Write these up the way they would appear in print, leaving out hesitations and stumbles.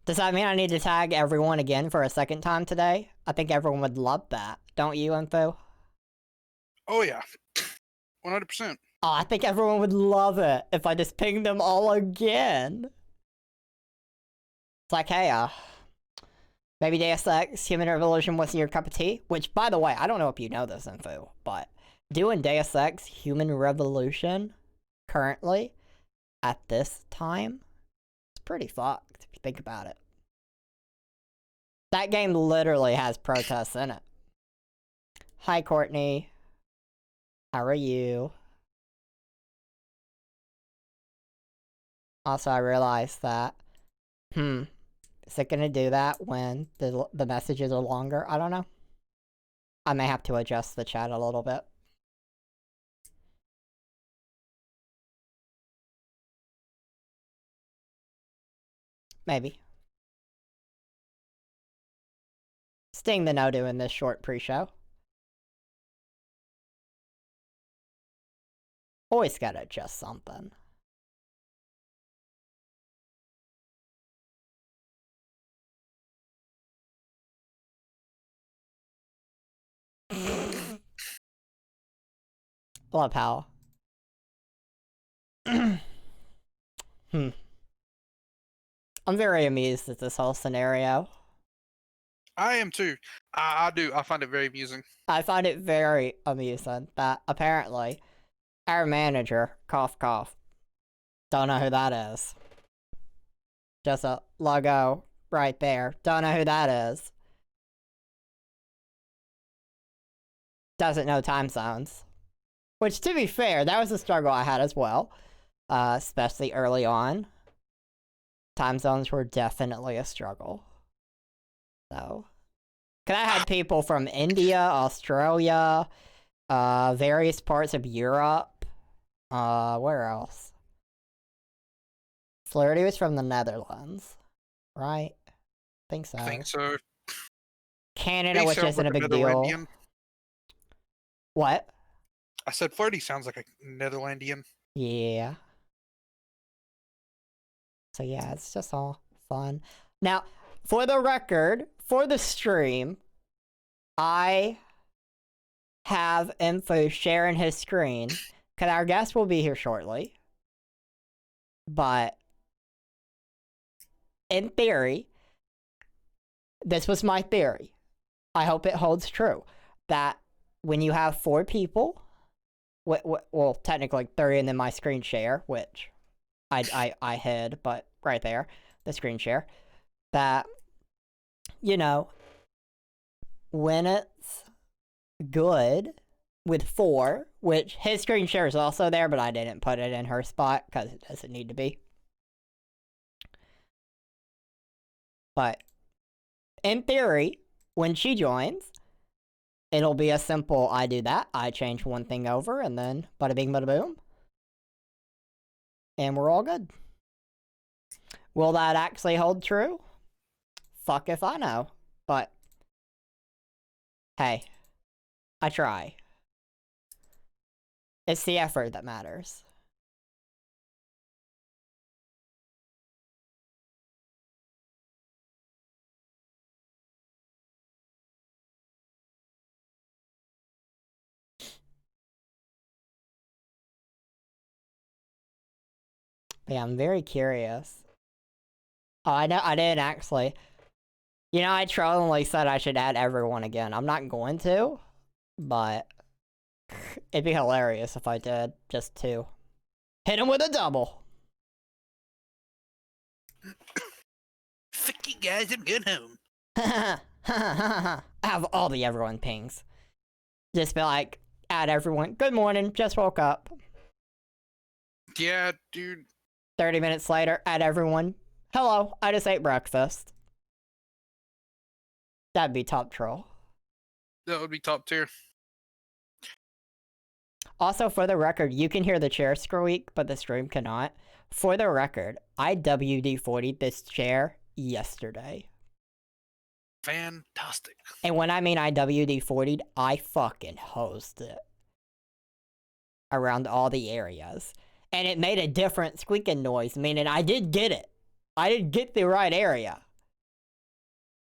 Does that mean I need to tag everyone again for a second time today? I think everyone would love that. Don't you, Info? Oh yeah, 100%. Oh, I think everyone would love it if I just pinged them all again. It's like, hey, maybe Deus Ex Human Revolution wasn't your cup of tea? Which, by the way, I don't know if you know this, Info, but doing Deus Ex Human Revolution currently at this time, it's pretty fucked if you think about it. That game literally has protests in it. Hi, Courtney. How are you? Also, I realized that, is it gonna do that when the messages are longer? I don't know. I may have to adjust the chat a little bit. Maybe. Sting the no doing this short pre-show. Always gotta adjust something. Love how. I'm very amused at this whole scenario. I am too. I do. I find it very amusing. I find it very amusing that apparently our manager, cough cough, don't know who that is. Just a logo right there. Don't know who that is. Doesn't know time zones. Which, to be fair, that was a struggle I had as well. Especially early on. Time zones were definitely a struggle. So, cause I had people from India, Australia, various parts of Europe. Where else? Flirty was from the Netherlands, right? Think so. I think so. Canada, He which sounds isn't like a big Netherlandian. deal. What? I said flirty sounds like a Netherlandian. Yeah. So yeah, it's just all fun. Now, for the record, for the stream, I have Info sharing his screen, because our guest will be here shortly. But in theory, this was my theory. I hope it holds true. That when you have 4 people, well, technically 3 and then my screen share, which I hid, but right there, the screen share, that, you know, when it's good with 4, which his screen share is also there, but I didn't put it in her spot because it doesn't need to be. But in theory, when she joins, it'll be a simple, I do that, I change one thing over, and then bada bing, bada boom. And we're all good. Will that actually hold true? Fuck if I know. But, hey, I try. It's the effort that matters. But yeah, I'm very curious. Oh, I know, I didn't actually. You know, I trollingly said I should add everyone again. I'm not going to, but it'd be hilarious if I did, just to hit him with a double. Fuck you guys, I'm going home. I have all the everyone pings. Just be like, add everyone. Good morning, just woke up. Yeah, dude. 30 minutes later, add everyone. Hello, I just ate breakfast. That'd be top troll. That would be top tier. Also, for the record, you can hear the chair squeak, but the stream cannot. For the record, I WD-40'd this chair yesterday. Fantastic. And when I mean I WD-40'd, I fucking hosed it. Around all the areas. And it made a different squeaking noise, meaning I did get it. I did get the right area.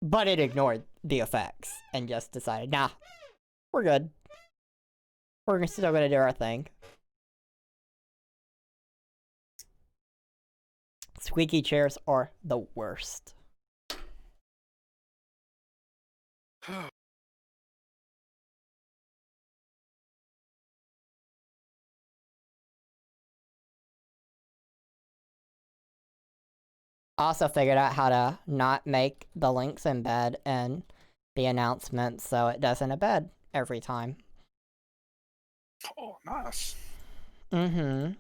But it ignored the effects and just decided, nah, we're good. We're still gonna do our thing. Squeaky chairs are the worst. Also figured out how to not make the links embed in the announcements so it doesn't embed every time. Oh, nice. Mm-hmm.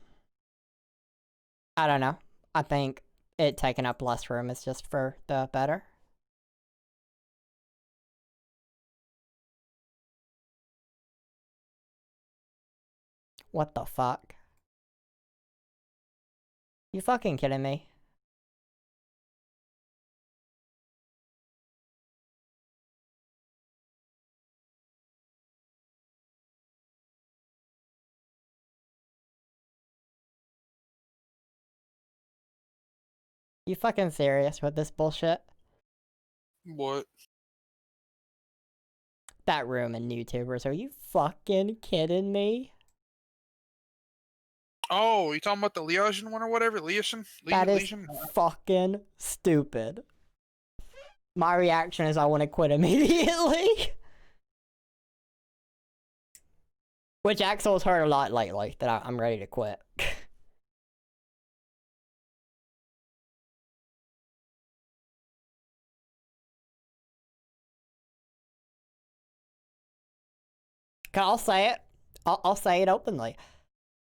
I don't know. I think it taking up less room is just for the better. What the fuck? You fucking kidding me? You fucking serious with this bullshit? What? That room and YouTubers, are you fucking kidding me? Oh, you talking about the Legion one or whatever? Legion? That is Legion? fucking stupid. My reaction is I want to quit immediately. Which Axel's heard a lot lately, that I'm ready to quit. I'll say it. I'll say it openly.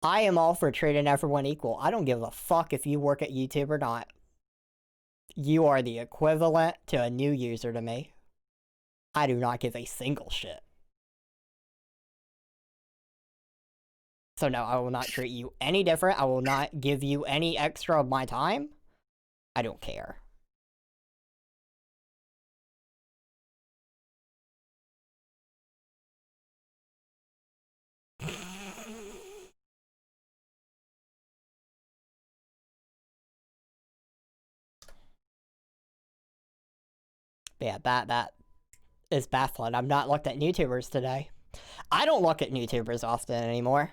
I am all for treating everyone equal. I don't give a fuck if you work at YouTube or not. You are the equivalent to a new user to me. I do not give a single shit. So no, I will not treat you any different. I will not give you any extra of my time. I don't care. Yeah, that is baffling. I've not looked at YouTubers today. I don't look at YouTubers often anymore.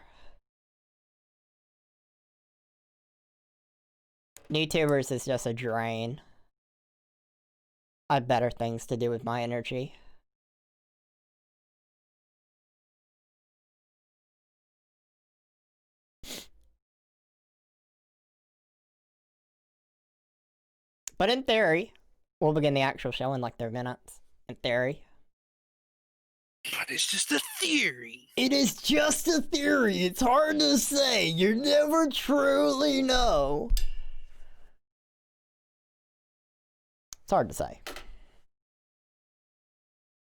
YouTubers is just a drain. I have better things to do with my energy. But in theory, we'll begin the actual show in like 3 minutes. In theory. But it's just a theory. It is just a theory. It's hard to say. You never truly know. It's hard to say.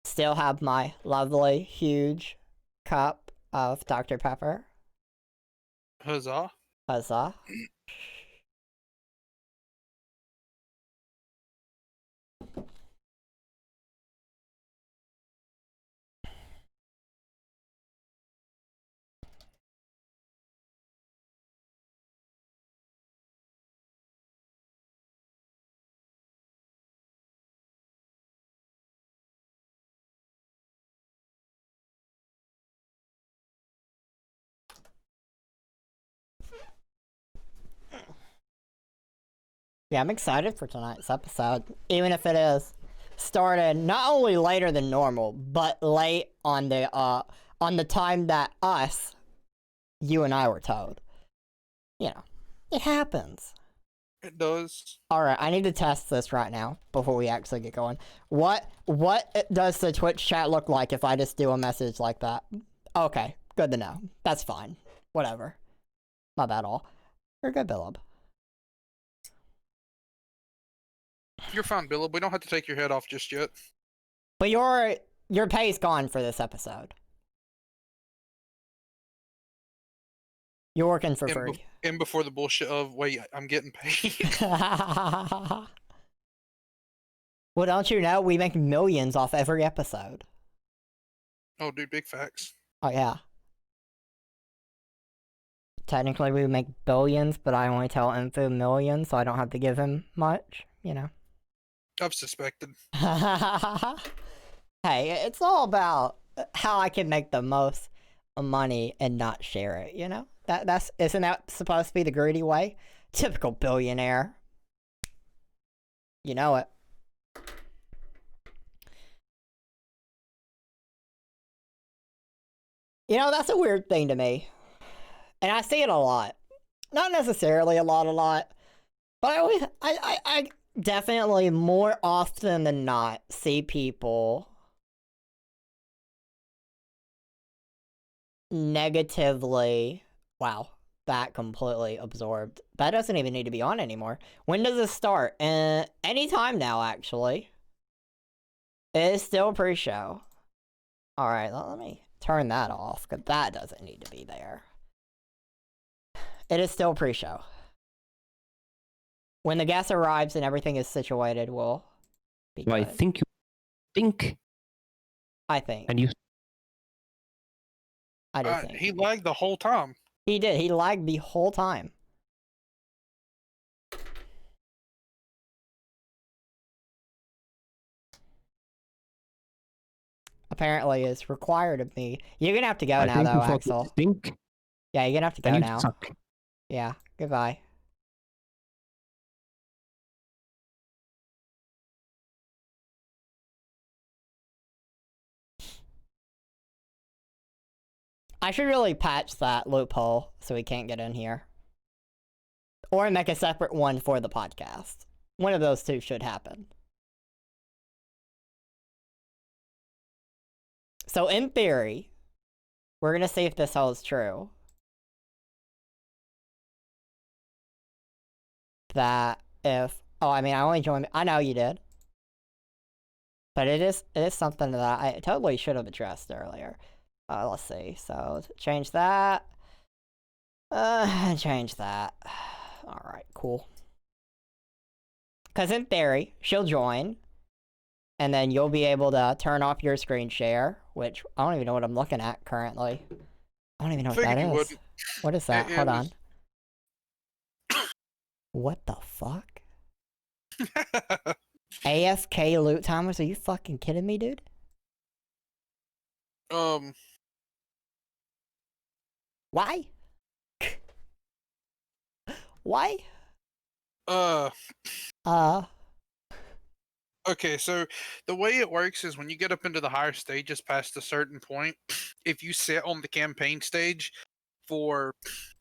Still have my lovely, huge cup of Dr. Pepper. Huzzah. Huzzah. Yeah, I'm excited for tonight's episode, even if it is started not only later than normal, but late on the time that you and I were told. You know, it happens. It does. All right, I need to test this right now before we actually get going. What does the Twitch chat look like if I just do a message like that? Okay, good to know. That's fine. Whatever. My bad all. You're good, Billab. You're fine, Billab. We don't have to take your head off just yet. But your pay's gone for this episode. You're working for free. And before the bullshit of, wait, I'm getting paid. Well, don't you know we make millions off every episode? Oh, dude, big facts. Oh, yeah. Technically, we make billions, but I only tell Info millions, so I don't have to give him much, you know? I've suspected. Hey, it's all about how I can make the most money and not share it, you know? That's isn't that supposed to be the greedy way? Typical billionaire. You know it. You know, that's a weird thing to me. And I see it a lot. Not necessarily a lot, but I definitely more often than not see people negatively. Wow, that completely absorbed. That doesn't even need to be on anymore. When does this start? Anytime now, actually. It is still pre-show. All right, let me turn that off because that doesn't need to be there. It is still pre-show. When the guest arrives and everything is situated, we'll be good. I think you think. I think. And you. I did think. He lagged the whole time. He did. He lagged the whole time. Apparently, it's required of me. You're gonna have to go now, though, Axel. Think. Yeah, you're gonna have to go And you now. suck. Yeah. Goodbye. I should really patch that loophole so he can't get in here. Or make a separate one for the podcast. One of those two should happen. So in theory, we're gonna see if this holds true. That if I mean I only joined. I know you did, but it is something that I totally should have addressed earlier. Let's see. So change that. Change that. All right, cool. Because in theory, she'll join, and then you'll be able to turn off your screen share, which I don't even know what I'm looking at currently. I don't even know what that is. What is that? Hold on. What the fuck? AFK loot timers? Are you fucking kidding me, dude? Why? Why? Okay, so the way it works is when you get up into the higher stages past a certain point, if you sit on the campaign stage for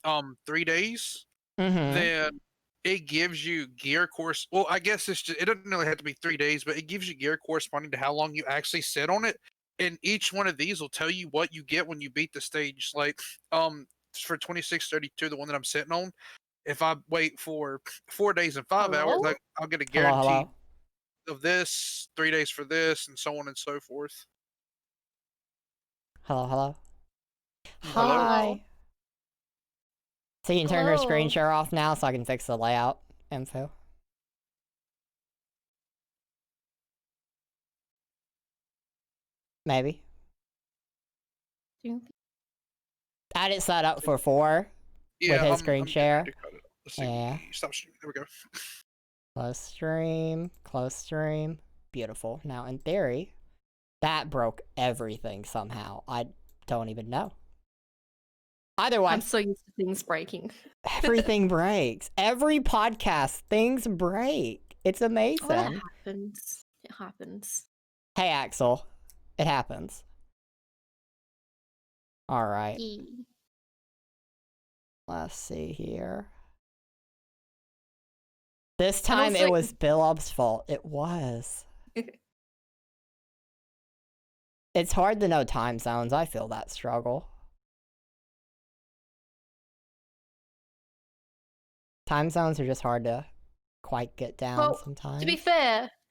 3 days, then it gives you gear course. Well, I guess it doesn't really have to be 3 days, but it gives you gear corresponding to how long you actually sit on it. And each one of these will tell you what you get when you beat the stage. Like for 2632, the one that I'm sitting on, if I wait for 4 days and 5 hours, I'll get a guarantee of this, 3 days for this, and so on and so forth. Hello. Hi. So you can turn your screen share off now so I can fix the layout info. Maybe. I had it set up for 4 with his screen share. Yeah. Stop streaming. There we go. Close stream. Beautiful. Now, in theory, that broke everything somehow. I don't even know. Otherwise, I'm so used to things breaking. Everything breaks. Every podcast, things break. It's amazing. Oh, it happens. It happens. Hey, Axel. It happens. All right. Yeah. Let's see here. This time it was Billob's fault. It was. It's hard to know time zones. I feel that struggle. Time zones are just hard to quite get down sometimes. To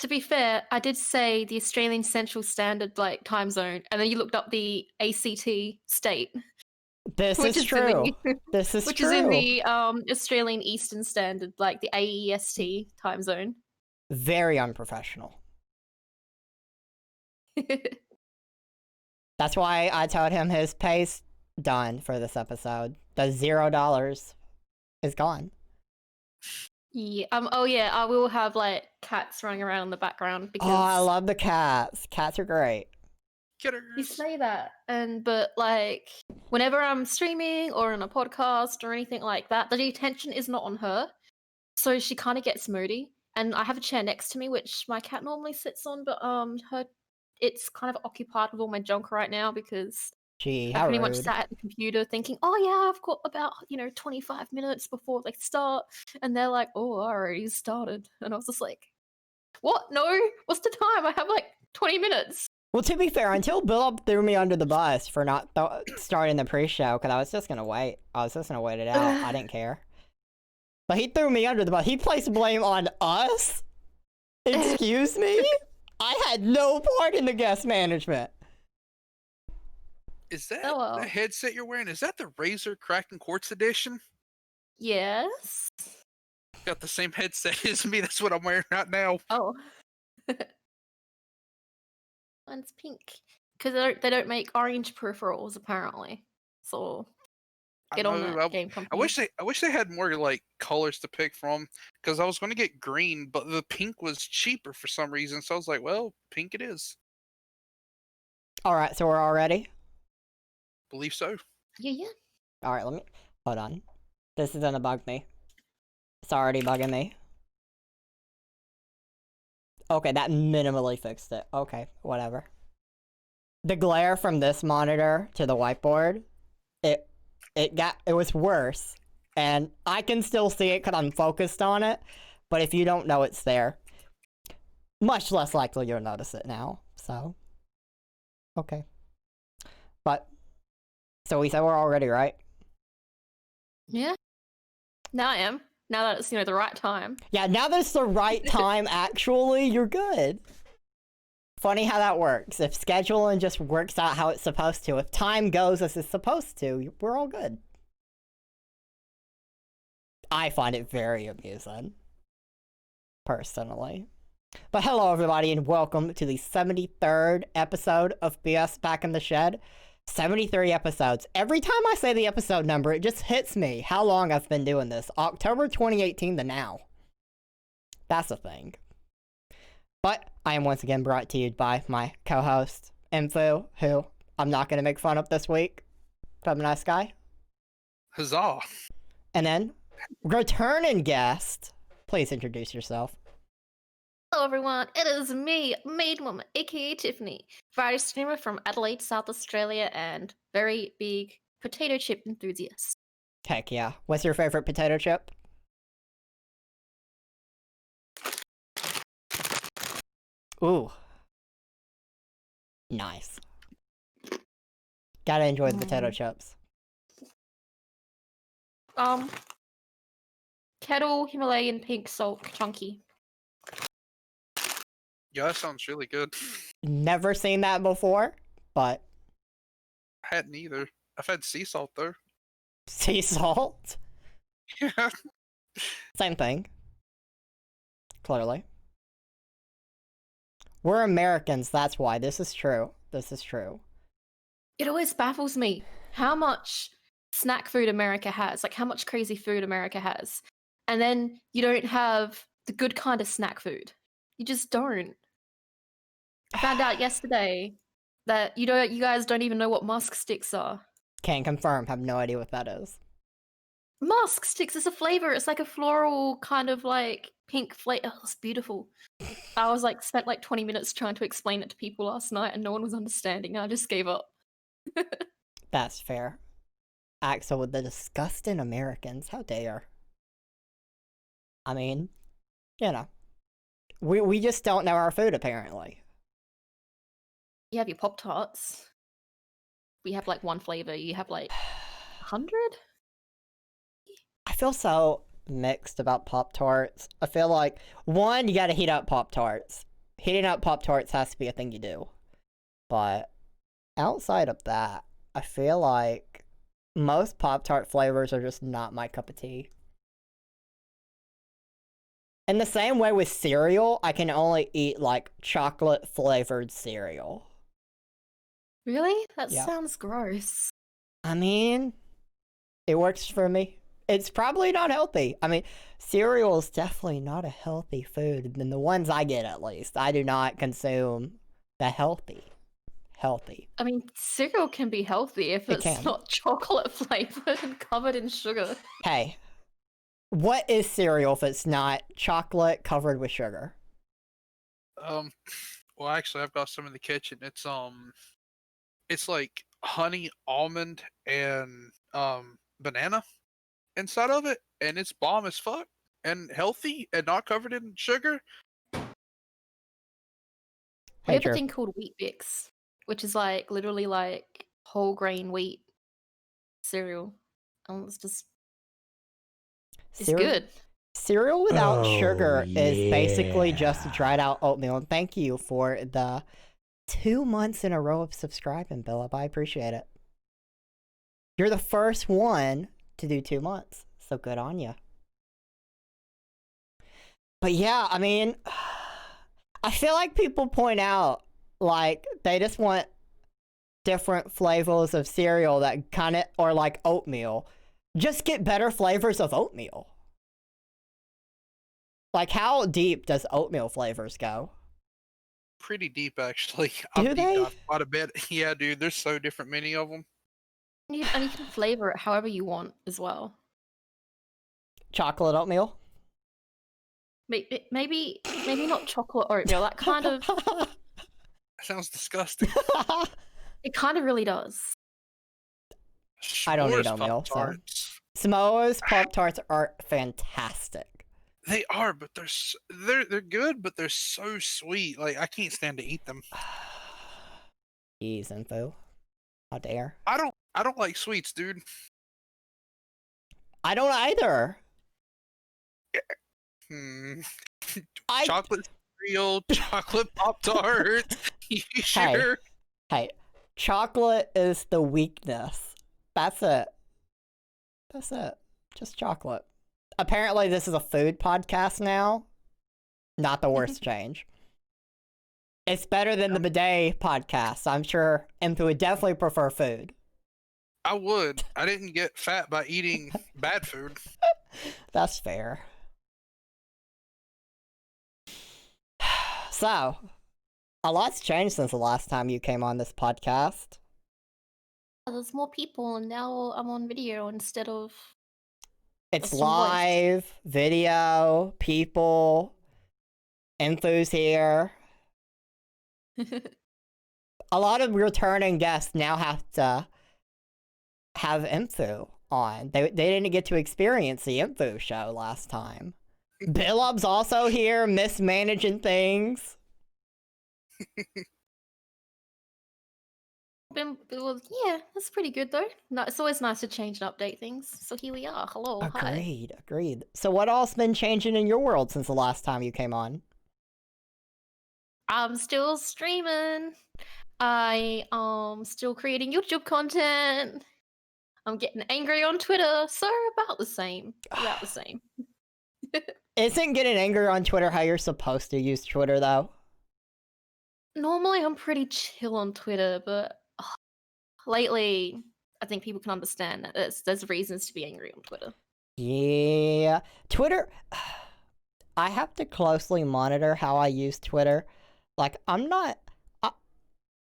be fair, I did say the Australian Central Standard time zone, and then you looked up the ACT state. This is true. This is which true. is in the Australian Eastern Standard, like the AEST time zone. Very unprofessional. That's why I told him his pay's done for this episode. The $0 is gone. Yeah. Oh yeah. I will have cats running around in the background because Oh, I love the cats. Cats are great. you Kidders. say that, but like whenever I'm streaming or in a podcast or anything like that, the attention is not on her, so she kind of gets moody. And I have a chair next to me, which my cat normally sits on, but it's kind of occupied with all my junk right now because Gee, I how pretty much rude. sat at the computer thinking, oh yeah, I've got about 25 minutes before they start, and they're like, oh, I already started, and I was just like, what? No, what's the time? I have like 20 minutes. Well, to be fair, until Bill threw me under the bus for not starting the pre-show, because I was just gonna wait. I was just gonna wait it out. I didn't care. But he threw me under the bus. He placed blame on us? Excuse me? I had no part in the guest management. Is that Oh, well. the headset you're wearing? Is that the Razer Kraken Quartz edition? Yes. Got the same headset as me. That's what I'm wearing right now. Oh. Mine's pink. Because they don't make orange peripherals, apparently. So, I get on know, that game company. I wish they had more like colors to pick from because I was going to get green, but the pink was cheaper for some reason. So I was like, well, pink it is. Alright, so we're all ready? Believe so. Yeah. Alright, let me... Hold on. This is gonna bug me. It's already bugging me. Okay, that minimally fixed it. Okay, whatever. The glare from this monitor to the whiteboard, it was worse. And I can still see it because I'm focused on it, but if you don't know it's there, much less likely you'll notice it now, so. Okay. But, so we said we're all ready, right? Yeah. Now I am. Now that it's, the right time. Yeah, now that it's the right time, actually, you're good. Funny how that works. If scheduling just works out how it's supposed to, if time goes as it's supposed to, we're all good. I find it very amusing. Personally. But hello, everybody, and welcome to the 73rd episode of BS Back in the Shed. 73 episodes. Every time I say the episode number, it just hits me how long I've been doing this. October 2018 to now. That's a thing. But I am once again brought to you by my co-host, Info, who I'm not going to make fun of this week. From Nice Guy. Huzzah. And then, returning guest. Please introduce yourself. Hello everyone, it is me, MaidMama, aka Tiffany, variety streamer from Adelaide, South Australia, and very big potato chip enthusiast. Heck yeah. What's your favorite potato chip? Ooh. Nice. Gotta enjoy the potato chips. Kettle Himalayan pink salt chunky. Yeah, that sounds really good. Never seen that before, but I hadn't either. I've had sea salt though. sea salt? Yeah. Same thing. Clearly. We're Americans, that's why. This is true. This is true. It always baffles me how much snack food America has, like how much crazy food America has. And then you don't have the good kind of snack food. You just don't. I found out yesterday that you guys don't even know what musk sticks are. Can't confirm. Have no idea what that is. Musk sticks is a flavor. It's like a floral kind of like pink flavor. Oh, it's beautiful. I was like spent like 20 minutes trying to explain it to people last night and no one was understanding. I just gave up. That's fair. Axel with the disgusting Americans. How dare. I mean, we just don't know our food apparently. You have your Pop-Tarts. We have like one flavor. You have like 100? I feel so mixed about Pop-Tarts. I feel like, one, you gotta heat up Pop-Tarts. Heating up Pop-Tarts has to be a thing you do. But outside of that, I feel like most Pop-Tart flavors are just not my cup of tea. In the same way with cereal, I can only eat like chocolate flavored cereal. Really? That Yeah. sounds gross. I mean, it works for me. It's probably not healthy. I mean, cereal is definitely not a healthy food. Than the ones I get, at least. I do not consume the healthy. I mean, cereal can be healthy if It it's can. not chocolate flavored and covered in sugar. Hey, what is cereal if it's not chocolate covered with sugar? Well, actually, I've got some in the kitchen. It's like honey, almond, and banana inside of it, and it's bomb as fuck and healthy and not covered in sugar. We have Drew. a thing called Wheat Bix, which is like literally like whole grain wheat cereal. It's just it's good. Cereal without sugar is basically yeah. just dried out oatmeal. And thank you for the 2 months in a row of subscribing, Philip. I appreciate it. You're the first one to do 2 months, so good on you. But yeah, I mean, I feel like people point out, like, they just want different flavors of cereal that kind of, or like oatmeal. Just get better flavors of oatmeal. Like, how deep does oatmeal flavors go? Pretty deep, actually. Do I've they? deep dived quite a bit. Yeah, dude. There's so different, many of them. And you can flavor it however you want as well. Chocolate oatmeal? Maybe not chocolate oatmeal. That kind of Sounds disgusting. it kind of really does. I don't eat S'mores oatmeal, so. Pop-Tarts. S'mores Pop-Tarts are fantastic. They are, but they're good, but they're so sweet. Like, I can't stand to eat them. Jeez, info. How dare. I don't like sweets, dude. I don't either. Chocolate cereal, chocolate Pop-Tarts. You sure? Hey, chocolate is the weakness. That's it. Just chocolate. Apparently, this is a food podcast now. Not the worst change. It's better than the bidet podcast. I'm sure Impu would definitely prefer food. I would. I didn't get fat by eating bad food. That's fair. So, a lot's changed since the last time you came on this podcast. There's more people, and now I'm on video instead of. It's some live, video, people, Info's here. A lot of returning guests now have to have Info on. They didn't get to experience the Info show last time. Billub's also here, mismanaging things. Well, yeah, that's pretty good though. No, it's always nice to change and update things. So here we are. Hello, hi. Agreed. So what else been changing in your world since the last time you came on? I'm still streaming. I still creating YouTube content. I'm getting angry on Twitter. So about the same. About the same. Isn't getting angry on Twitter how you're supposed to use Twitter though? Normally I'm pretty chill on Twitter, but lately I think people can understand that there's reasons to be angry on Twitter. Yeah. Twitter, I have to closely monitor how I use Twitter. Like,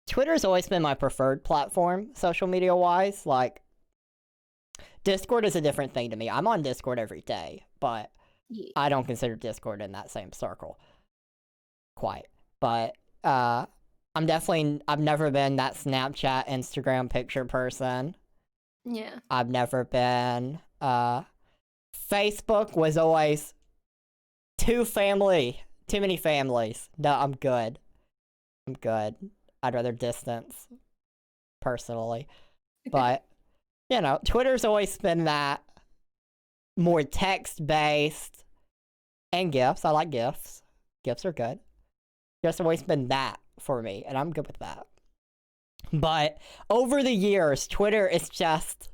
Twitter's always been my preferred platform, social media-wise. Like, Discord is a different thing to me. I'm on Discord every day, but Yeah. I don't consider Discord in that same circle. Quite. But, I've never been that Snapchat, Instagram picture person. Yeah. I've never been, Facebook was always too many families. No, I'm good. I'd rather distance, personally. But, you know, Twitter's always been that more text-based, and GIFs. I like GIFs. GIFs are good. Just always been that for me, and I'm good with that. But over the years, Twitter is just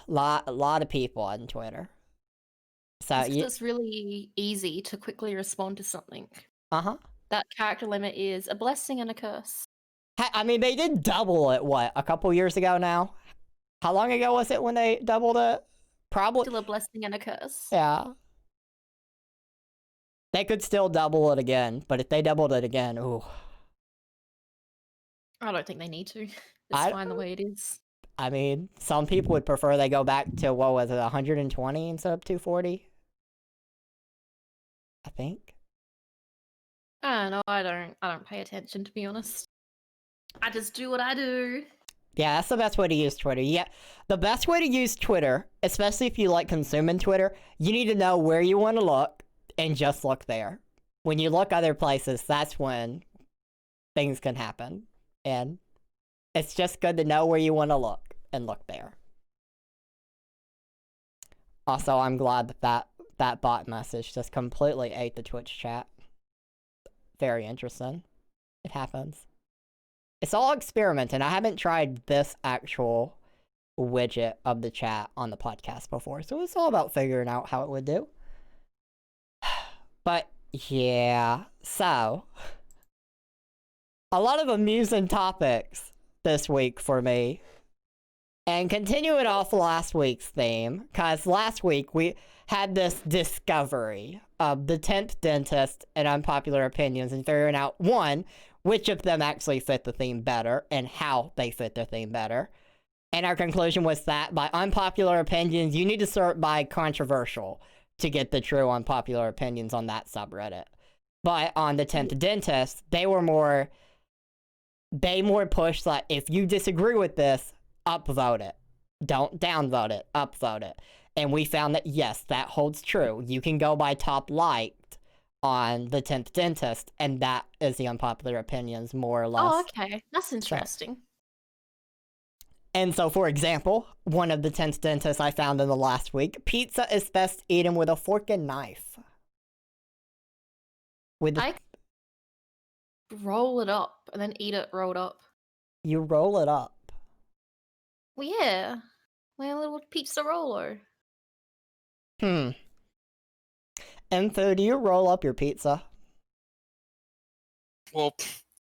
a lot of people on Twitter. So It's really easy to quickly respond to something. That character limit is a blessing and a curse. I mean, they did double it, a couple years ago now? How long ago was it when they doubled it? Probably. Still a blessing and a curse. Yeah. They could still double it again, but if they doubled it again, ooh. I don't think they need to. It's I- fine the way it is. I mean, some people would prefer they go back to, what was it, 120 instead of 240? I think. I don't know. I don't pay attention, to be honest. I just do what I do. Yeah, that's the best way to use Twitter. Yeah, the best way to use Twitter, especially if you like consuming Twitter, you need to know where you want to look and just look there. When you look other places, that's when things can happen. And it's just good to know where you want to look and look there. Also, I'm glad that bot message just completely ate the Twitch chat. Very interesting. It happens. It's all experimenting. I haven't tried this actual widget of the chat on the podcast before, so it's all about figuring out how it would do. But yeah, so a lot of amusing topics this week for me. And continuing off last week's theme, because last week we had this discovery of the 10th dentist and unpopular opinions and figuring out, one, which of them actually fit the theme better and how they fit the theme better. And our conclusion was that by unpopular opinions, you need to sort by controversial to get the true unpopular opinions on that subreddit. But on the 10th dentist, they more pushed that if you disagree with this, upvote it. Don't downvote it, upvote it. And we found that yes, that holds true. You can go by top liked on the 10th dentist, and that is the unpopular opinions, more or less. Oh, okay. That's interesting. And so, for example, one of the 10th dentists I found in the last week, pizza is best eaten with a fork and knife. I roll it up and then eat it rolled up. You roll it up. Well, yeah. Like a little pizza roller. And so, do you roll up your pizza? Well,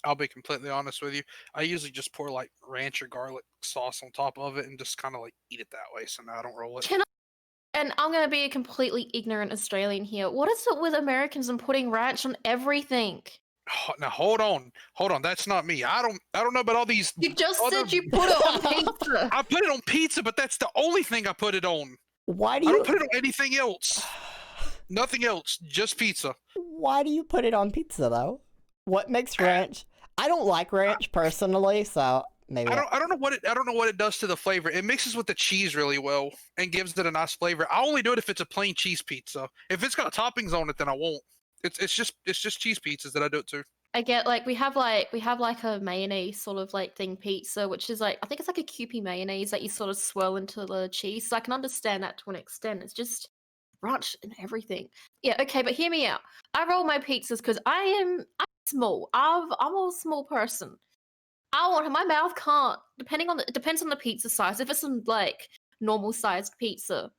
I'll be completely honest with you. I usually just pour like ranch or garlic sauce on top of it and just kind of like eat it that way. So now I don't roll it. And I'm going to be a completely ignorant Australian here. What is it with Americans and putting ranch on everything? Now hold on. That's not me. I don't know about all these. You just said you put it on pizza. I put it on pizza, but that's the only thing I put it on. Why do I you? don't put it on anything else. Nothing else. Just pizza. Why do you put it on pizza though? What makes ranch? I don't like ranch personally, so maybe I don't know what it does to the flavor. It mixes with the cheese really well and gives it a nice flavor. I only do it if it's a plain cheese pizza. If it's got toppings on it, then I won't. It's just cheese pizzas that I do it to. I get we have like a mayonnaise sort of like thing pizza, which is like I think it's like a Kewpie mayonnaise that you sort of swirl into the cheese. So I can understand that to an extent. It's just ranch and everything. Yeah, okay, but hear me out. I roll my pizzas because I'm small. I'm a small person. My mouth can't it depends on the pizza size. If it's some like normal sized pizza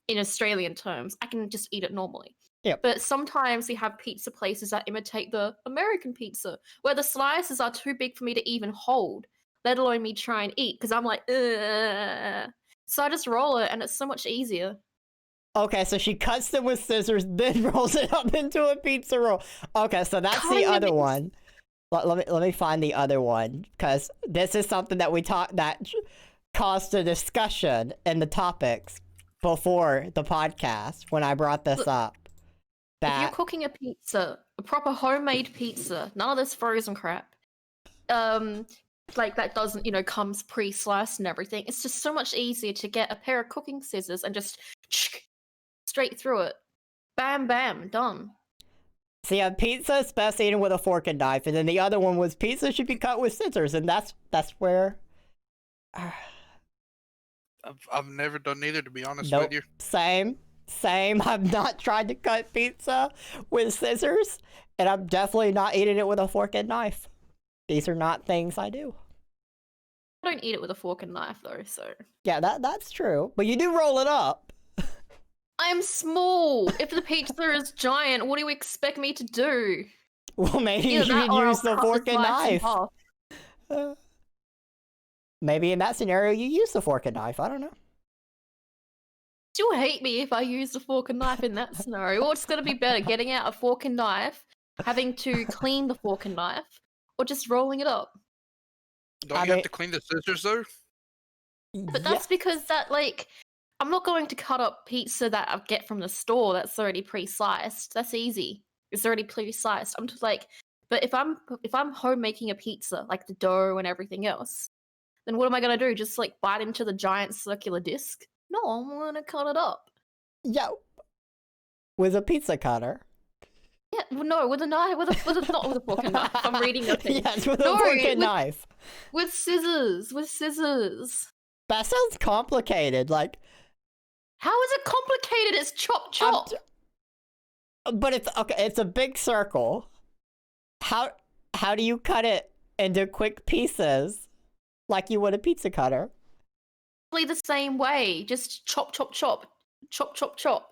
in Australian terms, I can just eat it normally. Yeah. But sometimes you have pizza places that imitate the American pizza, where the slices are too big for me to even hold, let alone me try and eat, because I'm like, ugh. So I just roll it, and it's so much easier. Okay, so she cuts them with scissors, then rolls it up into a pizza roll. Okay, so that's the other one. Let me find the other one, because this is something that that caused a discussion in the topics before the podcast when I brought this up. If you're cooking a pizza, a proper homemade pizza, none of this frozen crap, like that doesn't, comes pre-sliced and everything. It's just so much easier to get a pair of cooking scissors and just straight through it. Bam, bam, done. So yeah, pizza is best eaten with a fork and knife, and then the other one was pizza should be cut with scissors, and that's where. I've never done neither, to be honest Nope. with you. Same. I've not tried to cut pizza with scissors, and I'm definitely not eating it with a fork and knife. These are not things I do. I don't eat it with a fork and knife though, so. Yeah, that's true. But you do roll it up. I'm small. If the pizza is giant, what do you expect me to do? Well, maybe you should use the fork and knife. maybe in that scenario you use the fork and knife. I don't know. You'll hate me if I use the fork and knife in that scenario. What's going to be better, getting out a fork and knife, having to clean the fork and knife, or just rolling it up? Don't you have to clean the scissors though? But that's because I'm not going to cut up pizza that I get from the store that's already pre-sliced. That's easy. It's already pre-sliced. I'm just like, but if I'm home making a pizza, like the dough and everything else, then what am I gonna do? Just like bite into the giant circular disc? No, I'm gonna cut it up. Yeah, with a pizza cutter. Yeah, no, with a knife, not with a fork and knife. I'm reading the thing. Yes, with a fork and knife. With scissors. With scissors. That sounds complicated. Like, how is it complicated? It's chop chop. But it's okay. It's a big circle. How do you cut it into quick pieces, like you would a pizza cutter? The same way. Just chop chop chop, chop chop chop.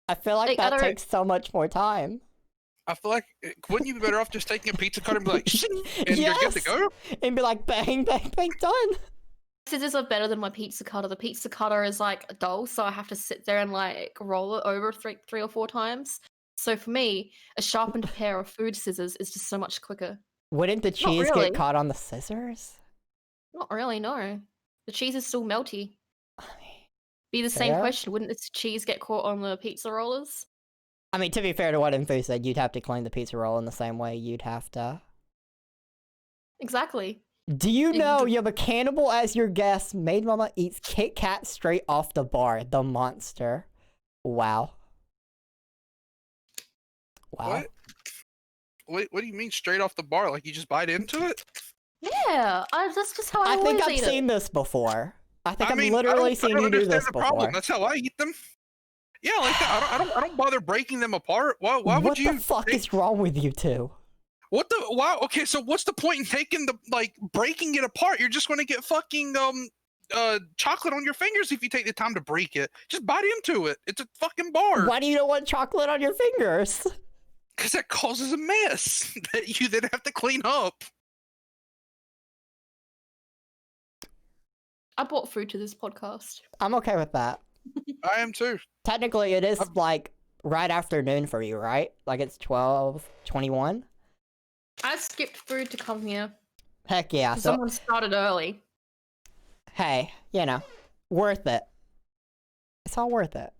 I feel like that takes so much more time. I feel like, wouldn't you be better off just taking a pizza cutter and be like, and you're good to go? And be like, bang, bang, bang, done. Scissors are better than my pizza cutter. The pizza cutter is like a doll, so I have to sit there and like roll it over three or four times. So for me, a sharpened pair of food scissors is just so much quicker. Wouldn't the cheese get caught on the scissors? Not really, no. The cheese is still melty. Be the same question. Wouldn't the cheese get caught on the pizza rollers? I mean, to be fair to what Info said, you'd have to clean the pizza roll in the same way you'd have to. Exactly. Do you know you have a cannibal as your guest? MaidMama eats Kit Kat straight off the bar. The monster. Wow. Wow. What do you mean straight off the bar? Like you just bite into it? Yeah, that's just how I always think I've eat seen this before. I've literally I seen you do this before. Problem. That's how I eat them. Yeah, like that. I don't bother breaking them apart. Why would you? What the fuck is wrong with you two? What the? Wow. Okay, so what's the point in taking breaking it apart? You're just going to get fucking chocolate on your fingers if you take the time to break it. Just bite into it. It's a fucking bar. Why do you don't want chocolate on your fingers? Because that causes a mess that you then have to clean up. I brought food to this podcast. I'm okay with that. I am too. Technically, it is like right afternoon for you, right? Like it's 12:21. I skipped food to come here. Heck yeah. So someone started early. Hey, you know, worth it. It's all worth it.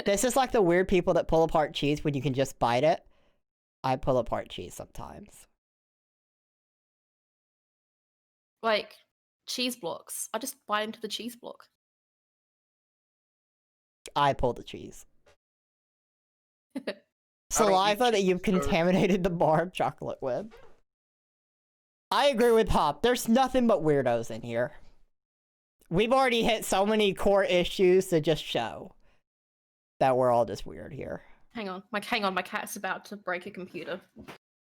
This is like the weird people that pull apart cheese when you can just bite it. I pull apart cheese sometimes. Like cheese blocks. I just bite into the cheese block. I pull the cheese. Saliva that you've contaminated the bar of chocolate with. I agree with Hop. There's nothing but weirdos in here. We've already hit so many core issues to just show that we're all just weird here. Hang on, my cat's about to break a computer.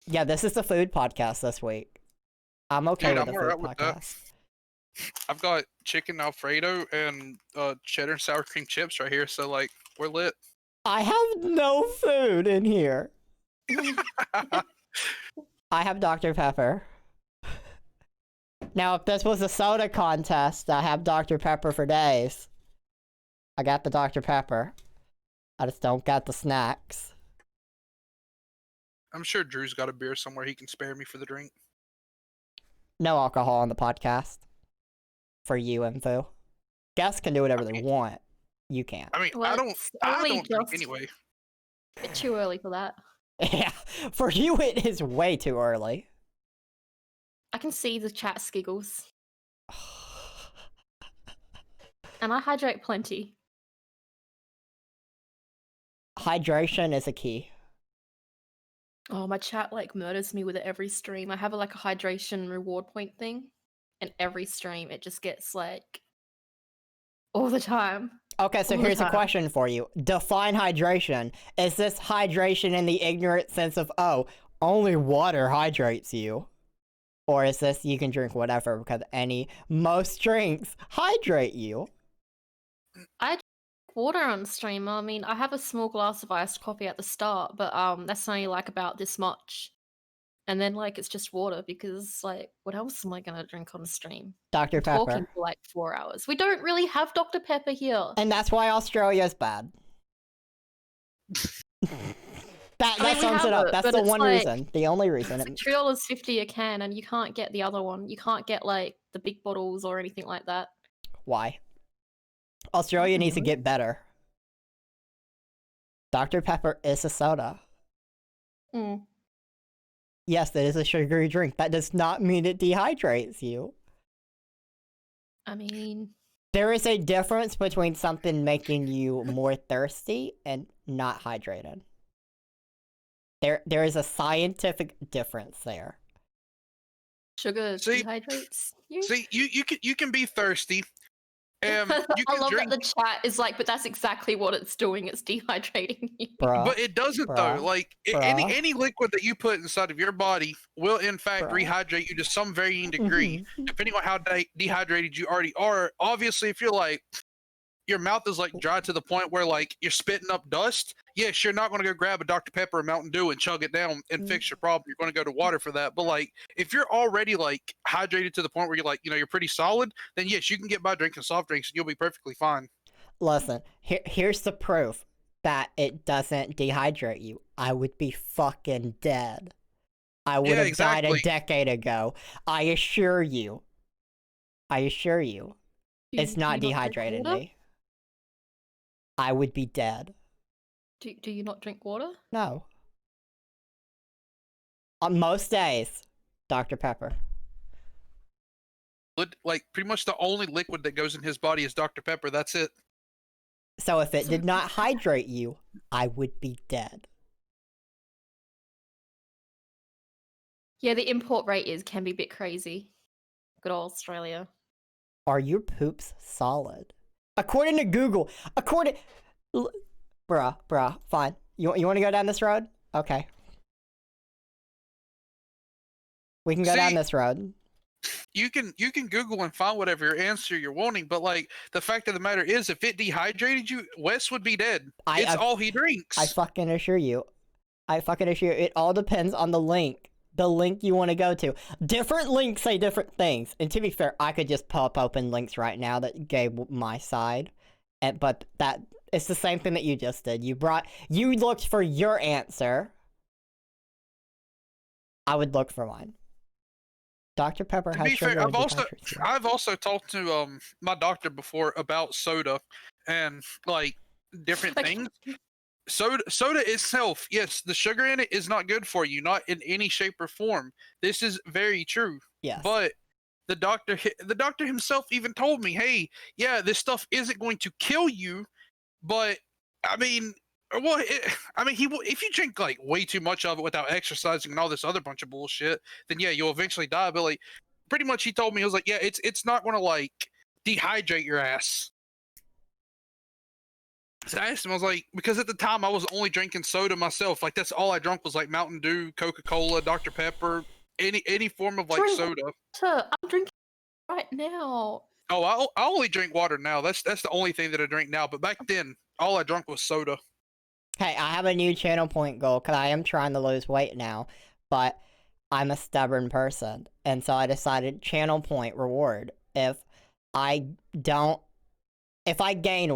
Yeah, this is the food podcast this week. I'm okay with the food podcast. I've got chicken Alfredo and cheddar sour cream chips right here, so like we're lit. I have no food in here. I have Dr. Pepper. Now, if this was a soda contest, I have Dr. Pepper for days. I got the Dr. Pepper. I just don't got the snacks. I'm sure Drew's got a beer somewhere he can spare me for the drink. No alcohol on the podcast. For you, Info. Guests can do whatever they want. You can't. I mean, I don't drink anyway. It's too early for that. Yeah, for you it is way too early. I can see the chat skiggles. And I hydrate plenty. Hydration is a key. Oh, my chat like murders me with it every stream. I have a hydration reward point thing. And every stream it just gets like all the time. Okay, so here's a question for you. Define hydration. Is this hydration in the ignorant sense of, oh, only water hydrates you? Or is this you can drink whatever because most drinks hydrate you? I drink water on stream. I mean, I have a small glass of iced coffee at the start, but that's only like about this much. and then like it's just water because like what else am I gonna drink on stream? Dr. I'm talking Pepper. for like 4 hours. We don't really have Dr. Pepper here. And that's why Australia's bad. That we sums have it up. it, That's but the it's one like- reason. The only reason. It's like $3.50 a can, and you can't get the other one. You can't get like the big bottles or anything like that. Why? Australia needs to know. get better. Dr. Pepper is a soda. Mm. Yes, it is a sugary drink. That does not mean it dehydrates you. I mean, There is a difference between something making you more thirsty and not hydrated. There is a scientific difference there. sugar See- dehydrates you. See, you can be thirsty. You I can love drink, that the chat is like, but that's exactly what it's doing. It's dehydrating you. Bruh. but it doesn't though. Bruh. Like Bruh. any liquid that you put inside of your body will in fact Bruh. rehydrate you to some varying degree, depending on how dehydrated you already are. Obviously, if you're like your mouth is like dry to the point where like you're spitting up dust, yes, you're not going to go grab a Dr. Pepper or Mountain Dew and chug it down and fix your problem. You're going to go to water for that. But like if you're already like hydrated to the point where you're like, you're pretty solid, then yes, you can get by drinking soft drinks and you'll be perfectly fine. Listen, here's the proof that it doesn't dehydrate you. I would be fucking dead. I would Yeah, have died a exactly. decade ago. I assure you. It's not do you not drink dehydrating water? me. I would be dead. Do you not drink water? No. On most days, Dr. Pepper. Like pretty much the only liquid that goes in his body is Dr. Pepper. That's it. So if it did not hydrate you, I would be dead. Yeah, the import rate can be a bit crazy. Good old Australia. Are your poops solid? According to Google, bruh, fine. You want to go down this road? Okay. We can go down See- this road. You can Google and find whatever answer you're wanting, but like the fact of the matter is, if it dehydrated you, Wes would be dead. It's all he drinks. I fucking assure you. It all depends on the link. The link you want to go to. Different links say different things. And to be fair, I could just pop open links right now that gave my side. But that it's the same thing that you just did. You looked for your answer. I would look for mine. Dr. Pepper To has be sugar fair, and dehydrates you. I've also talked to my doctor before about soda and like different Like- things. Soda itself, yes, the sugar in it is not good for you, not in any shape or form. This is very true. Yes. But the doctor himself even told me, hey, yeah, this stuff isn't going to kill you, but I mean, well, if you drink like way too much of it without exercising and all this other bunch of bullshit, then yeah, you'll eventually die. But like, pretty much, he told me, he was like, yeah, it's not going to like dehydrate your ass. So I asked him, I was like, because at the time I was only drinking soda myself. Like that's all I drank was like Mountain Dew, Coca-Cola, Dr. Pepper, any form of like Drink soda. I'm drinking right now. Oh, I only drink water now. That's the only thing that I drink now. But back then, all I drank was soda. Hey, I have a new channel point goal because I am trying to lose weight now, but I'm a stubborn person. And so I decided channel point reward. If I gain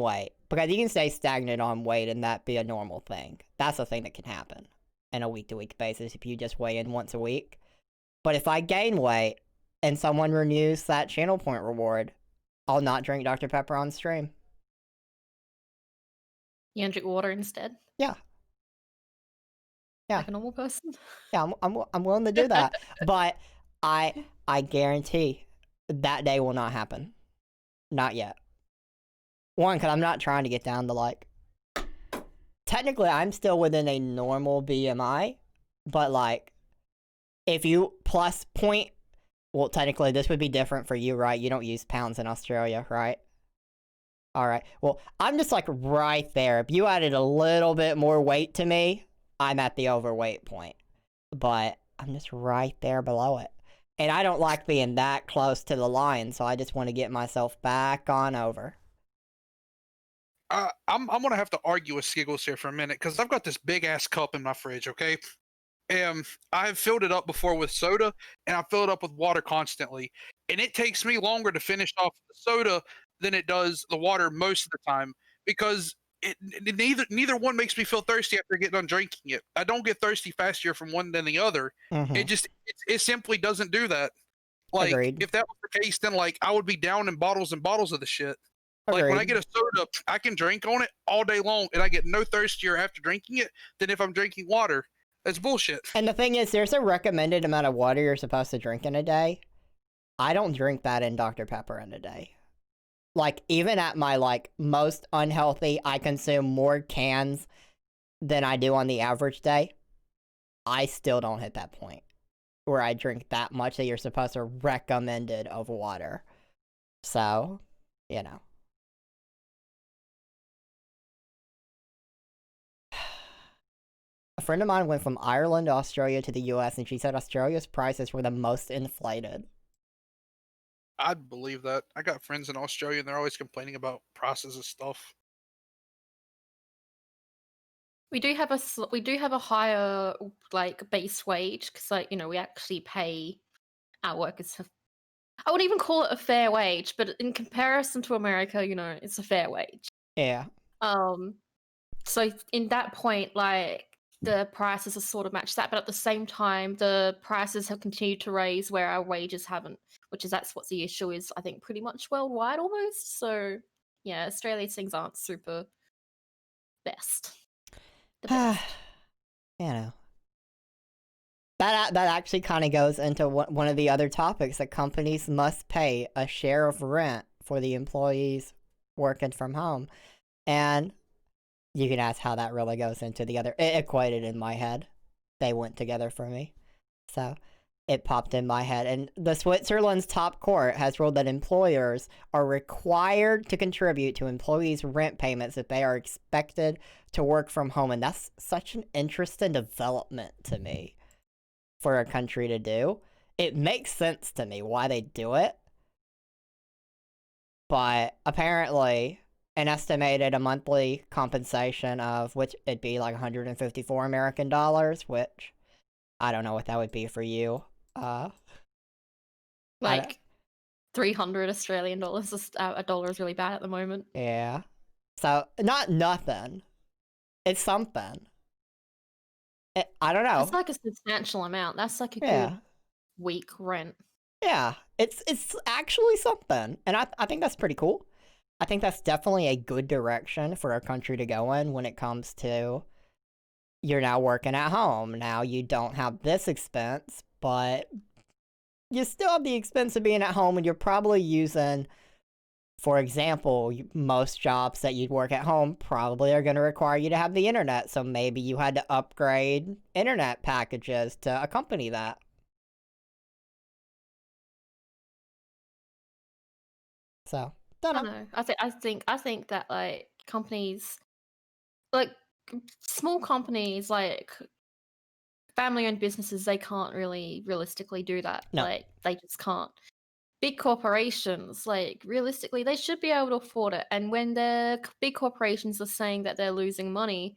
weight, because you can stay stagnant on weight and that be a normal thing. That's a thing that can happen on a week-to-week basis if you just weigh in once a week. But if I gain weight and someone renews that channel point reward, I'll not drink Dr. Pepper on stream. You gonna drink water instead? Yeah. Yeah. Like a normal person? Yeah, I'm willing to do that. But I guarantee that day will not happen. Not yet. One, because I'm not trying to get down to like... Technically, I'm still within a normal BMI, but like, if you plus point... Well, technically, this would be different for you, right? You don't use pounds in Australia, right? Alright, well, I'm just like right there. If you added a little bit more weight to me, I'm at the overweight point. But I'm just right there below it. And I don't like being that close to the line, so I just want to get myself back on over. I'm gonna have to argue with Skiggles here for a minute because I've got this big ass cup in my fridge, okay? and I've filled it up before with soda, and I fill it up with water constantly, and it takes me longer to finish off the soda than it does the water most of the time because neither one makes me feel thirsty after getting done drinking it. I don't get thirsty faster from one than the other. Mm-hmm. It simply doesn't do that. Like Agreed. if that was the case, then like I would be down in bottles and bottles of the shit. Like when I Agreed. get a soda, I can drink on it all day long, and I get no thirstier after drinking it than if I'm drinking water. That's bullshit. And the thing is, there's a recommended amount of water you're supposed to drink in a day. I don't drink that in Dr. Pepper in a day. Like, even at my, like, most unhealthy, I consume more cans than I do on the average day. I still don't hit that point where I drink that much that you're supposed to recommended of water. So, you know. A friend of mine went from Ireland to Australia to the US, and she said Australia's prices were the most inflated. I'd believe that. I got friends in Australia, and they're always complaining about prices of stuff. We do have a higher like base wage because like we actually pay our workers. I wouldn't even call it a fair wage, but in comparison to America, it's a fair wage. Yeah. So in that point, like the prices are sort of matched that, but at the same time, the prices have continued to raise where our wages haven't, that's what the issue is. I think pretty much worldwide almost. So yeah, Australia's things aren't super best. The best. You know. That actually kind of goes into one of the other topics, that companies must pay a share of rent for the employees working from home. And you can ask how that really goes into the other. It equated in my head. They went together for me. So it popped in my head. And the Switzerland's top court has ruled that employers are required to contribute to employees' rent payments if they are expected to work from home. And that's such an interesting development to me for a country to do. It makes sense to me why they do it. But apparently, an estimated a monthly compensation of which it'd be like 154 American dollars, which I don't know what that would be for you. Like 300 Australian dollars. A dollar is really bad at the moment. Yeah. So not nothing. It's something. I don't know. That's like a substantial amount. That's like a good week rent. Yeah, it's actually something, and I think that's pretty cool. I think that's definitely a good direction for a country to go in when it comes to you're now working at home. Now you don't have this expense, but you still have the expense of being at home, and you're probably using, for example, most jobs that you'd work at home probably are going to require you to have the internet. So maybe you had to upgrade internet packages to accompany that. So, don't know. I don't know. I think that like companies, like small companies, like family-owned businesses, they can't really realistically do that. No. Like they just can't. Big corporations, like realistically, they should be able to afford it. And when the big corporations are saying that they're losing money,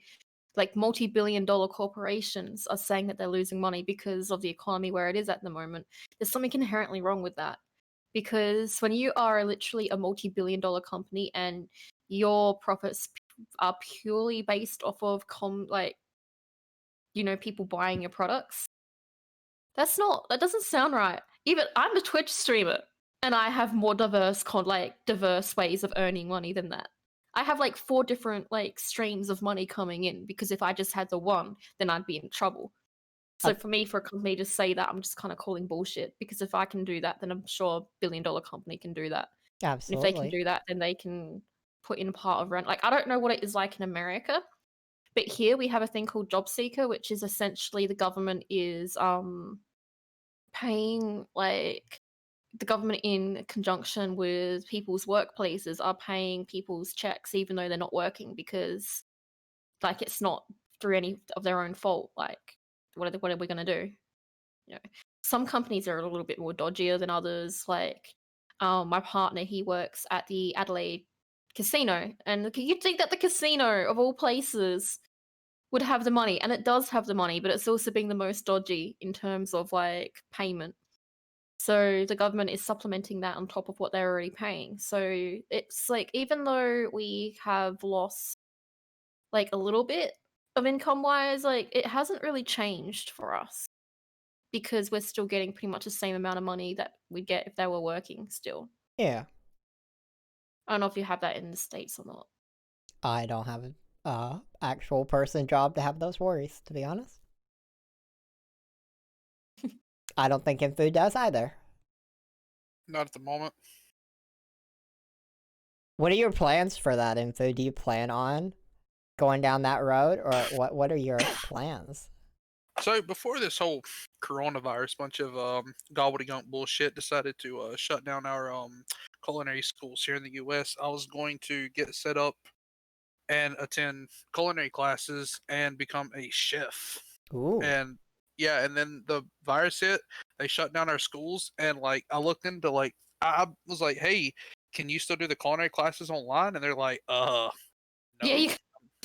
like multi-billion-dollar corporations are saying that they're losing money because of the economy where it is at the moment, there's something inherently wrong with that. Because when you are literally a multi-billion-dollar company and your profits are purely based off of people buying your products, that doesn't sound right. Even I'm a Twitch streamer and I have more diverse ways of earning money than that. I have like 4 different like streams of money coming in, because if I just had the one, then I'd be in trouble. So for a company to say that, I'm just kind of calling bullshit, because if I can do that, then I'm sure a billion-dollar company can do that. Absolutely. And if they can do that, then they can put in part of rent. Like, I don't know what it is like in America, but here we have a thing called Job Seeker, which is essentially the government is paying, like, the government in conjunction with people's workplaces are paying people's checks even though they're not working, because like it's not through any of their own fault. Like, what are we going to do? Some companies are a little bit more dodgier than others. Like my partner, he works at the Adelaide casino, and you'd think that the casino of all places would have the money, and it does have the money, but it's also being the most dodgy in terms of like payment. So the government is supplementing that on top of what they're already paying. So it's like, even though we have lost like a little bit of income wise, like it hasn't really changed for us because we're still getting pretty much the same amount of money that we'd get if they were working still. Yeah. I don't know if you have that in the States or not. I don't have a actual person job to have those worries, to be honest. I don't think in food does either. Not at the moment. What are your plans for that in food? Do you plan on going down that road, or what are your plans? So before this whole coronavirus bunch of gobbledygook bullshit decided to shut down our culinary schools here in the U.S., I was going to get set up and attend culinary classes and become a chef. Ooh. And yeah, and then the virus hit. They shut down our schools, and like I looked into like I was like, hey, can you still do the culinary classes online? And they're like, no. Yeah, you can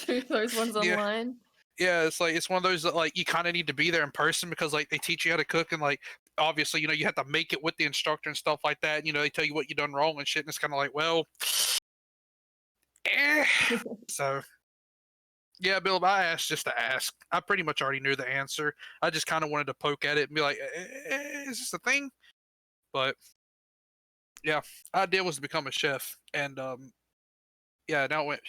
do those ones Yeah. online. Yeah, it's like it's one of those that like you kind of need to be there in person because like they teach you how to cook and like obviously you have to make it with the instructor and stuff like that. They tell you what you done wrong and shit, and it's kind of like, well, so yeah, Bill, I asked just to ask. I pretty much already knew the answer. I just kind of wanted to poke at it and be like, is this a thing? But yeah, idea was to become a chef, and yeah, now it went.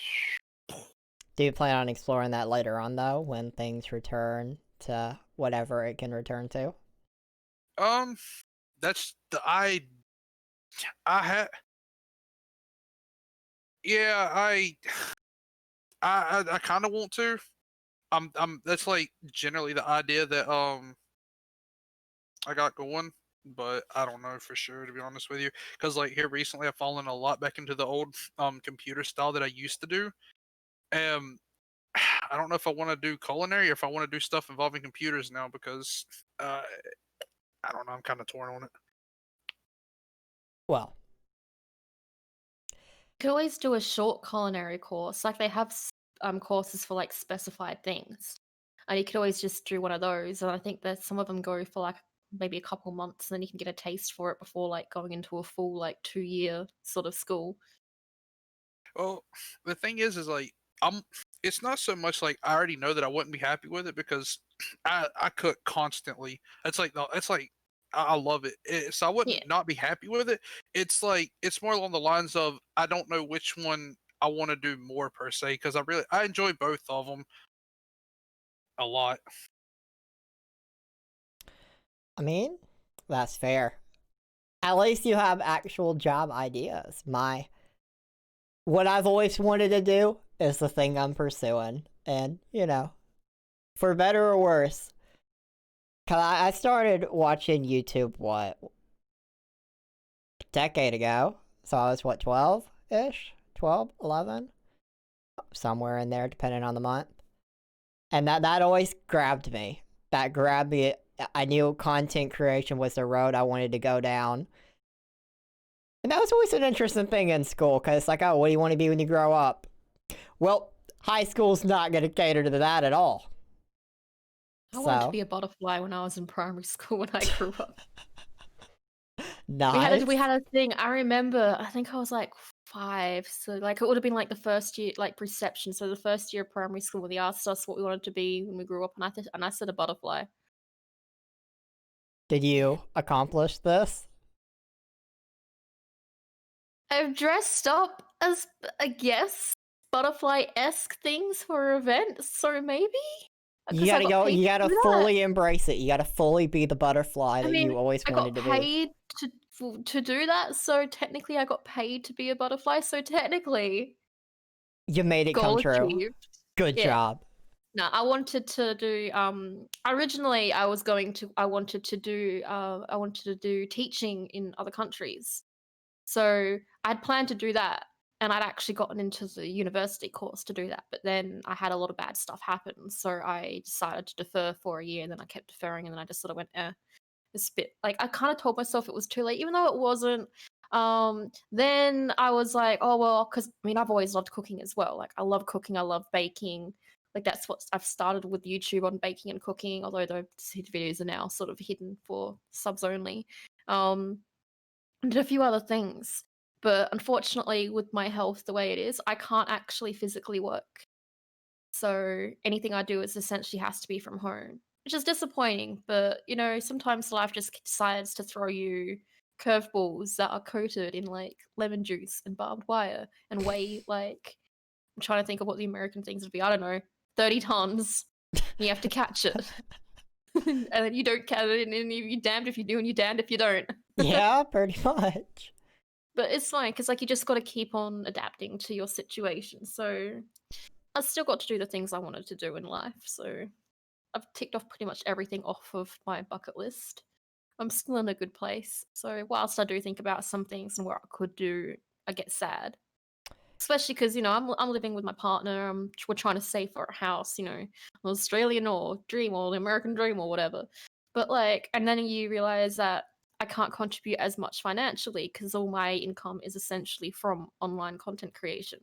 Do you plan on exploring that later on, though, when things return to whatever it can return to? That's the I had. Yeah, I kind of want to. That's like generally the idea that I got going, but I don't know for sure, to be honest with you, because like here recently I've fallen a lot back into the old computer style that I used to do. I don't know if I want to do culinary or if I want to do stuff involving computers now because I don't know, I'm kind of torn on it. Well, You could always do a short culinary course. Like they have courses for like specified things, and you could always just do one of those. And I think that some of them go for like maybe a couple months, and then you can get a taste for it before like going into a full like 2-year sort of school. Well, the thing is like it's not so much like I already know that I wouldn't be happy with it because I cook constantly. It's like I love it. So I wouldn't Yeah. not be happy with it. It's like it's more along the lines of I don't know which one I want to do more per se because I enjoy both of them a lot. I mean, that's fair. At least you have actual job ideas. What I've always wanted to do is the thing I'm pursuing. And, for better or worse, 'cause I started watching YouTube, a decade ago? So I was, 12-ish? 12, 11? Somewhere in there, depending on the month. And that always grabbed me. That grabbed me. I knew content creation was the road I wanted to go down. And that was always an interesting thing in school, because it's like, oh, what do you want to be when you grow up? Well, high school's not going to cater to that at all. I wanted to be a butterfly when I was in primary school when I grew up. Nice. We had a thing. I remember, I think I was like 5, so like it would have been like the first year, like reception. So the first year of primary school, where they asked us what we wanted to be when we grew up, and I said a butterfly. Did you accomplish this? I've dressed up as, I guess, butterfly-esque things for events, so maybe? You gotta go. You gotta fully embrace it. You gotta fully be the butterfly that you always wanted to be. I got paid to do that, so technically I got paid to be a butterfly. So technically, you made it come true. Achieved. Good job. No, I wanted to do. Originally, I wanted to do teaching in other countries. So I'd planned to do that, and I'd actually gotten into the university course to do that. But then I had a lot of bad stuff happen, so I decided to defer for a year, and then I kept deferring, and then I just sort of went, it's a bit like I kind of told myself it was too late, even though it wasn't. Then I was like, oh well, because I mean I've always loved cooking as well. Like I love cooking, I love baking. Like that's what I've started with YouTube on baking and cooking, although those videos are now sort of hidden for subs only. And did a few other things. But unfortunately, with my health the way it is, I can't actually physically work. So anything I do is essentially has to be from home, which is disappointing. But sometimes life just decides to throw you curveballs that are coated in like lemon juice and barbed wire and weigh like, I'm trying to think of what the American things would be. I don't know, 30 tons. You have to catch it. And then you don't catch it, and you're damned if you do and you're damned if you don't. Yeah, pretty much. But it's fine because like you just got to keep on adapting to your situation. So I still got to do the things I wanted to do in life. So I've ticked off pretty much everything off of my bucket list. I'm still in a good place. So whilst I do think about some things and what I could do, I get sad. Especially because I'm living with my partner. We're trying to save for a house, Australian or dream or the American dream or whatever. But like, and then you realize that I can't contribute as much financially because all my income is essentially from online content creation,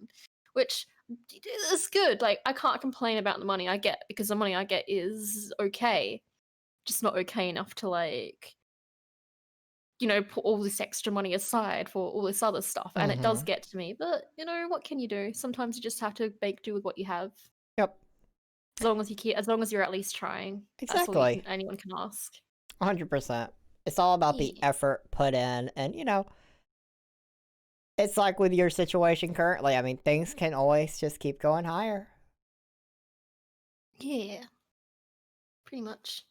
which is good. Like, I can't complain about the money I get because the money I get is okay, just not okay enough to like put all this extra money aside for all this other stuff. And it does get to me. But, what can you do? Sometimes you just have to make do with what you have. Yep. As long as you're at least trying. Exactly. That's all anyone can ask. 100%. It's all about the effort put in. And, it's like with your situation currently. I mean, things can always just keep going higher. Yeah. Pretty much.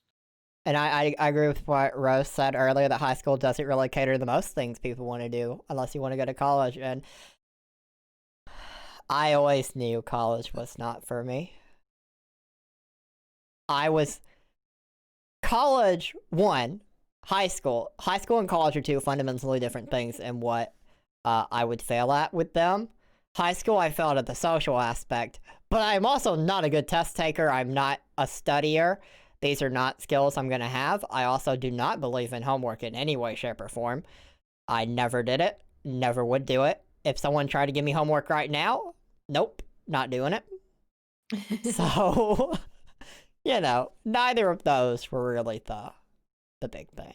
And I agree with what Rose said earlier, that high school doesn't really cater to the most things people want to do unless you want to go to college. And I always knew college was not for me. College, one, high school. High school and college are two fundamentally different things in what I would fail at with them. High school, I failed at the social aspect, but I'm also not a good test taker. I'm not a studier. These are not skills I'm going to have. I also do not believe in homework in any way, shape, or form. I never did it. Never would do it. If someone tried to give me homework right now, nope, not doing it. So, neither of those were really the big thing.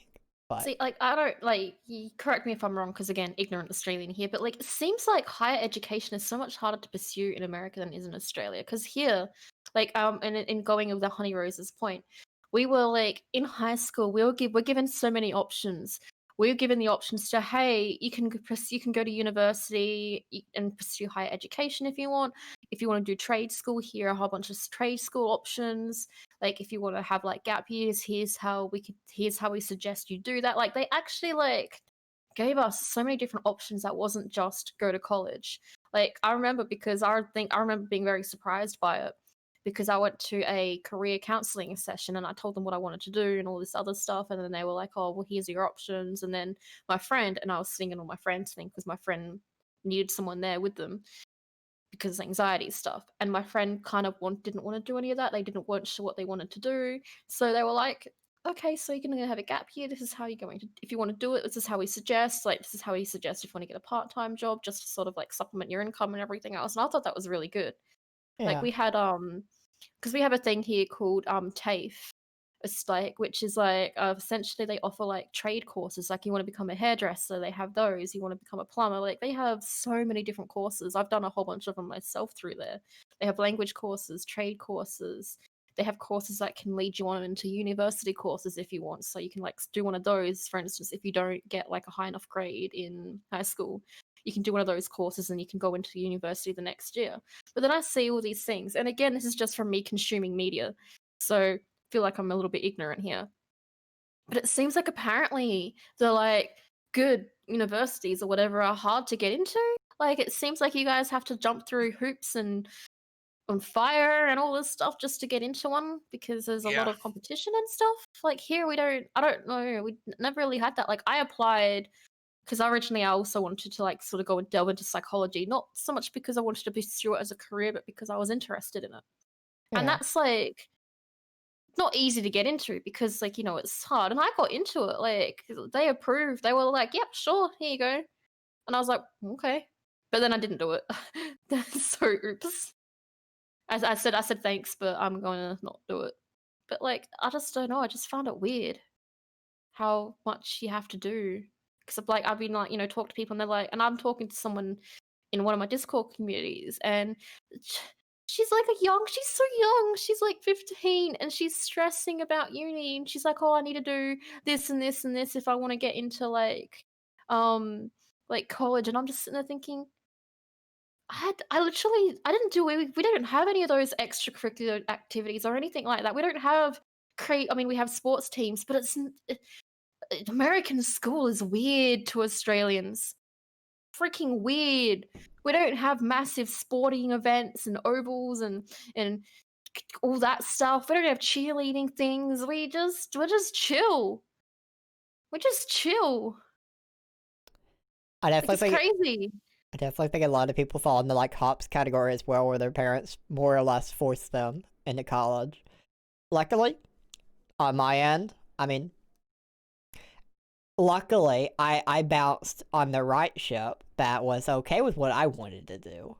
But see, like, I don't, like, you correct me if I'm wrong, because again, ignorant Australian here, but like, it seems like higher education is so much harder to pursue in America than it is in Australia. Because here, like, and in going with the Honey Rose's point, we were like in high school, we're given so many options. We're given the options to, hey, you can go to university and pursue higher education if you want. If you want to do trade school, here are a whole bunch of trade school options. Like, if you want to have like gap years, here's how we suggest you do that. Like, they actually like gave us so many different options that wasn't just go to college. Like, I remember being very surprised by it, because I went to a career counseling session and I told them what I wanted to do and all this other stuff. And then they were like, oh, well, here's your options. And then my friend, and I was sitting in on my friend's thing because my friend needed someone there with them because of anxiety stuff. And my friend kind of didn't want to do any of that. They weren't sure what they wanted to do. So they were like, okay, so you're going to have a gap year. This is how you're going to, if you want to do it, this is how we suggest. Like, this is how we suggest if you want to get a part-time job, just to sort of like supplement your income and everything else. And I thought that was really good. yeah. Like, we had because we have a thing here called TAFE. It's like, which is like essentially they offer like trade courses. Like, you want to become a hairdresser, they have those. You want to become a plumber, like they have so many different courses. I've done a whole bunch of them myself through there. They have language courses, trade courses. They have courses that can lead you on into university courses if you want. So you can like do one of those, for instance, if you don't get like a high enough grade in high school. You can do one of those courses and you can go into university the next year. But then I see all these things. And again, this is just from me consuming media. So I feel like I'm a little bit ignorant here. But it seems like apparently the like good universities or whatever are hard to get into. Like, it seems like you guys have to jump through hoops and on fire and all this stuff just to get into one because there's a lot of competition and stuff. Like, here I don't know. We never really had that. Like, I applied because originally I also wanted to like sort of go and delve into psychology, not so much because I wanted to pursue it as a career, but because I was interested in it. Yeah. And that's like not easy to get into because like, it's hard. And I got into it, like they approved. They were like, yep, sure, here you go. And I was like, okay. But then I didn't do it. So oops. I said thanks, but I'm gonna not do it. But like, I just don't know. I just found it weird how much you have to do. Because like I've been like, talk to people and they're like, and I'm talking to someone in one of my Discord communities, and she's like she's so young. She's like 15, and she's stressing about uni, and she's like, oh, I need to do this and this and this if I want to get into like college. And I'm just sitting there thinking, I didn't do we don't have any of those extracurricular activities or anything like that. We don't have we have sports teams, but American school is weird to Australians. Freaking weird. We don't have massive sporting events and ovals and all that stuff. We don't have cheerleading things. We're just chill. We just chill. I Like, definitely it's think crazy. I definitely think a lot of people fall in the like hops category as well, where their parents more or less force them into college. Luckily, on my end, I mean, luckily, I bounced on the right ship that was okay with what I wanted to do.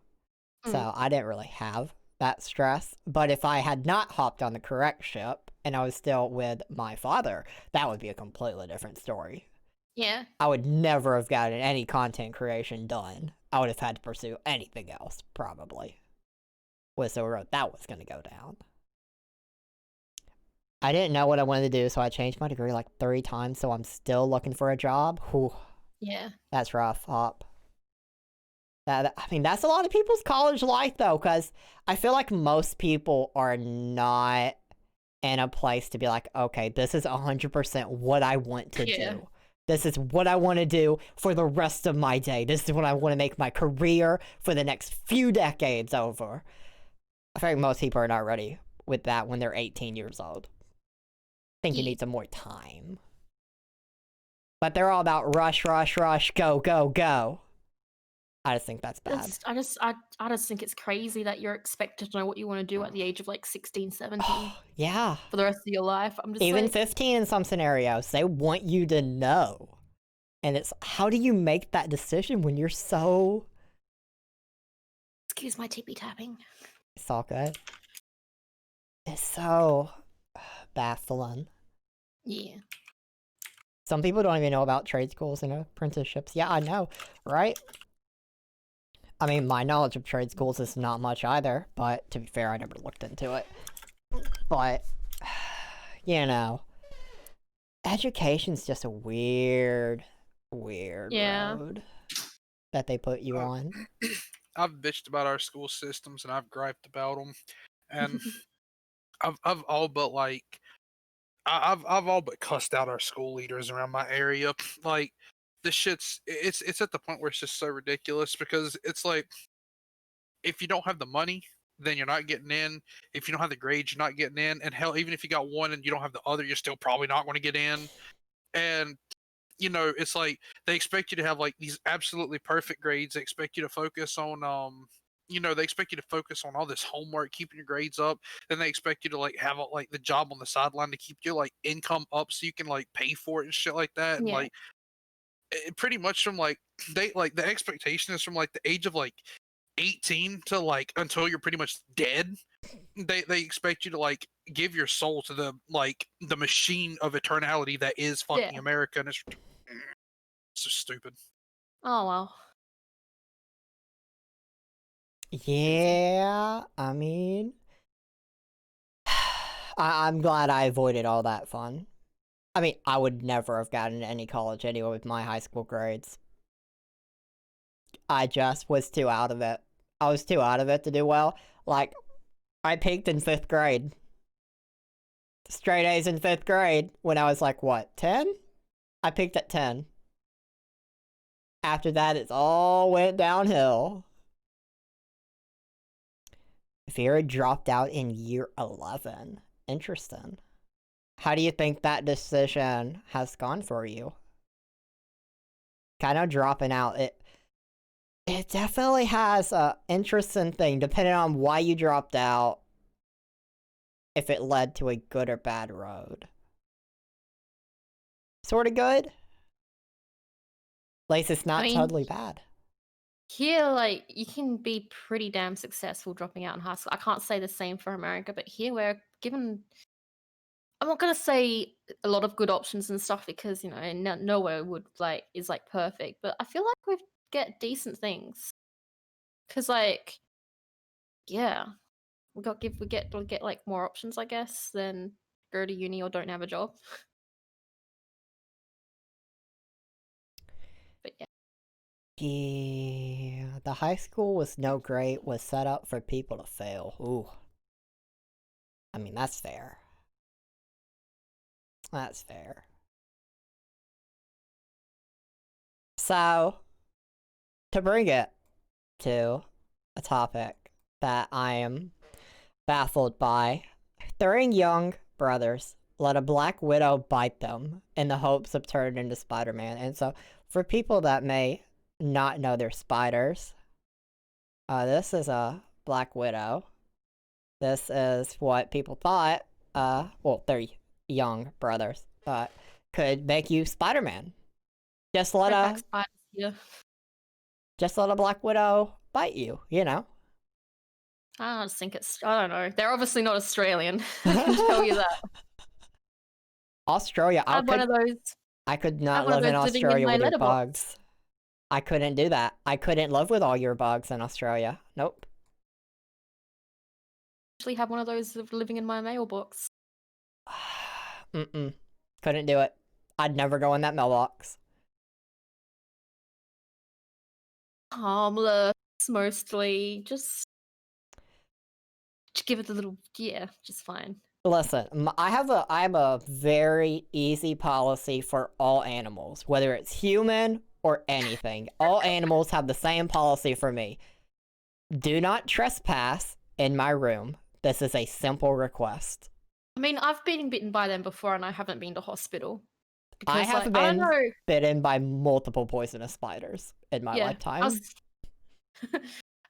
So I didn't really have that stress. But if I had not hopped on the correct ship and I was still with my father, that would be a completely different story. Yeah. I would never have gotten any content creation done. I would have had to pursue anything else, probably. Was the road that was going to go down. I didn't know what I wanted to do, so I changed my degree like 3 times, so I'm still looking for a job. Whew. Yeah. That's rough, Hop. I mean, that's a lot of people's college life, though, because I feel like most people are not in a place to be like, okay, this is 100% what I want to do. This is what I want to do for the rest of my day. This is what I want to make my career for the next few decades over. I feel like most people are not ready with that when they're 18 years old. I think you need some more time. But they're all about rush, rush, rush, go, go, go. I just think that's bad. I just think it's crazy that you're expected to know what you want to do at the age of like 16, 17. Yeah. For the rest of your life. I'm just Even like, 15 in some scenarios. They want you to know. And it's, how do you make that decision when you're so... Excuse my tippy tapping. It's all good. It's so baffling. Yeah. Some people don't even know about trade schools and apprenticeships. Yeah, I know, right? I mean, my knowledge of trade schools is not much either, but to be fair, I never looked into it. But, you know, education's just a weird road that they put you on. I've bitched about our school systems and I've griped about them, and I've all but like I've all but cussed out our school leaders around my area. Like, this shit's it's at the point where it's just so ridiculous, because it's like, if you don't have the money, then you're not getting in. If you don't have the grades, you're not getting in. And hell, even if you got one and you don't have the other, you're still probably not going to get in. And it's like they expect you to have like these absolutely perfect grades. They expect you to focus on they expect you to focus on all this homework, keeping your grades up. Then they expect you to like have like the job on the sideline to keep your like income up so you can like pay for it and shit like that. And like pretty much from like the expectation is from like the age of like 18 to like until you're pretty much dead. They expect you to like give your soul to the machine of eternality that is fucking America, and it's so stupid. Oh well. Yeah, I mean, I'm glad I avoided all that fun. I mean, I would never have gotten to any college anyway with my high school grades. I just was too out of it. I was too out of it to do well. Like, I peaked in 5th grade. Straight A's in 5th grade when I was like, what, 10? I peaked at 10. After that, it's all went downhill. Vera dropped out in year 11. Interesting. How do you think that decision has gone for you? Kind of dropping out. It definitely has a interesting thing, depending on why you dropped out, if it led to a good or bad road. Sort of good. At least it's not totally bad. here, like, you can be pretty damn successful dropping out in high school. I can't say the same for America, but here we're given. I'm not gonna say a lot of good options and stuff because nowhere would is perfect, but I feel like we get decent things because yeah, we get like more options, I guess, than go to uni or don't have a job. But yeah. Yeah, the high school was no great, was set up for people to fail. Ooh. I mean, that's fair. That's fair. So, to bring it to a topic that I am baffled by, 3 young brothers let a black widow bite them in the hopes of turning into Spider-Man. And so, for people that may not know they're spiders, this is a black widow. This is what people thought, well, 3 young brothers thought could make you Spider-Man. Just let Redback a spiders here. just let a black widow bite you, you know. I just think I don't know. They're obviously not Australian. I can tell you that. Australia, I have one of those. I could I not have one of live in those living in Australia my with your letterbox. bugs. I couldn't do that. I couldn't live with all your bugs in Australia. Nope. Actually, have one of those living in my mailbox. Mm-mm. Couldn't do it. I'd never go in that mailbox. Harmless, mostly. Just give it a little, just fine. Listen, I have a very easy policy for all animals, whether it's human or anything. All animals have the same policy for me. Do not trespass in my room. This is a simple request. I mean, I've been bitten by them before, and I haven't been to hospital. I Because, have I don't been know. bitten by multiple poisonous spiders in my lifetime. I was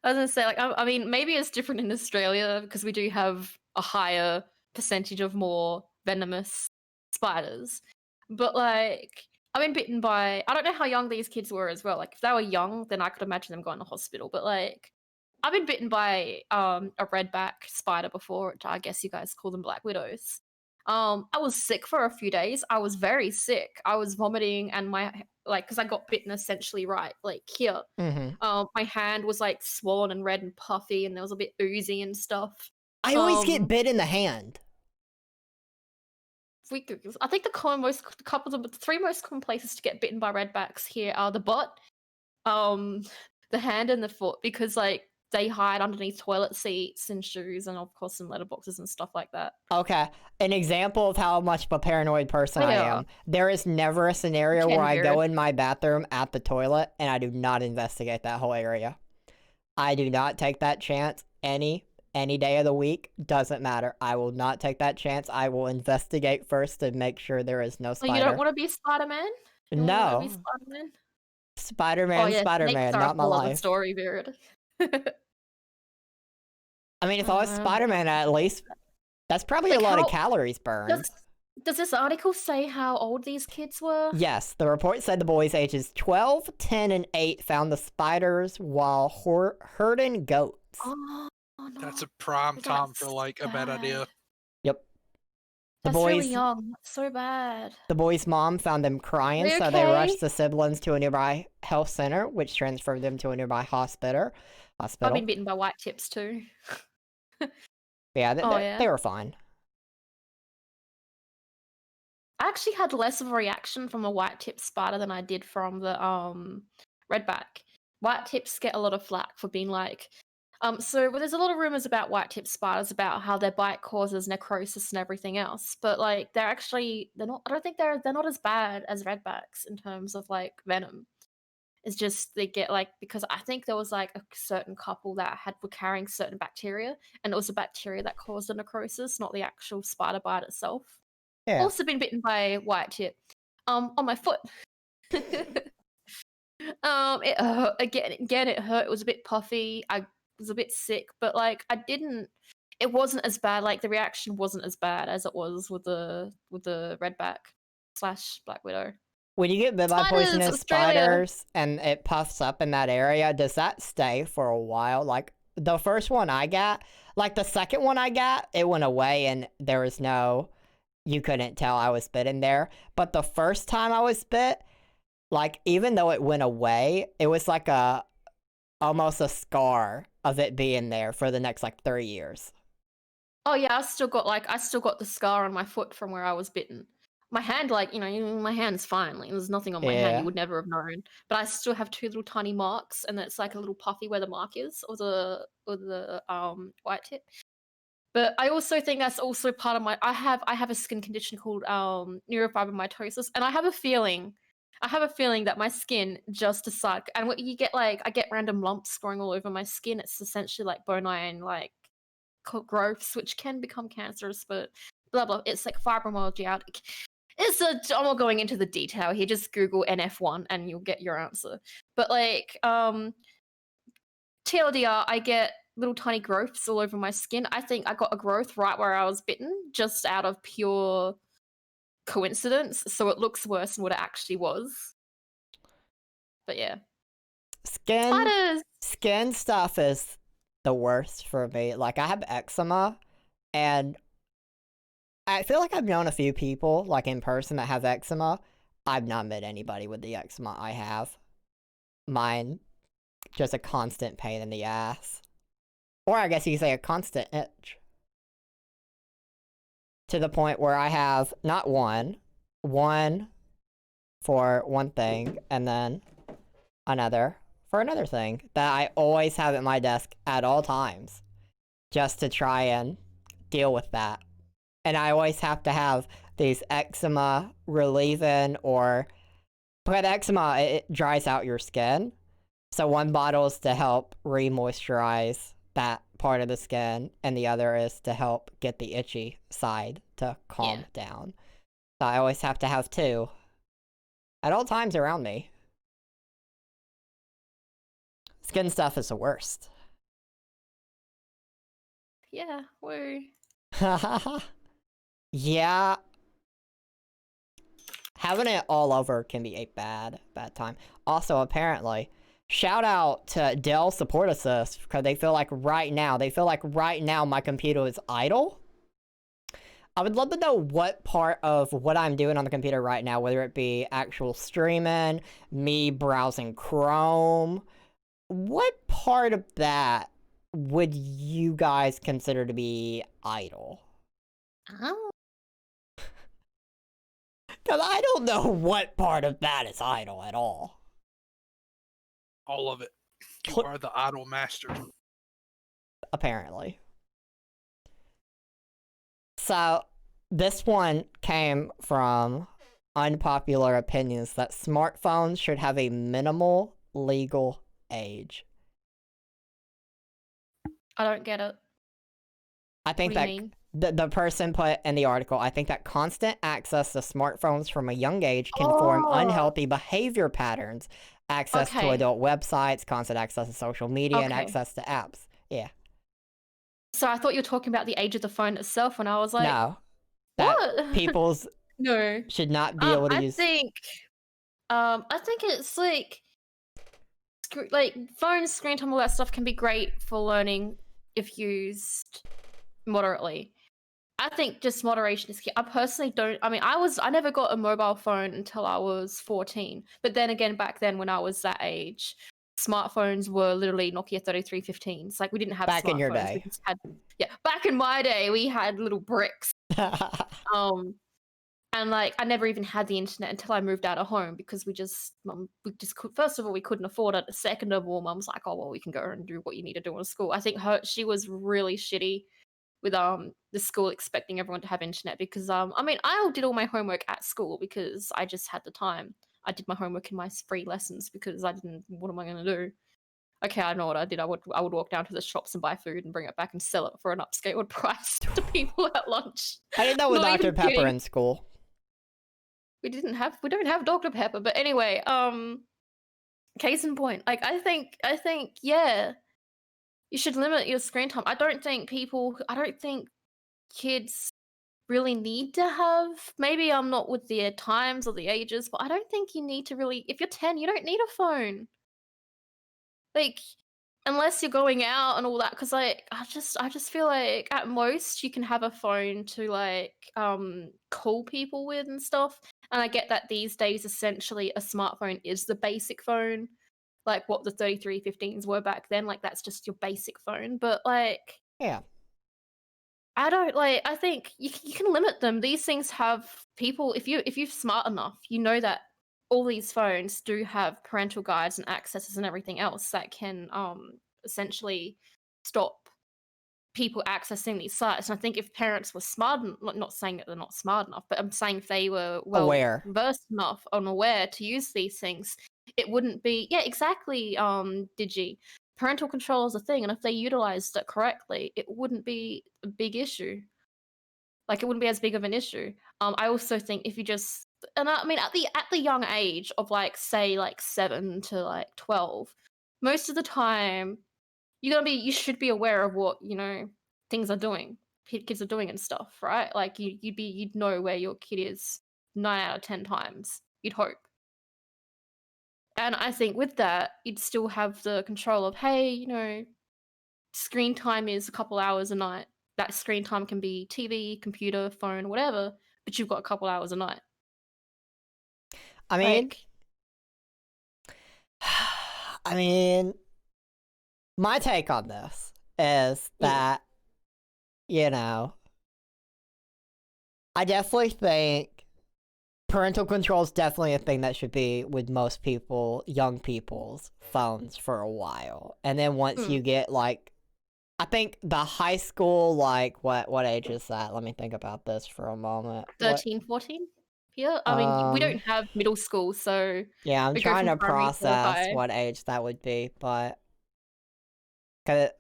gonna say, I mean, maybe it's different in Australia because we do have a higher percentage of more venomous spiders. But I've been bitten by. I don't know how young these kids were as well. Like, if they were young, then I could imagine them going to hospital. But I've been bitten by a redback spider before, which I guess you guys call them black widows. I was sick for a few days. I was very sick. I was vomiting, and because I got bitten essentially right here. My hand was swollen and red and puffy, and there was a bit oozy and stuff. I always get bit in the hand. I think the 3 most common places to get bitten by redbacks here are the butt, the hand, and the foot, because they hide underneath toilet seats and shoes, and of course in letterboxes and stuff like that. Okay, an example of how much of a paranoid person I am. There is never a scenario where I go in my bathroom at the toilet and I do not investigate that whole area. I do not take that chance any day of the week. Doesn't matter. I will not take that chance. I will investigate first to make sure there is no spider. You don't want to be Spider-Man? No. Spider-Man, Spider-Man, not my life. Story, Beard. I mean, if I was Spider-Man, at least that's probably a lot of calories burned. Does this article say how old these kids were? Yes, the report said the boys ages 12, 10, and 8 found the spiders while herding goats. Oh, no. That's a prime time for a bad idea. Yep. That's really young. That's so bad. The boy's mom found them crying, so they rushed the siblings to a nearby health center, which transferred them to a nearby hospital. I've been bitten by white tips too. Yeah, they were fine. I actually had less of a reaction from a white tip spider than I did from the redback. White tips get a lot of flack for being so there's a lot of rumors about white tip spiders about how their bite causes necrosis and everything else, but they're not. I don't think they're not as bad as redbacks in terms of venom. It's just they get because I think there was a certain couple that were carrying certain bacteria, and it was the bacteria that caused the necrosis, not the actual spider bite itself. Yeah. Also been bitten by a white tip on my foot. It again it hurt. It was a bit puffy. I was a bit sick, but it wasn't as bad. The reaction wasn't as bad as it was with the redback / black widow. when you get bit by Spiders, poisonous Australia. spiders and it puffs up in that area, does that stay for a while? Like the first one I got, like the second one I got, it went away and there was no, you couldn't tell I was bitten there. But the first time I was bit, like even though it went away, it was like almost a scar of it being there for the next like 3 years. Oh yeah, I still got the scar on my foot from where I was bitten. My hand, like, my hand's fine. Like, there's nothing on my hand. Yeah. You would never have known. But I still have 2 little tiny marks, and it's like a little puffy where the mark is, or the white tip. But I also think that's also part of my. I have a skin condition called neurofibromatosis, and I have a feeling that my skin just decides. And what you get, like, I get random lumps growing all over my skin. It's essentially like bone-iron, like, growths, which can become cancerous, but blah blah. It's like fibromyalgia. I'm not going into the detail here. Just Google NF1 and you'll get your answer. But like, TLDR, I get little tiny growths all over my skin. I think I got a growth right where I was bitten, just out of pure coincidence. So it looks worse than what it actually was. But yeah, spiders. Skin stuff is the worst for me. Like I have eczema, and I feel like I've known a few people, like in person, that have eczema. I've not met anybody with the eczema I have. Mine, just a constant pain in the ass. Or I guess you could say a constant itch. To the point where I have not one for one thing, and then another for another thing that I always have at my desk at all times, just to try and deal with that. And I always have to have these eczema relieving, or but eczema, it dries out your skin. So one bottle is to help re-moisturize that part of the skin, and the other is to help get the itchy side to calm down. So I always have to have 2 at all times around me. Skin stuff is the worst. Yeah, woo. Yeah. Having it all over can be a bad time. Also, apparently, shout out to Dell Support Assist, because they feel like right now my computer is idle. I would love to know what part of what I'm doing on the computer right now, whether it be actual streaming, me browsing Chrome, what part of that would you guys consider to be idle? Oh. Because I don't know what part of that is idle at all. All of it. You are the idle master. Apparently. So, this one came from unpopular opinions that smartphones should have a minimal legal age. I don't get it. I think What do you that mean? the person put in the article, I think that constant access to smartphones from a young age can form unhealthy behavior patterns. Access to adult websites, constant access to social media, and access to apps. Yeah. So I thought you were talking about the age of the phone itself, and I was like, no. what? People's No. should not be able to use. I think it's like phone screen time, all that stuff can be great for learning if used moderately. I think just moderation is key. I personally don't. I mean, I never got a mobile phone until I was 14. But then again, back then when I was that age, smartphones were literally Nokia 3315s. Like, we didn't have back smartphones. In your day. We just had, back in my day, we had little bricks. And like, I never even had the internet until I moved out of home, because we just first of all, we couldn't afford it. Second of all, Mum's like, oh well, we can go and do what you need to do in school. I think she was really shitty with the school expecting everyone to have internet, because I mean, I did all my homework at school because I just had the time. I did my homework in my free lessons because I didn't. What am I going to do? Okay, I know what I did. I would walk down to the shops and buy food and bring it back and sell it for an upscaled price to people at lunch. I didn't know with Dr. Pepper in school. We don't have Dr. Pepper, but anyway, case in point, like, I think, yeah, you should limit your screen time. I don't think kids really need to have. Maybe I'm not with the times or the ages, but I don't think you need to really. If you're 10, you don't need a phone. Like, unless you're going out and all that, because like I just feel like at most you can have a phone to like call people with and stuff. And I get that these days essentially a smartphone is the basic phone, like what the 3315s were back then. Like that's just your basic phone. But like Yeah. I think you can limit them. These things have people. If you're smart enough, you know that all these phones do have parental guides and accesses and everything else that can essentially stop people accessing these sites. And I think if parents were smart, not saying that they're not smart enough, but I'm saying if they were Aware. versed enough and aware to use these things, it wouldn't be exactly. Digi. Parental control is a thing, and if they utilized it correctly, it wouldn't be a big issue. Like it wouldn't be as big of an issue. I also think if you just, and I mean at the young age of like say like 7 to like 12, most of the time you should be aware of what things are doing, kids are doing and stuff, right? Like you'd know where your kid is 9 out of 10 times. You'd hope. And I think with that, you'd still have the control of, hey, screen time is a couple hours a night. That screen time can be TV, computer, phone, whatever, but you've got a couple hours a night. I mean, my take on this is that, I definitely think parental control is definitely a thing that should be with most people, young people's phones for a while. And then once you get like, I think the high school, like what age is that? Let me think about this for a moment. 13, 14 here? I mean, we don't have middle school, so yeah, I'm we go trying to from primary to process high. what age that would be, but that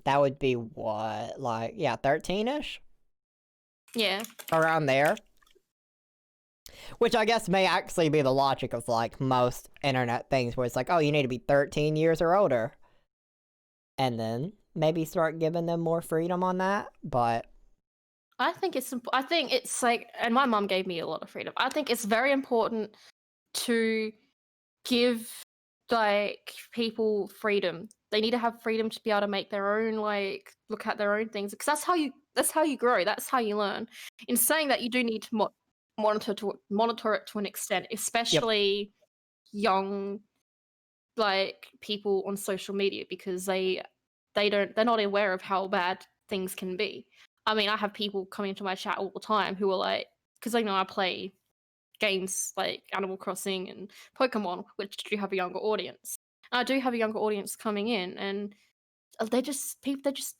would be what, like, 13-ish? Yeah. Around there. Which I guess may actually be the logic of like most internet things where it's like, oh, you need to be 13 years or older. And then maybe start giving them more freedom on that, but I think it's like, and my mum gave me a lot of freedom. I think it's very important to give like people freedom. They need to have freedom to be able to make their own, like look at their own things, because that's how you grow. That's how you learn. In saying that, you do need to monitor it to an extent, especially young like people on social media, because they're not aware of how bad things can be. I mean, I have people coming into my chat all the time who are like, because they know I play games like Animal Crossing and Pokemon, which do have a younger audience. And I do have a younger audience coming in, and they just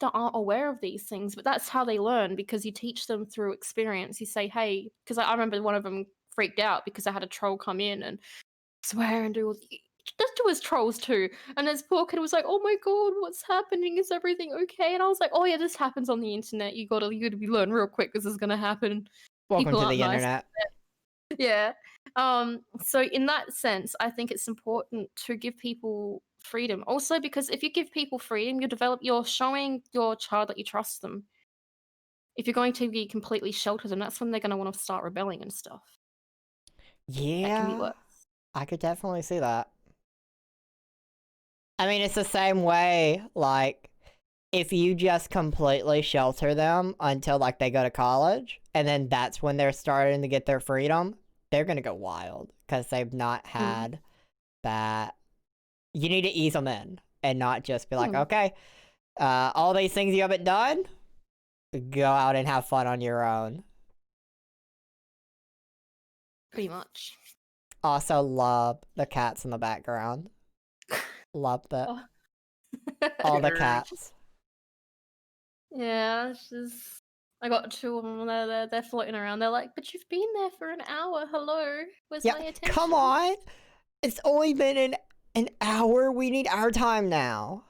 aren't aware of these things. But that's how they learn, because you teach them through experience. You say, hey, because I remember one of them freaked out because I had a troll come in and swear and do all just do as trolls too. And this poor kid was like, "Oh my god, what's happening? Is everything okay?" And I was like, "Oh yeah, this happens on the internet. You gotta be learn real quick. This is gonna happen. welcome People to aren't the nice." internet. Yeah. So in that sense, I think it's important to give people freedom. Also, because if you give people freedom, you're showing your child that you trust them. If you're going to be completely shelter them, that's when they're gonna want to start rebelling and stuff. That can be Yeah, worse. I could definitely see that. I mean, it's the same way, like, if you just completely shelter them until, like, they go to college, and then that's when they're starting to get their freedom, they're gonna go wild, because they've not had that. You need to ease them in, and not just be like, okay, all these things you haven't done, go out and have fun on your own. Pretty much. Also love the cats in the background. Love the all the cats. Yeah, it's just I got two of them. They're floating around. They're like, "But you've been there for an hour. Hello, where's my attention?" Come on, it's only been an hour. We need our time now.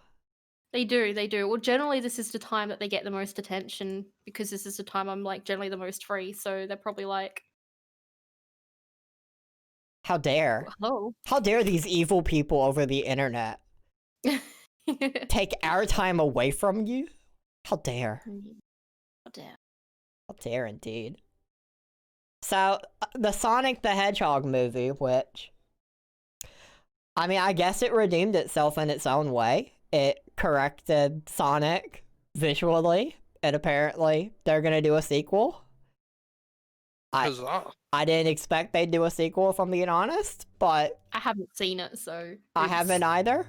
They do. Well, generally, this is the time that they get the most attention, because this is the time I'm like generally the most free. So they're probably like, How dare? "Hello." How dare these evil people over the internet take our time away from you? How dare? Oh, damn. I'll tear indeed. So, the Sonic the Hedgehog movie, which, I mean, I guess it redeemed itself in its own way. It corrected Sonic visually, and apparently they're gonna do a sequel. I didn't expect they'd do a sequel, if I'm being honest, but I haven't seen it, so I haven't either.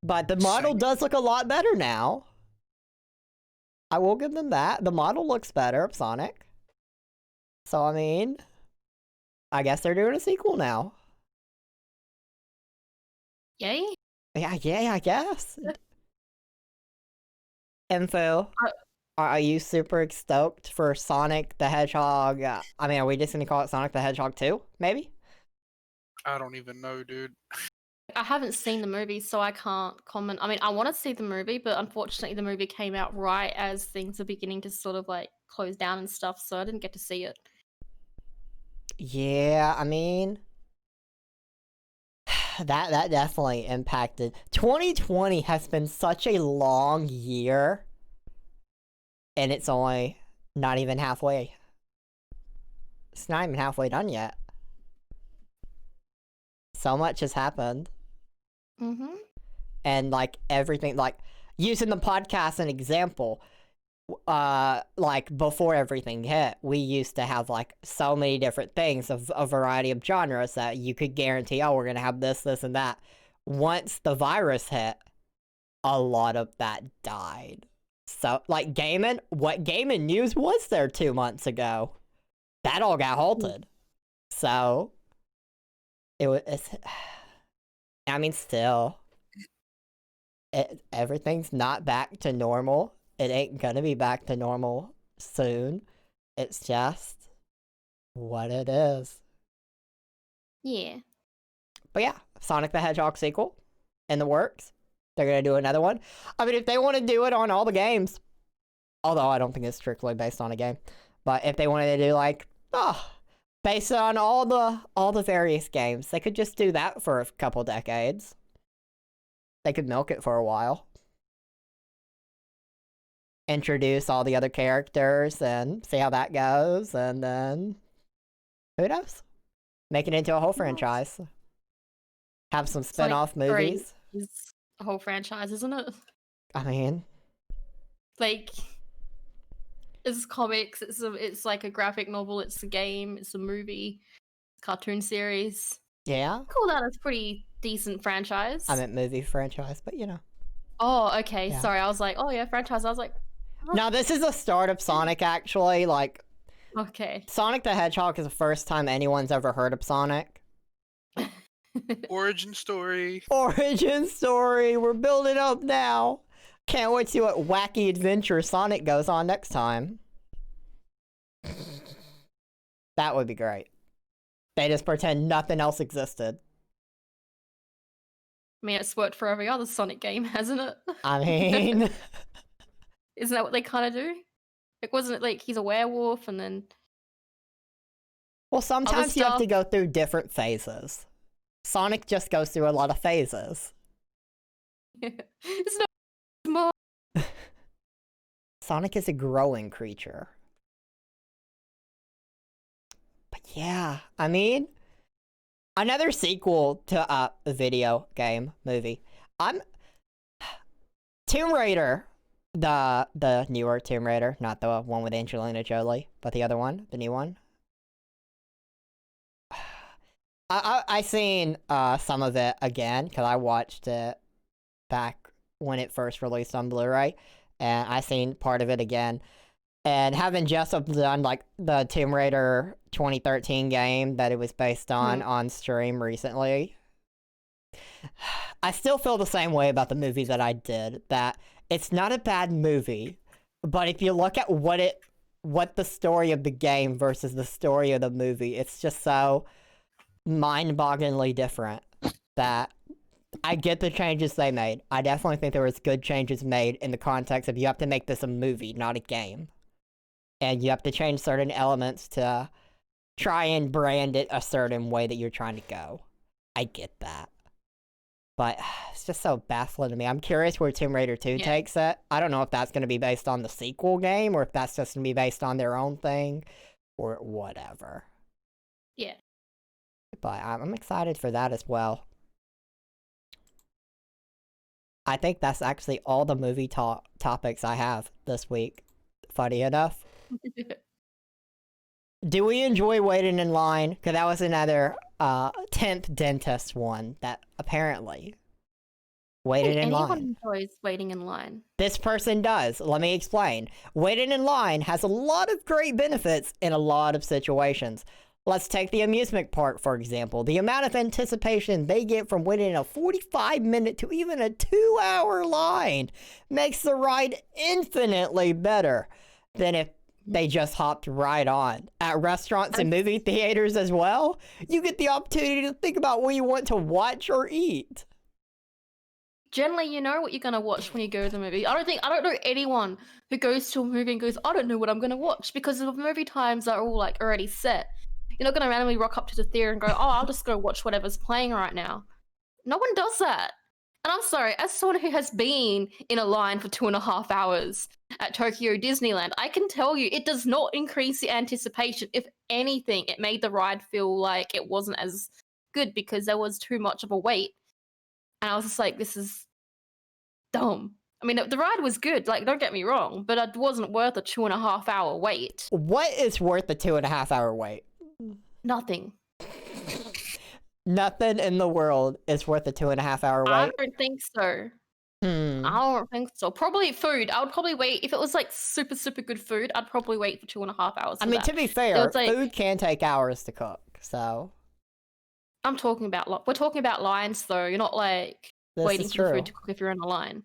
But the model does look a lot better now. I will give them that. The model looks better of Sonic. So, I mean, I guess they're doing a sequel now. Yay? Yeah, I guess. Info. Are you super stoked for Sonic the Hedgehog? I mean, are we just going to call it Sonic the Hedgehog 2, maybe? I don't even know, dude. I haven't seen the movie, so I can't comment. I mean, I want to see the movie, but unfortunately the movie came out right as things are beginning to sort of like close down and stuff, so I didn't get to see it. Yeah, I mean, that definitely impacted. 2020 has been such a long year, and it's only not even halfway. It's not even halfway done yet. So much has happened. Mm-hmm. And like everything, like using the podcast as an example, like before everything hit, we used to have like so many different things of a variety of genres that you could guarantee, oh, we're gonna have this, this, and that. Once the virus hit, a lot of that died. So like gaming, what gaming news was there 2 months ago? That all got halted. So I mean, still, everything's not back to normal. It ain't gonna be back to normal soon. It's just what it is. Yeah. But yeah, Sonic the Hedgehog sequel in the works. They're gonna do another one. I mean, if they want to do it on all the games, although I don't think it's strictly based on a game, but if they wanted to do like, based on all the various games, they could just do that for a couple decades. They could milk it for a while. Introduce all the other characters and see how that goes, and then who knows? Make it into a whole franchise. Have some spin-off movies. It's a whole franchise, isn't it? I mean, like, it's comics. It's like a graphic novel. It's a game. It's a movie. Cartoon series. yeah. I call that a pretty decent franchise. I meant movie franchise, but you know. Oh, okay. Yeah. Sorry, I was like, oh yeah, franchise. I was like, huh? No, this is the start of Sonic, actually. Like, Okay. Sonic the Hedgehog is the first time anyone's ever heard of Sonic. Origin story. Origin story. We're building up now. Can't wait to see what wacky adventure Sonic goes on next time. That would be great. They just pretend nothing else existed. I mean, it's worked for every other Sonic game, hasn't it? I mean, Isn't that what they kind of do? Like, wasn't it like he's a werewolf and then... well, sometimes you have to stuff? go through different phases. Sonic just goes through a lot of phases. It's not more. Sonic is a growing creature. But yeah, I mean, another sequel to a video game movie. Tomb Raider, the newer Tomb Raider, not the one with Angelina Jolie, but the other one, the new one. I seen some of it again because I watched it back when it first released on Blu-ray, and I seen part of it again. And having just done like the Tomb Raider 2013 game that it was based on stream recently, I still feel the same way about the movie that I did. That it's not a bad movie, but if you look at what the story of the game versus the story of the movie, it's just so mind-bogglingly different that I get the changes they made. I definitely think there was good changes made in the context of you have to make this a movie, not a game. And you have to change certain elements to try and brand it a certain way that you're trying to go. I get that. But it's just so baffling to me. I'm curious where Tomb Raider 2 Yeah. takes it. I don't know if that's going to be based on the sequel game or if that's just going to be based on their own thing or whatever. Yeah. But I'm excited for that as well. I think that's actually all the movie topics I have this week. Funny enough. Do we enjoy waiting in line? Because that was another 10th dentist one that apparently waited in Anyone line. enjoys waiting in line. This person does. Let me explain. Waiting in line has a lot of great benefits in a lot of situations. Let's take the amusement park, for example. The amount of anticipation they get from waiting a 45-minute to even a 2-hour line makes the ride infinitely better than if they just hopped right on. At restaurants and movie theaters as well, you get the opportunity to think about what you want to watch or eat. Generally, you know what you're gonna watch when you go to the movie. I don't know anyone who goes to a movie and goes, I don't know what I'm gonna watch, because the movie times are all like already set. You're not gonna randomly rock up to the theater and go, oh, I'll just go watch whatever's playing right now. No one does that. And I'm sorry, as someone who has been in a line for 2.5 hours at Tokyo Disneyland, I can tell you it does not increase the anticipation. If anything, it made the ride feel like it wasn't as good because there was too much of a wait. And I was just like, this is dumb. I mean, the ride was good, like, don't get me wrong, but it wasn't worth a 2.5 hour wait. What is worth a 2.5 hour wait? Nothing. Nothing in the world is worth a 2.5 hour wait. I don't think so. Hmm. I don't think so. Probably food. I would probably wait. If it was like super, super good food, I'd probably wait for 2.5 hours. I mean, that. to be fair, like, food can take hours to cook, so. I'm talking about, we're talking about lines though. You're not like This waiting is for the true. food to cook if you're in a line.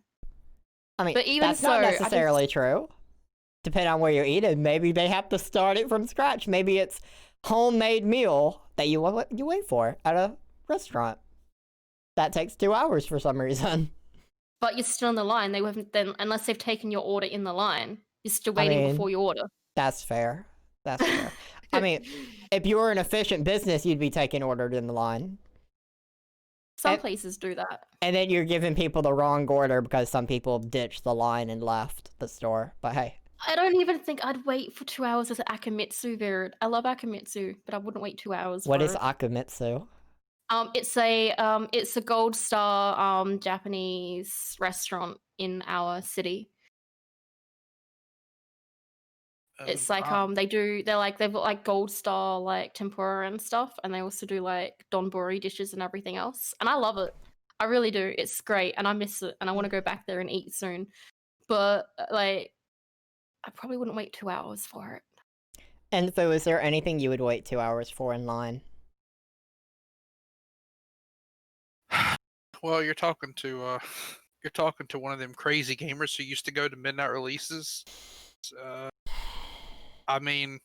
I mean, But even that's so, not I necessarily true. Depending on where you're eating, maybe they have to start it from scratch. Maybe it's homemade meal that you wait for at a restaurant. That takes 2 hours for some reason. But you're still in the line. They haven't then, unless they've taken your order in the line. You're still waiting before you order. That's fair. That's fair. I mean, if you were an efficient business, you'd be taking orders in the line. Some places do that. And then you're giving people the wrong order because some people ditched the line and left the store. But hey. I don't even think I'd wait for 2 hours as an Akamitsu there. I love Akamitsu, but I wouldn't wait 2 hours. What for is it. Akamitsu? It's a Gold Star Japanese restaurant in our city. It's like they've got like Gold Star like tempura and stuff, and they also do like donburi dishes and everything else. And I love it. I really do. It's great, and I miss it, and I want to go back there and eat soon. But like, I probably wouldn't wait 2 hours for it. And so, is there anything you would wait 2 hours for in line? Well, you're talking to one of them crazy gamers who used to go to midnight releases. I mean,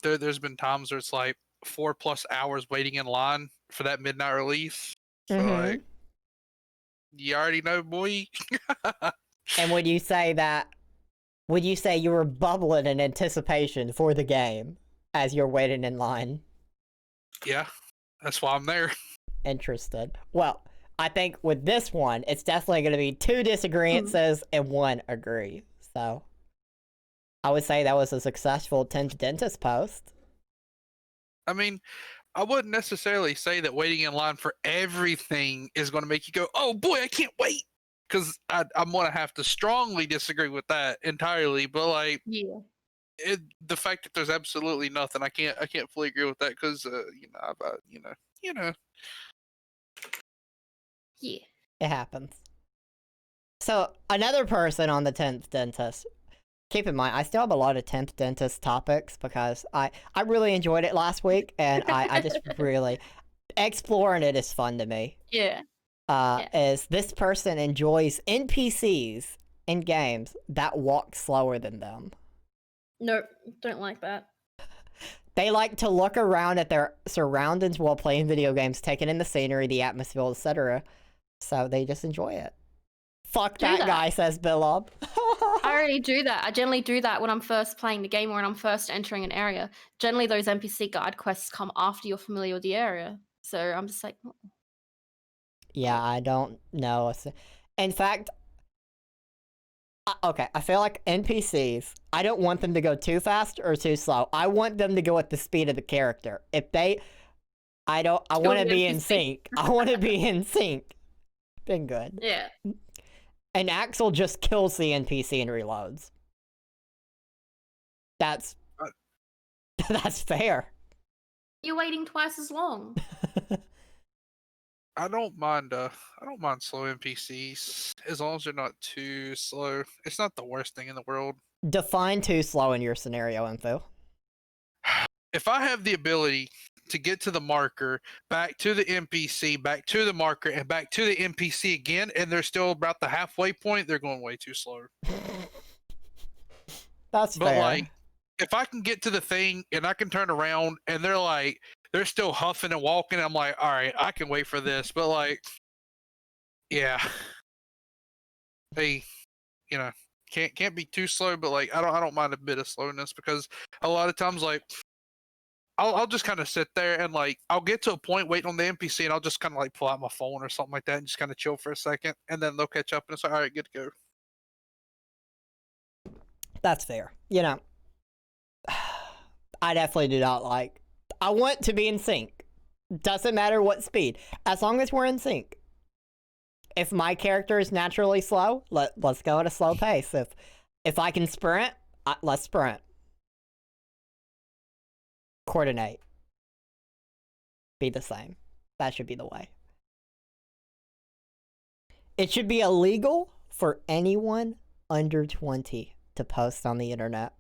there's been times where it's like 4+ hours waiting in line for that midnight release. So like, you already know, boy. And would you say you were bubbling in anticipation for the game as you're waiting in line? Yeah, that's why I'm there. Interested. Well, I think with this one, it's definitely going to be 2 disagreements and 1 agree. So, I would say that was a successful 10th dentist post. I mean, I wouldn't necessarily say that waiting in line for everything is going to make you go, oh boy, I can't wait. Because I'm going to have to strongly disagree with that entirely. But like, the fact that there's absolutely nothing, I can't fully agree with that because you know. Yeah, it happens. So another person on the 10th dentist. Keep in mind, I still have a lot of 10th dentist topics because I really enjoyed it last week, and I just really exploring it is fun to me. Yeah. Is this person enjoys NPCs in games that walk slower than them. Nope, don't like that. They like to look around at their surroundings while playing video games, taking in the scenery, the atmosphere, etc. So they just enjoy it. Fuck that guy, says Billob. I already do that. I generally do that when I'm first playing the game or when I'm first entering an area. Generally, those NPC guide quests come after you're familiar with the area. So I'm just like, Yeah, I don't know. In fact, okay, I feel like NPCs, I don't want them to go too fast or too slow. I want them to go at the speed of the character. If they, I Kill want to the be in NPC. sync. I want to be in sync. Been good. Yeah. And Axel just kills the NPC and reloads. That's that's fair. You're waiting twice as long. I don't mind slow NPCs as long as they're not too slow. It's not the worst thing in the world. Define too slow in your scenario info. If I have the ability to get to the marker, back to the NPC, back to the marker, and back to the NPC again, and they're still about the halfway point, they're going way too slow. That's But fair. like, if I can get to the thing and I can turn around and they're still huffing and walking, I'm like, all right, I can wait for this. But like, yeah, they, can't be too slow. But like, I don't mind a bit of slowness because a lot of times like. I'll just kind of sit there and like I'll get to a point waiting on the NPC and I'll just kind of like pull out my phone or something like that and just kind of chill for a second and then they'll catch up and it's like, all right, good to go. That's fair. I definitely do not like. I want to be in sync. Doesn't matter what speed, as long as we're in sync. If my character is naturally slow, let's go at a slow pace. If I can sprint, let's sprint. Coordinate. Be the same. That should be the way. It should be illegal for anyone under 20 to post on the internet.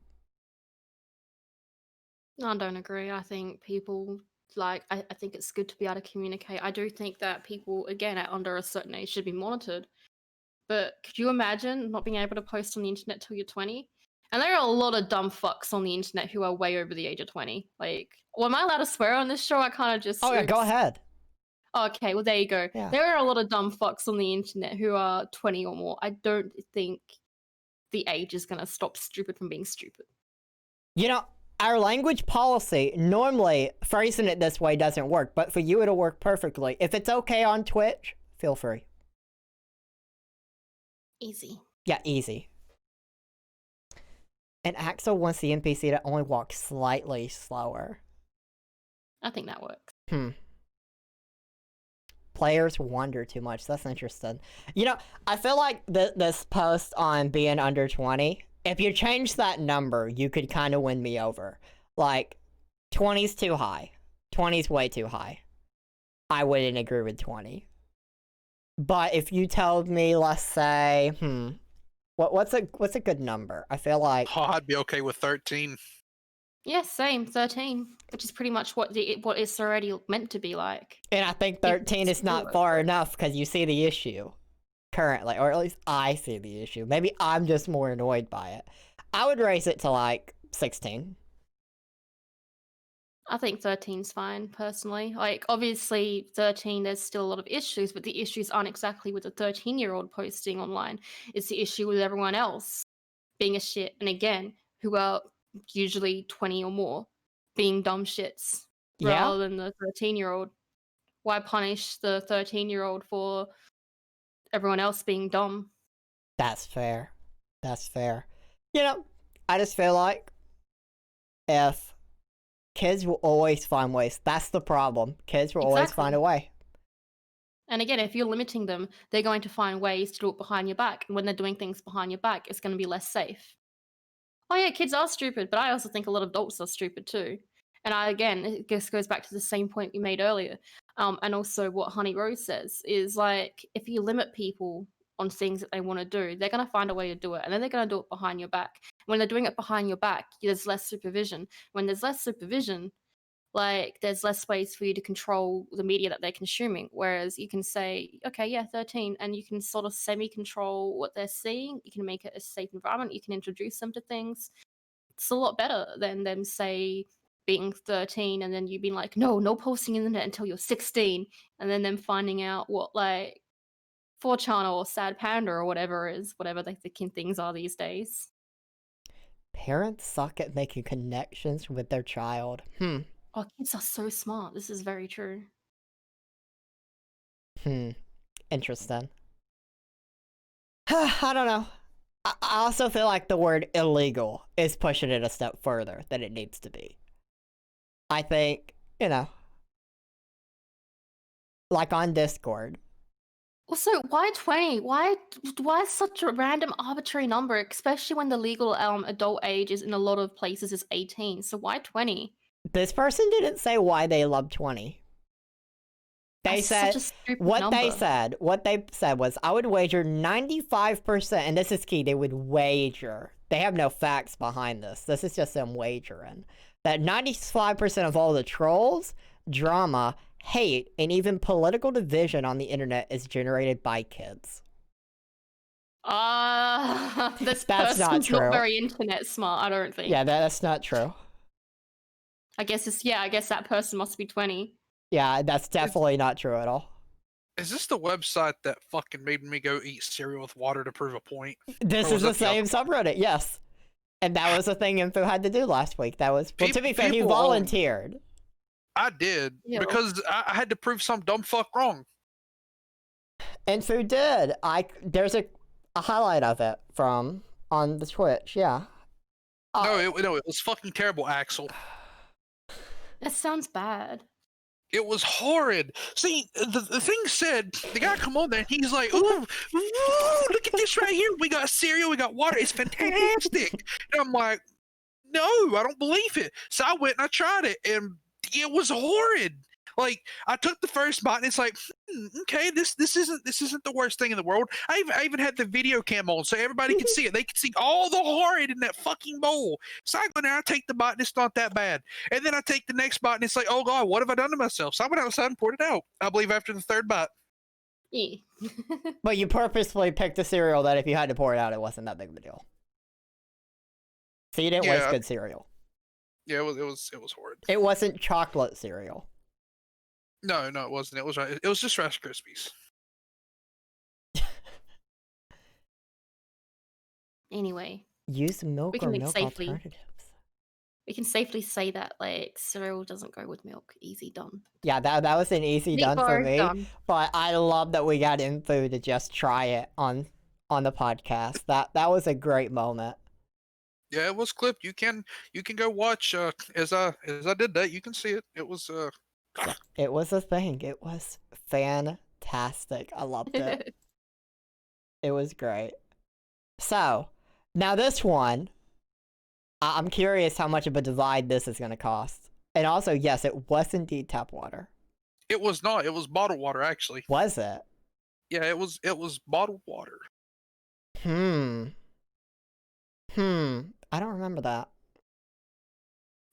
I don't agree. I think people I think it's good to be able to communicate. I do think that people, again, at under a certain age should be monitored. But could you imagine not being able to post on the internet till you're 20? And there are a lot of dumb fucks on the internet who are way over the age of 20. Like, well, am I allowed to swear on this show? I kind of just. Oh yeah, go oops. ahead. Okay, well, there you go. Yeah. There are a lot of dumb fucks on the internet who are 20 or more. I don't think the age is going to stop stupid from being stupid. Our language policy, normally phrasing it this way doesn't work, but for you it'll work perfectly. If it's okay on Twitch, feel free. Easy. Yeah, easy. And Axel wants the NPC to only walk slightly slower. I think that works. Players wander too much. That's interesting. I feel like this post on being under 20, if you change that number, you could kind of win me over. Like, 20's too high. 20's way too high. I wouldn't agree with 20. But if you told me, let's say, what's a good number? I feel like I'd be okay with 13. Yeah, same. 13, which is pretty much what it's already meant to be like. And I think 13 is not far enough because you see the issue currently, or at least I see the issue. Maybe I'm just more annoyed by it. I would raise it to like 16. I think 13's fine, personally. Like, obviously, 13, there's still a lot of issues, but the issues aren't exactly with the 13-year-old posting online. It's the issue with everyone else being a shit. And again, who are usually 20 or more being dumb shits rather than the 13-year-old. Why punish the 13-year-old for everyone else being dumb? That's fair. That's fair. I just feel like if kids will always find ways. That's the problem. Kids will always find a way. And again, if you're limiting them, they're going to find ways to do it behind your back. And when they're doing things behind your back, it's going to be less safe. Oh yeah, kids are stupid, but I also think a lot of adults are stupid too. And it just goes back to the same point we made earlier. And also what Honey Rose says is like, if you limit people on things that they want to do, they're going to find a way to do it. And then they're going to do it behind your back. When they're doing it behind your back, there's less supervision. When there's less supervision, like there's less ways for you to control the media that they're consuming. Whereas you can say, okay, yeah, 13, and you can sort of semi-control what they're seeing. You can make it a safe environment. You can introduce them to things. It's a lot better than them, say, being 13 and then you being like, no posting in the net until you're 16, and then them finding out what like 4chan or Sad Panda or whatever they thinking things are these days. Parents suck at making connections with their child. Oh, kids are so smart. This is very true. Interesting. I don't know. I also feel like the word illegal is pushing it a step further than it needs to be. I think, like on Discord. Also, why 20? Why such a random arbitrary number, especially when the legal adult age is in a lot of places is 18? So why 20? This person didn't say why they love 20. They That's said such a stupid what number. they said was, I would wager 95%, and this is key, they would wager. They have no facts behind this. This is just them wagering. That 95% of all the trolls, drama, hate, and even political division on the internet is generated by kids. This That's not person's true. not very internet smart, I don't think. Yeah, that's not true. I guess that person must be 20. Yeah, that's definitely not true at all. Is this the website that fucking made me go eat cereal with water to prove a point? This is the same subreddit, yes. And that was the thing Info had to do last week. That was, well, to be fair, he volunteered. I did, Yeah. because I had to prove some dumb fuck wrong. Info did. There's a highlight of it from on the Twitch, yeah. No, it was fucking terrible, Axel. That sounds bad. It was horrid. See, the thing said, the guy come on there and he's like, ooh, look at this right here. We got cereal, we got water. It's fantastic. And I'm like, no, I don't believe it. So I went and I tried it, and it was horrid. Like, I took the first bite and it's like, okay, this isn't the worst thing in the world. I even had the video cam on so everybody could see it. They could see all the horrid in that fucking bowl. So I go there, I take the bite and it's not that bad. And then I take the next bite and it's like, oh god, what have I done to myself? So I went outside and poured it out. I believe after the third bite. Yeah. But you purposefully picked a cereal that if you had to pour it out, it wasn't that big of a deal. So you didn't waste good cereal. Yeah, it was horrid. It wasn't chocolate cereal. No, it wasn't. It was just Rice Krispies. Anyway, use milk or milk alternatives. We can safely say that like cereal doesn't go with milk. Easy done. Yeah, that was an easy done for me. Done. But I love that we got Info to just try it on the podcast. That was a great moment. Yeah, it was clipped. You can go watch as I did that. You can see it. It was It was a thing. It was fantastic. I loved it. It was great. So, now this one, I'm curious how much of a divide this is going to cost. And also, yes, it was indeed tap water. It was not. It was bottled water, actually. Was it? Yeah, it was bottled water. I don't remember that.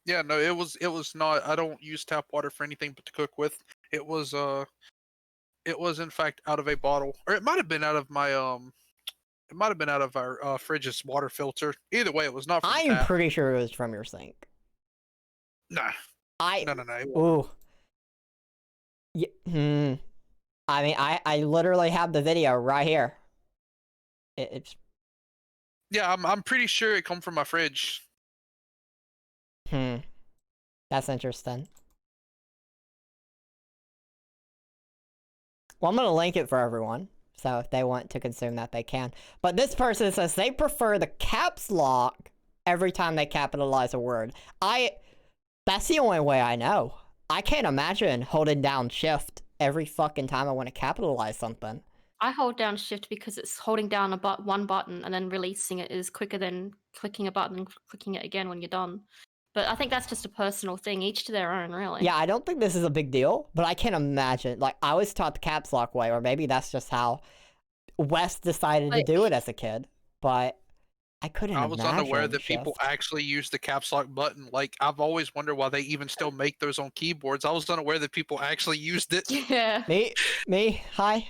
Yeah, no, it was not. I don't use tap water for anything but to cook with. It was in fact out of a bottle, or it might have been out of my it might have been out of our fridge's water filter. Either way, it was not from the tap. Pretty sure it was from your sink. Nah. No. Ooh. Yeah, I mean, I literally have the video right here. It's. Yeah, I'm pretty sure it come from my fridge. That's interesting. Well, I'm gonna link it for everyone, so if they want to consume that, they can. But this person says they prefer the caps lock every time they capitalize a word. That's the only way I know. I can't imagine holding down shift every fucking time I want to capitalize something. I hold down shift because it's holding down one button and then releasing it is quicker than clicking a button and clicking it again when you're done. But I think that's just a personal thing, each to their own, really. Yeah, I don't think this is a big deal, but I can't imagine. Like, I was taught the caps lock way, or maybe that's just how Wes decided to do it as a kid. But I couldn't imagine. I was unaware that people actually use the caps lock button. Like, I've always wondered why they even still make those on keyboards. I was unaware that people actually used it. Yeah. Me, hi.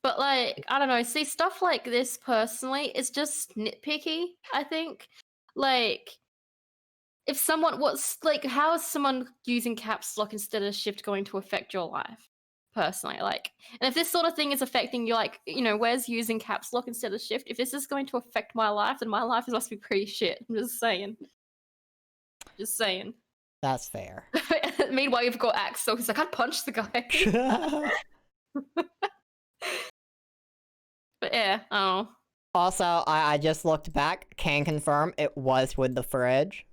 But, like, I don't know. See, stuff like this, personally, is just nitpicky, I think. Like, if someone how is someone using caps lock instead of shift going to affect your life? Personally, like, and if this sort of thing is affecting you, like, where's using caps lock instead of shift? If this is going to affect my life, then my life must be pretty shit. I'm just saying. That's fair. Meanwhile, you've got Axel. He's like, I'd punch the guy. But yeah, oh. Also, I just looked back. Can confirm it was with the fridge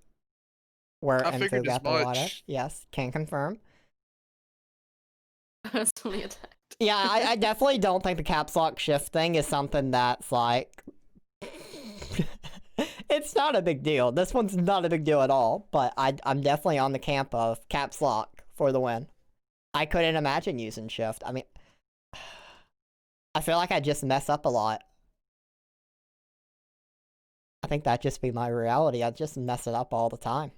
where I Info figured as got the water. much. Yes, can confirm. Personally attacked. Yeah, I definitely don't think the caps lock shift thing is something that's like. It's not a big deal. This one's not a big deal at all, but I'm definitely on the camp of caps lock for the win. I couldn't imagine using shift. I mean, I feel like I just mess up a lot. I think that'd just be my reality. I just mess it up all the time.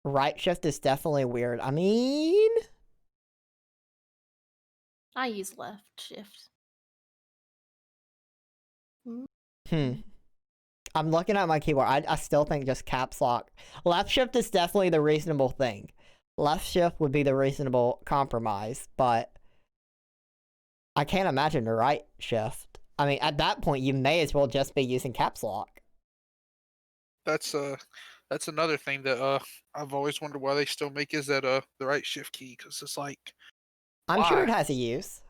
Right shift is definitely weird. I mean... I use left shift. I'm looking at my keyboard. I still think just caps lock. Left shift is definitely the reasonable thing. Left shift would be the reasonable compromise, but I can't imagine the right shift. I mean, at that point, you may as well just be using caps lock. That's another thing that I've always wondered why they still make is that the right shift key, because it's like I'm sure it why? has a use.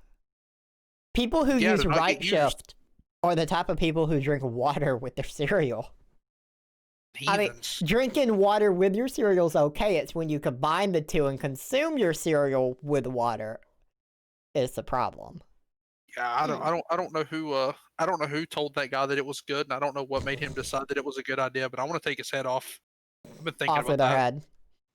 People who Yeah, use to not right get used. shift are the type of people who drink water with their cereal. I mean, Heathens. drinking water with your cereal is okay. It's when you combine the two and consume your cereal with water is the problem. Yeah, I don't know who told that guy that it was good, and I don't know what made him decide that it was a good idea. But I want to take his head off. I've been thinking Off about with their that. head.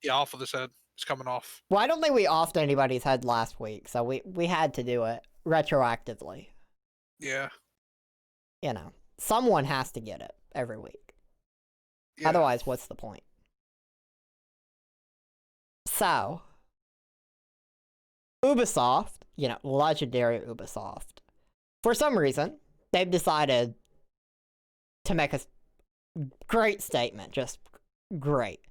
Yeah, off of his head. It's coming off. Well, I don't think we offed anybody's head last week, so we had to do it retroactively. Yeah. You know, someone has to get it every week. Yeah. Otherwise, what's the point? So, Ubisoft, you know, legendary Ubisoft, for some reason, they've decided to make a great statement, just great.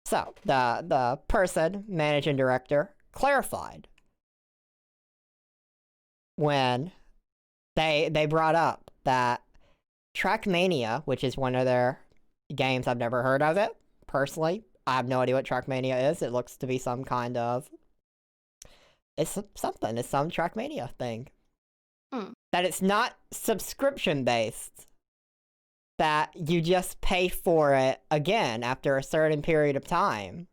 So, the person, managing director, clarified when they brought up that Trackmania, which is one of their games, I've never heard of it, personally. I have no idea what Trackmania is. It looks to be some kind of... It's something. It's some Trackmania thing. That it's not subscription-based. That you just pay for it again after a certain period of time.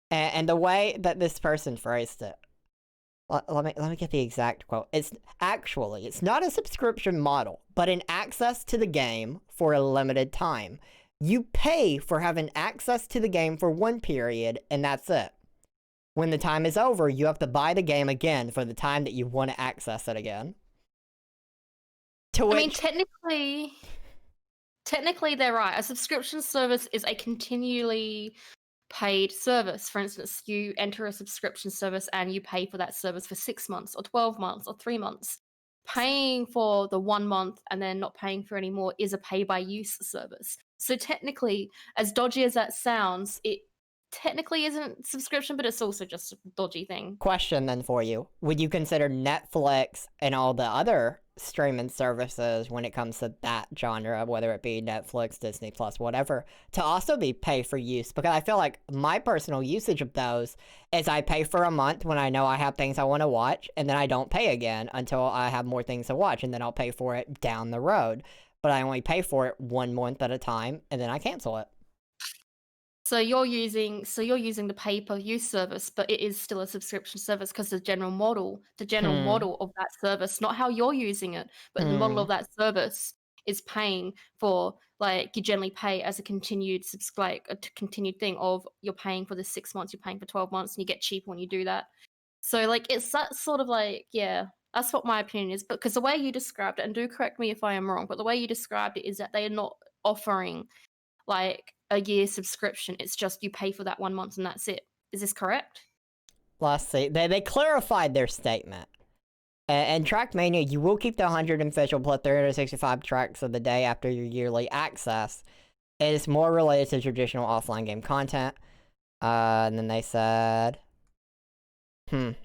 And the way that this person phrased it, let me get the exact quote. It's not a subscription model, but an access to the game for a limited time. You pay for having access to the game for one period, and that's it. When the time is over, you have to buy the game again for the time that you want to access it again. To which... I mean, technically they're right. A subscription service is a continually paid service. For instance, you enter a subscription service and you pay for that service for 6 months or 12 months or 3 months. Paying for the 1 month and then not paying for any more is a pay-by-use service. So technically, as dodgy as that sounds, it technically isn't subscription, but it's also just a dodgy thing. Question then for you. Would you consider Netflix and all the other streaming services when it comes to that genre, whether it be Netflix, Disney Plus, whatever, to also be pay for use? Because I feel like my personal usage of those is I pay for a month when I know I have things I want to watch, and then I don't pay again until I have more things to watch, and then I'll pay for it down the road. But I only pay for it 1 month at a time, and then I cancel it. So you're using the pay-per-use service, but it is still a subscription service because the general model of that service, not how you're using it, but the model of that service is paying for, like, you generally pay as a continued continued thing of you're paying for the 6 months, you're paying for 12 months, and you get cheaper when you do that. So, like, it's that sort of like, yeah, that's what my opinion is. But because the way you described it, and do correct me if I am wrong, but the way you described it is that they are not offering like a year subscription. It's just you pay for that 1 month and that's it. Is this correct? Let's see. They clarified their statement. And Trackmania, you will keep the 100 official plus 365 tracks of the day after your yearly access. It is more related to traditional offline game content. And then they said... In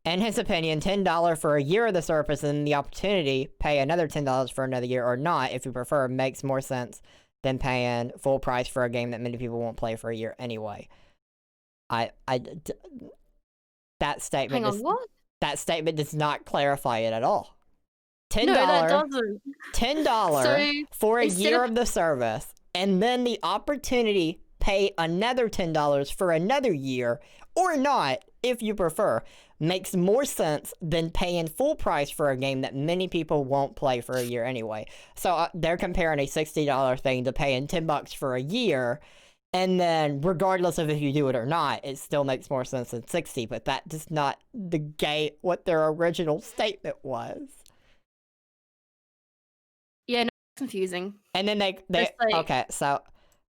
his opinion, $10 for a year of the service and the opportunity pay another $10 for another year or not, if you prefer, makes more sense than paying full price for a game that many people won't play for a year anyway. That statement... Hang on, what? That statement does not clarify it at all. $10, No, that doesn't. $10 So, for a instead year of- of the service, and then the opportunity pay another $10 for another year, or not, if you prefer, makes more sense than paying full price for a game that many people won't play for a year anyway. So they're comparing a $60 thing to paying $10 for a year, and then regardless of if you do it or not, it still makes more sense than 60, but that does not negate what their original statement was. Yeah, no, it's confusing. And then they It's like- okay, so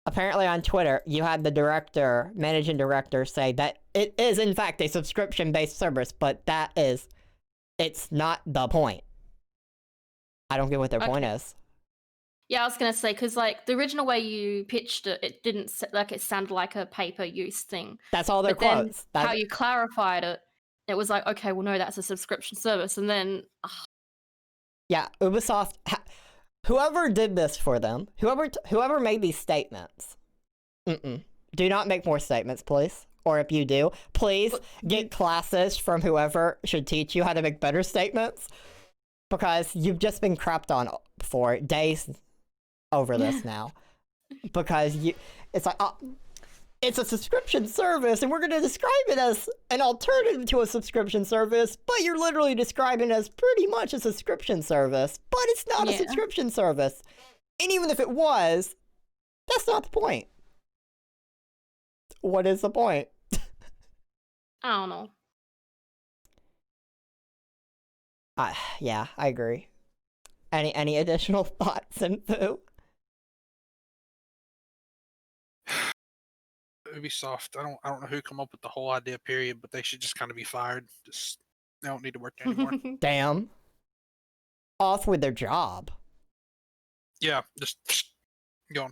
apparently on Twitter, you had the managing director say that it is in fact a subscription-based service, but it's not the point. I don't get what their point is. Yeah, I was gonna say, because like the original way you pitched it, it didn't like it sounded like a pay-per-use thing. That's all their But then quotes. how you clarified it, it was like, okay, well, no, that's a subscription service, and then Yeah, Ubisoft, whoever did this for them, whoever made these statements, do not make more statements, please. Or if you do, please get classes from whoever should teach you how to make better statements, because you've just been crapped on for days over this now. Because it's like, it's a subscription service, and we're going to describe it as an alternative to a subscription service, but you're literally describing it as pretty much a subscription service, but it's not a subscription service. And even if it was, that's not the point. What is the point? I don't know. Yeah, I agree. Any additional thoughts, Info? Ubisoft, I don't know who come up with the whole idea, period, but they should just kind of be fired. Just they don't need to work there anymore. Damn. Off with their job. Yeah, just going.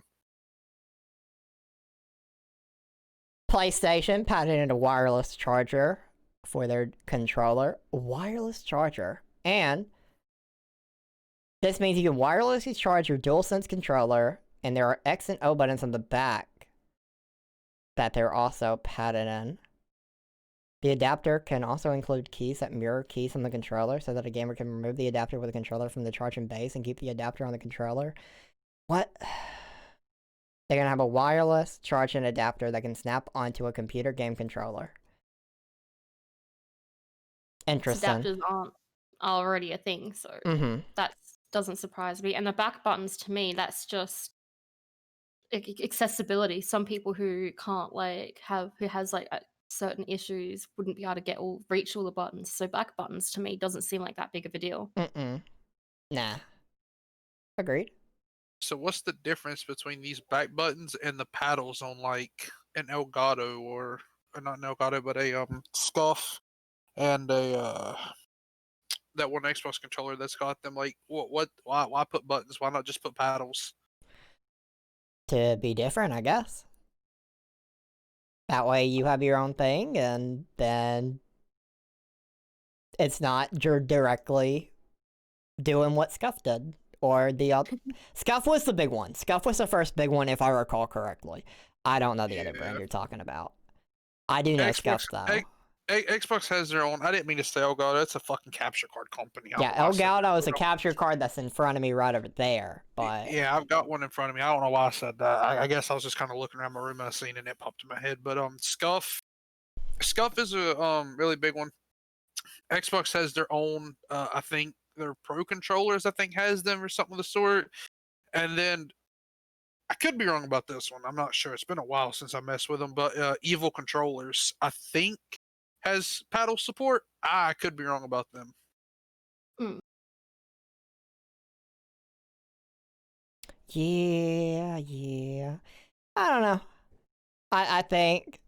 PlayStation patented a wireless charger for their controller. Wireless charger. And this means you can wirelessly charge your DualSense controller, and there are X and O buttons on the back that they're also patented. The adapter can also include keys that mirror keys on the controller, so that a gamer can remove the adapter with the controller from the charging base and keep the adapter on the controller. What? They're gonna have a wireless charging adapter that can snap onto a computer game controller. Interesting. Adapters aren't already a thing, so that doesn't surprise me. And the back buttons, to me, that's just accessibility. Some people who can't who has like certain issues wouldn't be able to reach all the buttons. So back buttons to me doesn't seem like that big of a deal. Nah. Agreed. So what's the difference between these back buttons and the paddles on like an Elgato or not an Elgato, but a Scuff and a that one Xbox controller that's got them? Like why put buttons? Why not just put paddles? To be different, I guess. That way you have your own thing, and then it's not you're directly doing what Scuff did. Or the Scuff was the big one. Scuff was the first big one, if I recall correctly. I don't know the other brand you're talking about. I do know Scuff, though. Xbox has their own. I didn't mean to say Elgato. It's a fucking capture card company. Yeah, Elgato is a capture card that's in front of me right over there. But yeah, I've got one in front of me. I don't know why I said that. I guess I was just kind of looking around my room and I seen it and it popped in my head. But Scuff is a really big one. Xbox has their own. I think their Pro controllers. I think has them or something of the sort. And then I could be wrong about this one. I'm not sure. It's been a while since I messed with them. But Evil controllers, I think, has paddle support. I could be wrong about them. Yeah. I don't know. I think,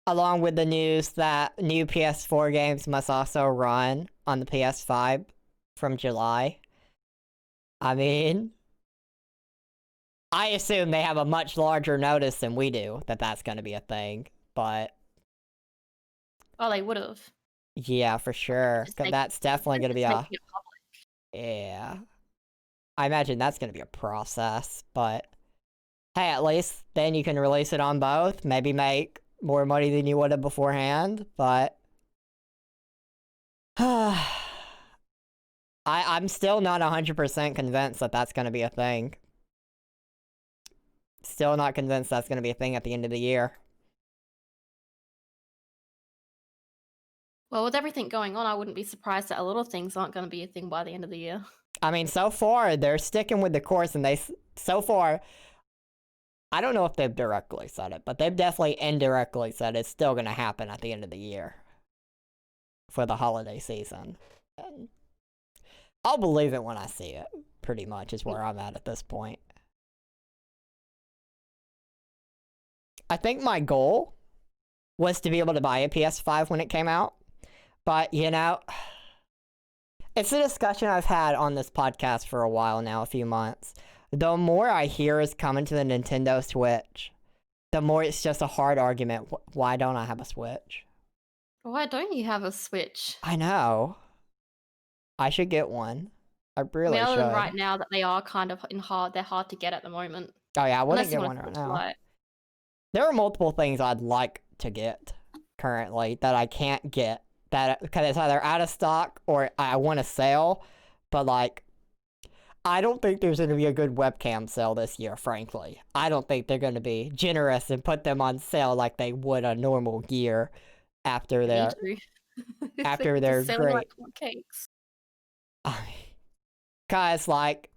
along with the news that new PS4 games must also run on the PS5 from July. I mean, I assume they have a much larger notice than we do that that's going to be a thing, but... Oh, they would have. Yeah, for sure. That's definitely going to be Yeah. I imagine that's going to be a process, but... Hey, at least then you can release it on both. Maybe make more money than you would have beforehand, but... I'm still not 100% convinced that that's going to be a thing. Still not convinced that's going to be a thing at the end of the year. Well, with everything going on, I wouldn't be surprised that a lot of things aren't going to be a thing by the end of the year. I mean, so far, they're sticking with the course, and so far, I don't know if they've directly said it, but they've definitely indirectly said it's still going to happen at the end of the year for the holiday season. And I'll believe it when I see it, pretty much, is where I'm at this point. I think my goal was to be able to buy a PS5 when it came out. But, you know, it's a discussion I've had on this podcast for a while now, a few months. The more I hear is coming to the Nintendo Switch, the more it's just a hard argument. Why don't I have a Switch? Why don't you have a Switch? I know. I should get one. I really other should. than right now that they are kind of they're hard to get at the moment. Oh yeah, I wouldn't Unless you get want one a right Switch now. Lite. There are multiple things I'd like to get currently that I can't get. That because it's either out of stock or I want to sell, but like, I don't think there's going to be a good webcam sale this year, frankly. I don't think they're going to be generous and put them on sale like they would a normal year after they're after they're great. Like hotcakes. Guys, like,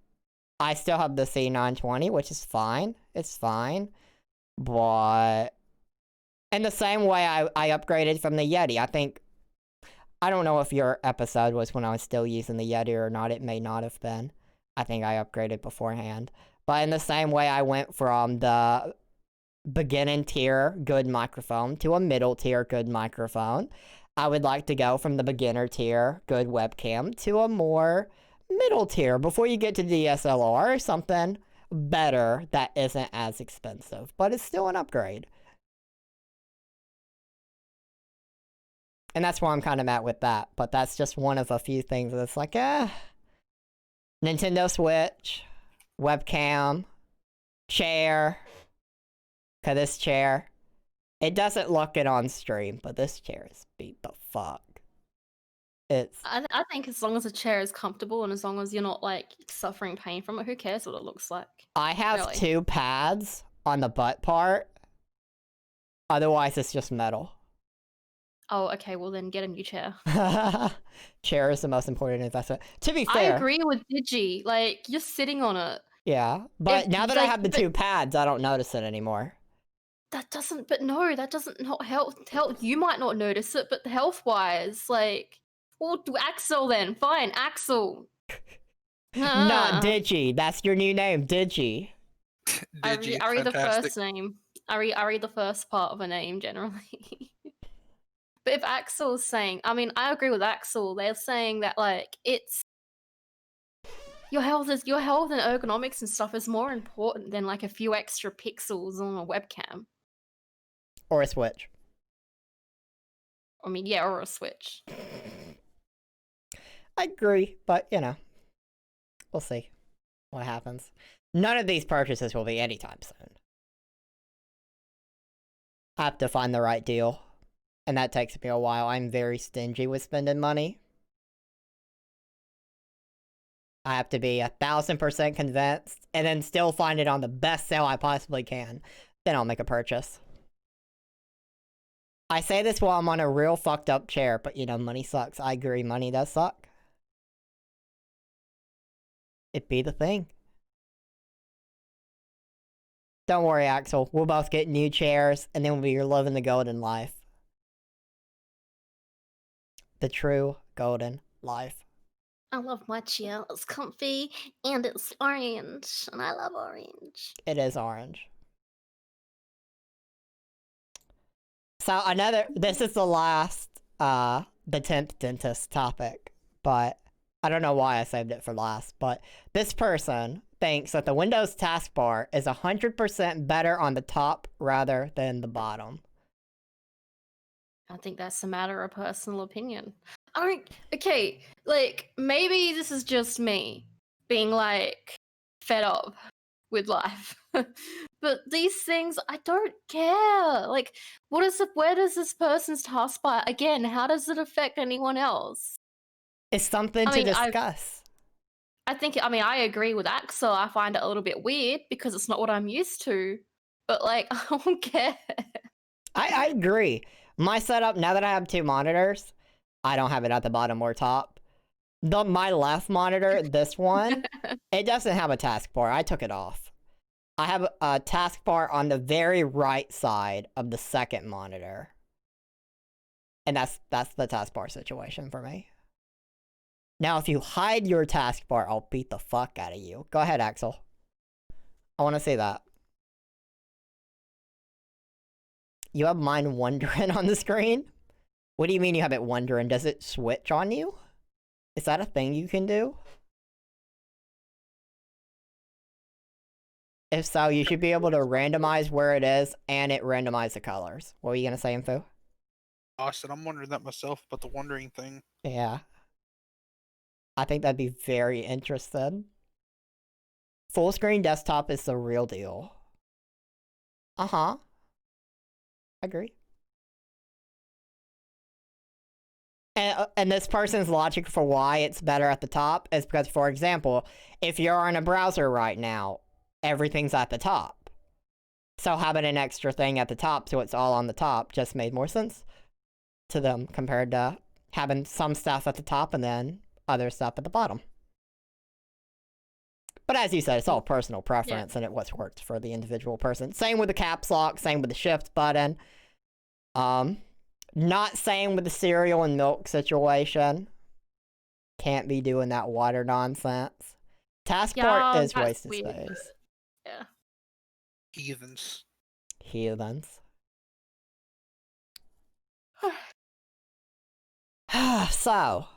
I still have the C920, which is fine. It's fine, but in the same way I upgraded from the Yeti, I don't know if your episode was when I was still using the Yeti or not. It may not have been. I think I upgraded beforehand. But in the same way, I went from the beginning tier good microphone to a middle tier good microphone. I would like to go from the beginner tier good webcam to a more middle tier before you get to DSLR or something better that isn't as expensive, but it's still an upgrade. And that's where I'm kind of at with that. But that's just one of a few things that's like, Nintendo Switch, webcam, chair. Cause this chair, it doesn't look it on stream, but this chair is beat the fuck. I think as long as the chair is comfortable and as long as you're not like suffering pain from it, who cares what it looks like? I have really. 2 pads on the butt part. Otherwise, it's just metal. Oh, okay, well then get a new chair. Chair is the most important investment. To be fair. I agree with Digi. Like, you're sitting on it. Yeah, but now that I have the 2 pads, I don't notice it anymore. That doesn't not help. You might not notice it, but health-wise, like, well, Axel then. Fine, Axel. Not Digi. That's your new name, Digi. I read the first name. I read the first part of a name generally. But if Axel's saying, I mean, I agree with Axel. They're saying that like it's your health and ergonomics and stuff is more important than like a few extra pixels on a webcam or a Switch. I mean, yeah, or a Switch. I agree, but you know, we'll see what happens. None of these purchases will be anytime soon. I have to find the right deal. And that takes me a while. I'm very stingy with spending money. I have to be 1,000% convinced and then still find it on the best sale I possibly can. Then I'll make a purchase. I say this while I'm on a real fucked up chair, but you know, money sucks. I agree, money does suck. It be the thing. Don't worry, Axel. We'll both get new chairs and then we'll be living the golden life. The true golden life. I love my chair. It's comfy and it's orange, and I love orange. It is orange. So this is the last, the 10th dentist topic, but I don't know why I saved it for last, but this person thinks that the Windows taskbar is 100% better on the top rather than the bottom. I think that's a matter of personal opinion. Okay, like, maybe this is just me being, like, fed up with life. But these things, I don't care. Like, where does this person's taskbar, again, how does it affect anyone else? It's something I to mean, discuss. I agree with Axel. I find it a little bit weird because it's not what I'm used to. But like, I don't care. I agree. My setup, now that I have 2 monitors, I don't have it at the bottom or top. My left monitor, this one, it doesn't have a taskbar. I took it off. I have a taskbar on the very right side of the second monitor. And that's the taskbar situation for me. Now, if you hide your taskbar, I'll beat the fuck out of you. Go ahead, Axel. I want to see that. You have mine wandering on the screen? What do you mean you have it wandering? Does it switch on you? Is that a thing you can do? If so, you should be able to randomize where it is, and it randomize the colors. What were you gonna say, Info? Austin, I'm wondering that myself about the wandering thing. Yeah. I think that'd be very interesting. Full screen desktop is the real deal. Uh-huh. Agree. And this person's logic for why it's better at the top is because, for example, if you're in a browser right now, everything's at the top. So having an extra thing at the top so it's all on the top just made more sense to them compared to having some stuff at the top and then other stuff at the bottom. But as you said, it's all personal preference and what's worked for the individual person. Same with the caps lock, same with the shift button. Not same with the cereal and milk situation. Can't be doing that water nonsense. Taskbar is wasted space. Yeah. Heathens. Heathens. So,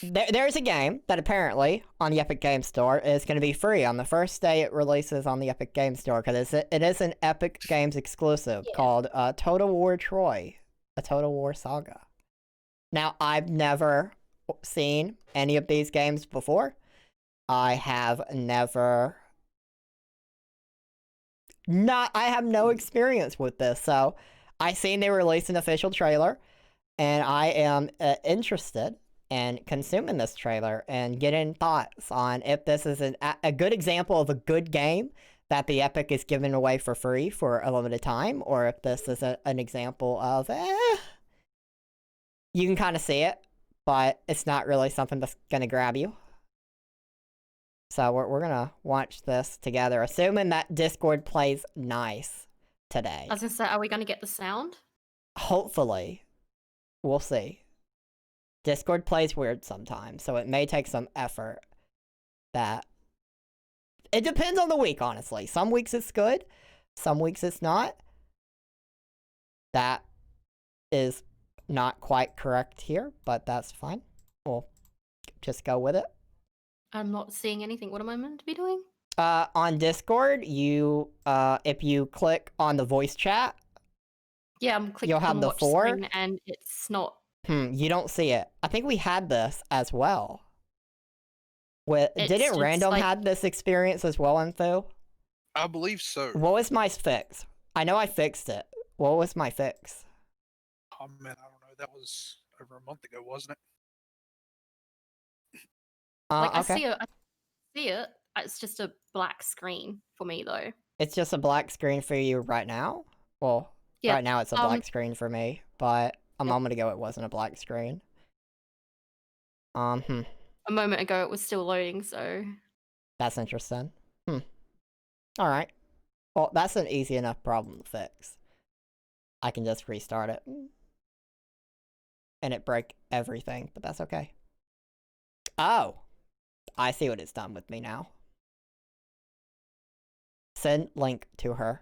there's a game that apparently on the Epic Game Store is going to be free on the first day it releases on the Epic Game Store because it is an Epic Games exclusive called Total War Troy, a Total War Saga. Now, I've never seen any of these games before. I have never... I have no experience with this, so I seen they released an official trailer, and I am interested in consuming this trailer and getting thoughts on if this is a good example of a good game that the Epic is giving away for free for a limited time, or if this is an example of, you can kind of see it, but it's not really something that's going to grab you. So we're going to watch this together, assuming that Discord plays nice today. I was going to say, are we going to get the sound? Hopefully. We'll see. Discord plays weird sometimes, so it may take some effort. It depends on the week, honestly. Some weeks it's good, some weeks it's not. That is not quite correct here, but that's fine. We'll just go with it. I'm not seeing anything. What am I meant to be doing? On Discord, if you click on the voice chat, I'm clicking you'll have on the watch 4, screen and it's not. You don't see it. I think we had this as well. Didn't Random had this experience as well, Info? I believe so. What was my fix? I know I fixed it. What was my fix? Oh man, I don't know. That was over a month ago, wasn't it? Like okay. I see it. It's just a black screen for me though. It's just a black screen for you right now? Well, right now it's a black screen for me, but a moment ago it wasn't a black screen. A moment ago it was still loading, so... That's interesting. Alright. Well, that's an easy enough problem to fix. I can just restart it. And it break everything, but that's okay. Oh! I see what it's done with me now. Send link to her.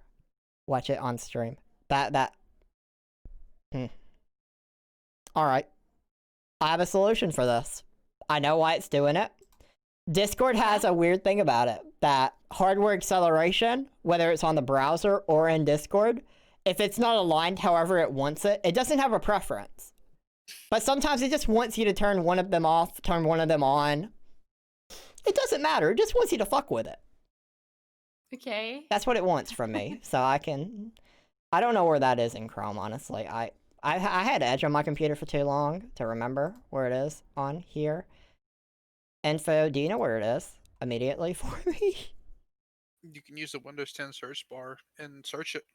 Watch it on stream. Alright. I have a solution for this. I know why it's doing it. Discord has a weird thing about it, that hardware acceleration, whether it's on the browser or in Discord, if it's not aligned however it wants it, it doesn't have a preference. But sometimes it just wants you to turn one of them off, turn one of them on. It doesn't matter, it just wants you to fuck with it. Okay. That's what it wants from me, so I don't know where that is in Chrome, honestly. I I had Edge on my computer for too long to remember where it is on here. Info, do you know where it is immediately for me? You can use the Windows 10 search bar and search it.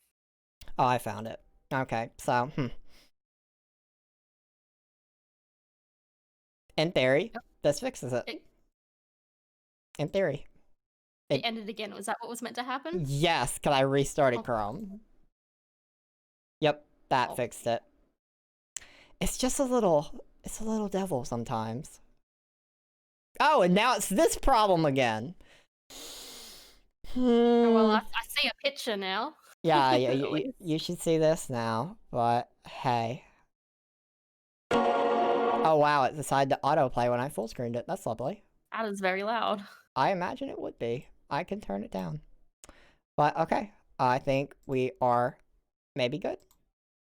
Oh, I found it. Okay, so, in theory, this fixes it. In theory. It ended again. Was that what was meant to happen? Yes, because I restarted Chrome. Yep, that fixed it. It's just it's a little devil sometimes. Oh, and now it's this problem again. Oh, well, I see a picture now. Yeah, you should see this now, but hey. Oh wow, it decided to autoplay when I full screened it. That's lovely. That is very loud. I imagine it would be. I can turn it down. But okay, I think we are maybe good.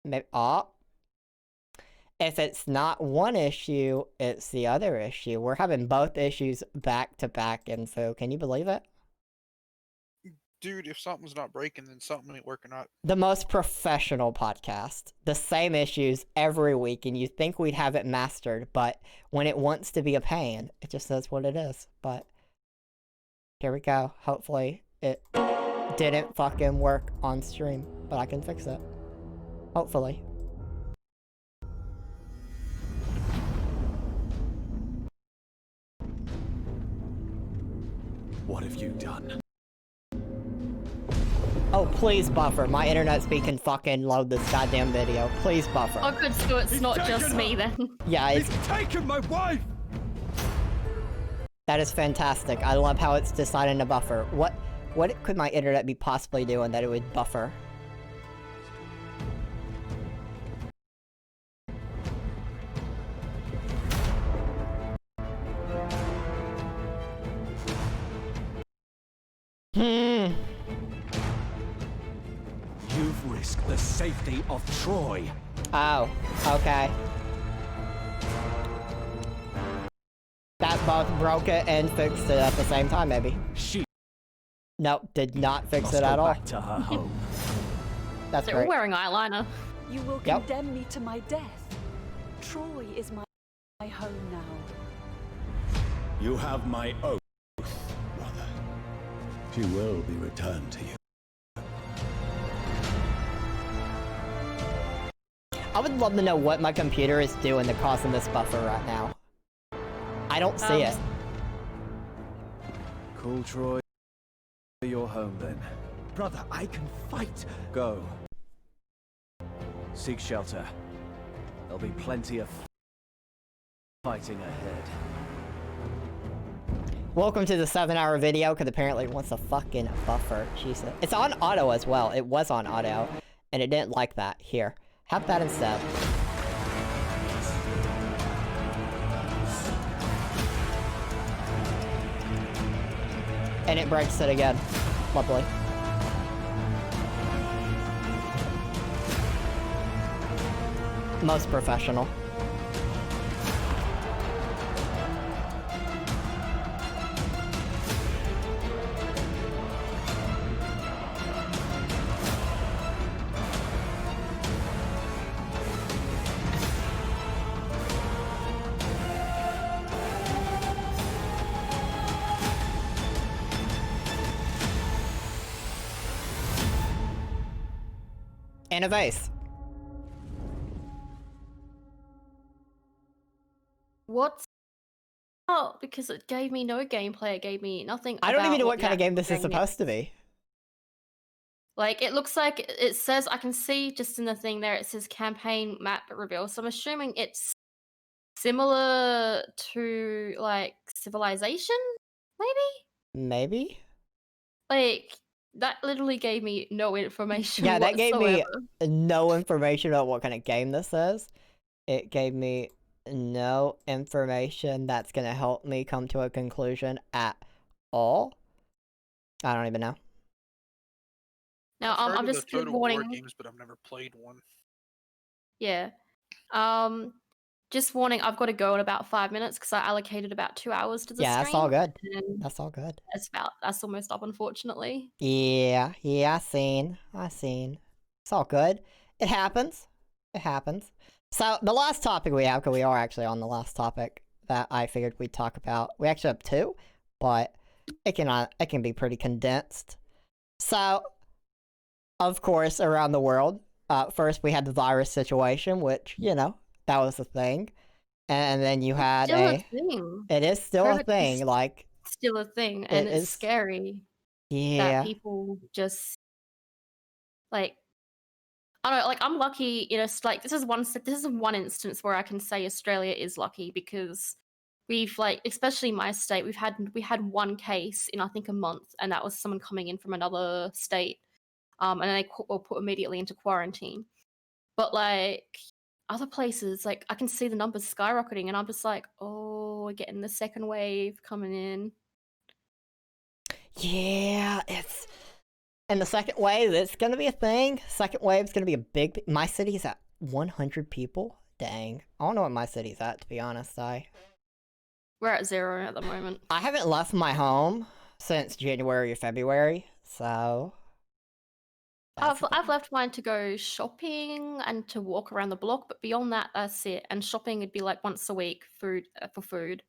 Maybe, if it's not one issue, it's the other issue. We're having both issues back to back, Info. Can you believe it? Dude, if something's not breaking, then something ain't working out. The most professional podcast. The same issues every week, and you think we'd have it mastered, but when it wants to be a pain, it just says what it is. But here we go. Hopefully it didn't fucking work on stream, but I can fix it. Hopefully. What have you done? Oh, please buffer. My internet speed can fucking load this goddamn video. Please buffer. Oh, good, so it's not just me then. Yeah, it's taken my wife! That is fantastic. I love how it's deciding to buffer. What could my internet be possibly doing that it would buffer? You've risked the safety of Troy. Oh, okay. That both broke it and fixed it at the same time, maybe. She Nope, did not fix must it go at all. back to her home. That's They're all great. wearing eyeliner. You will Yep. condemn me to my death. Troy is my home now. You have my oath, brother. She will be returned to you. I would love to know what my computer is doing to causing this buffer right now. I don't see it. Call Troy your home then. Brother, I can fight. Go. Seek shelter. There'll be plenty of fighting ahead. Welcome to the 7-hour video, because apparently it wants a fucking buffer. Jesus. It's on auto as well. It was on auto, and it didn't like that. Here. Have that instead. And it breaks it again. Lovely. Most professional. And a vase. What? Oh, because it gave me no gameplay. It gave me nothing. I don't even about know what kind the of game this is actual supposed to be. Like, it looks like it says, I can see just in the thing there, it says campaign map reveal. So I'm assuming it's similar to, like, Civilization, maybe? Maybe? Like, that literally gave me no information Yeah, that gave me whatsoever. no information about what kind of game this is. It gave me no information that's gonna help me come to a conclusion at all. I don't even know. Now, I've heard I'm of just the Total War warning. games, but I've never played one. Yeah. Just warning, I've got to go in about 5 minutes because I allocated about 2 hours to the Yeah, stream. that's all good. And That's all good. that's almost up, unfortunately. Yeah, I seen. It's all good. It happens. It happens. So the last topic we have, because we are actually on the last topic that I figured we'd talk about. We actually have two, but it can be pretty condensed. So, of course, around the world, first we had the virus situation, which that was a thing, and then you had Still a thing. It is still a COVID thing. is Like still a thing, and it it's is. scary that Yeah. people just like I don't know, like I'm lucky, like this is one instance where I can say Australia is lucky because we've like, especially my state, we had one case in I think a month, and that was someone coming in from another state, and they were put immediately into quarantine. But like other places, like I can see the numbers skyrocketing, and I'm just like, oh, we're getting the second wave coming in. Yeah, and the second wave, it's gonna be a thing. Second wave's gonna be a big. My city's at 100 people. Dang, I don't know what my city's at, to be honest. We're at 0 at the moment. I haven't left my home since January or February, so I've left mine to go shopping and to walk around the block, but beyond that, that's it. And shopping would be like once a week, for food.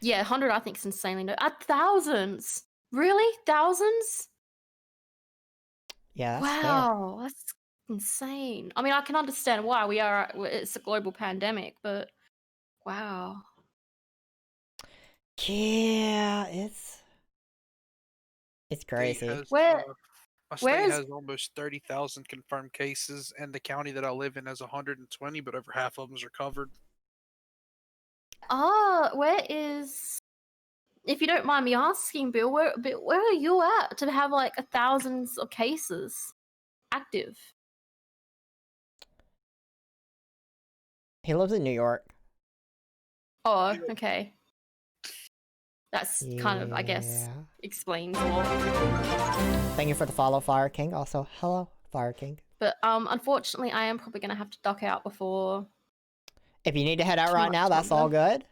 Yeah, 100 I think is insanely low. Thousands, really? Thousands? yeah, that's fair. Wow, that's insane. I mean, I can understand why it's a global pandemic, but wow. Yeah, it's crazy. My state where's- has almost 30,000 confirmed cases, and the county that I live in has 120, but over half of them are covered. Where is? If you don't mind me asking, Bill, where are you at to have like thousands of cases active? He lives in New York. Oh, okay. That's kind of, I guess, Yeah. explains more. Thank you for the follow, Fire King. Also, hello, Fire King. But unfortunately, I am probably gonna have to duck out before. If you need to head out Too right much now, that's all longer. good.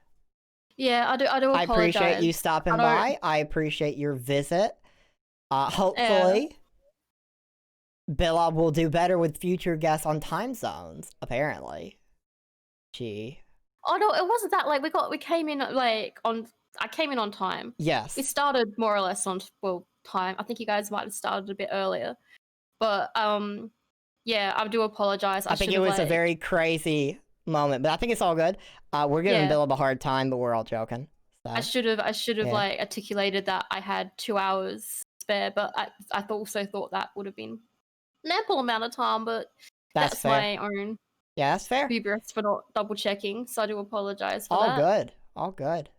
Yeah, I do I apologize. appreciate you stopping by. I appreciate your visit. Hopefully, Billa will do better with future guests on time zones. Apparently, gee. Oh no, it wasn't that. Like we came in like on. I came in on time. Yes. We started more or less on time. I think you guys might have started a bit earlier, but yeah, I do apologize. I think it was a very crazy moment, but I think it's all good. We're giving Billa a hard time, but we're all joking. So. I should have Yeah. like articulated that I had 2 hours spare, but I also thought that would have been an ample amount of time. But that's fair. my own Yeah, that's fair. hubris for not double checking. So I do apologize for All that. good. All good.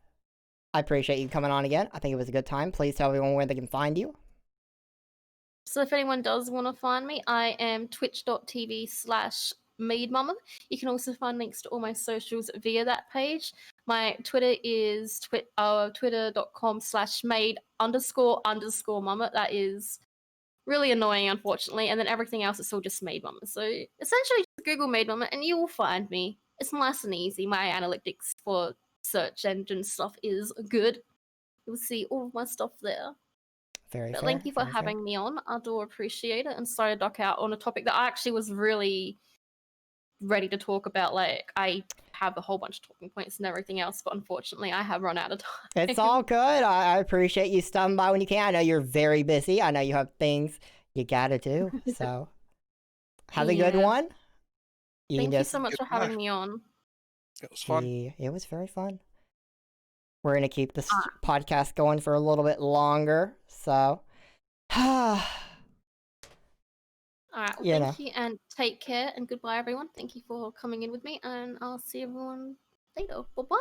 I appreciate you coming on again. I think it was a good time. Please tell everyone where they can find you. So if anyone does want to find me, I am twitch.tv/MaidMama. You can also find links to all my socials via that page. My Twitter is twitter.com/maid__mama. That is really annoying, unfortunately. And then everything else is all just MaidMama. So essentially just Google MaidMama and you will find me. It's nice and easy. My analytics for search engine stuff is good. You'll see all of my stuff there. Very But fair. thank you for having me on. I do appreciate it. And sorry to duck out on a topic that I actually was really ready to talk about. Like, I have a whole bunch of talking points and everything else, but unfortunately, I have run out of time. It's all good. I appreciate you stopping by when you can. I know you're very busy. I know you have things you gotta do. So, have a good one. Thank you so much for having me on. It was fun. It was very fun. We're gonna keep this podcast going for a little bit longer. So, all right. Well, thank you and take care and goodbye, everyone. Thank you for coming in with me, and I'll see everyone later. Bye-bye.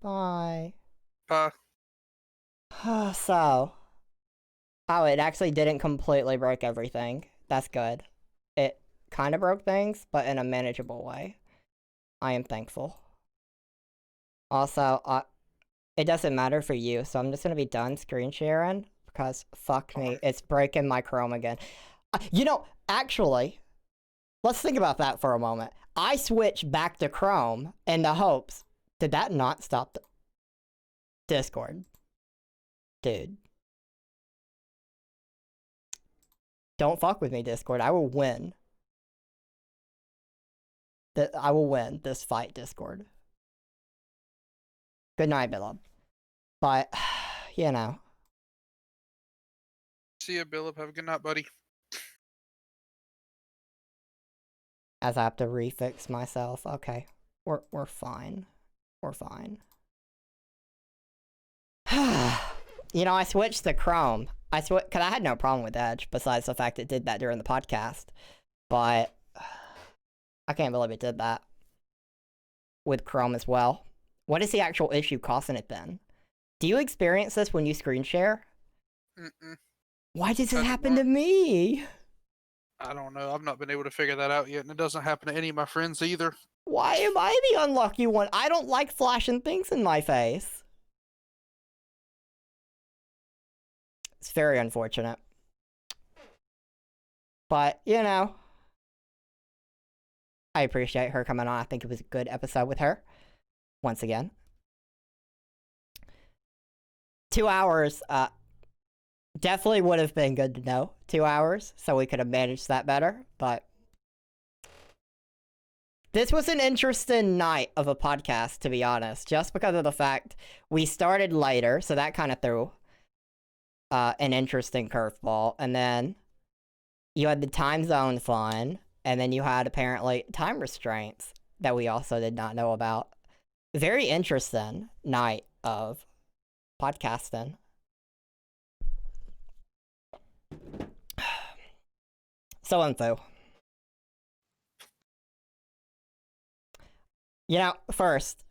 Bye. Bye. So, it actually didn't completely break everything. That's good. It kind of broke things, but in a manageable way. I am thankful. Also, it doesn't matter for you, so I'm just gonna be done screen sharing because fuck me, it's breaking my Chrome again. Actually, let's think about that for a moment. I switched back to Chrome in the hopes. Did that not stop the Discord? Dude. Don't fuck with me, Discord. I will win. That I will win this fight, Discord. Good night, Billup. But, you know. See ya, Billip. Have a good night, buddy. As I have to refix myself. Okay. We're fine. We're fine. You know, I switched to Chrome. Because I had no problem with Edge, besides the fact it did that during the podcast. But I can't believe it did that with Chrome as well. What is the actual issue causing it then? Do you experience this when you screen share? Mm-mm. Why does I it do happen to not. me? I don't know. I've not been able to figure that out yet, and it doesn't happen to any of my friends either. Why am I the unlucky one? I don't like flashing things in my face. It's very unfortunate. But, you know, I appreciate her coming on. I think it was a good episode with her. Once again. 2 hours, definitely would have been good to know. 2 hours, so we could have managed that better, but this was an interesting night of a podcast, to be honest, just because of the fact we started later, so that kind of threw an interesting curveball, and then you had the time zone fun, and then you had apparently time restraints that we also did not know about. Very interesting night of podcasting. So info. You know, first,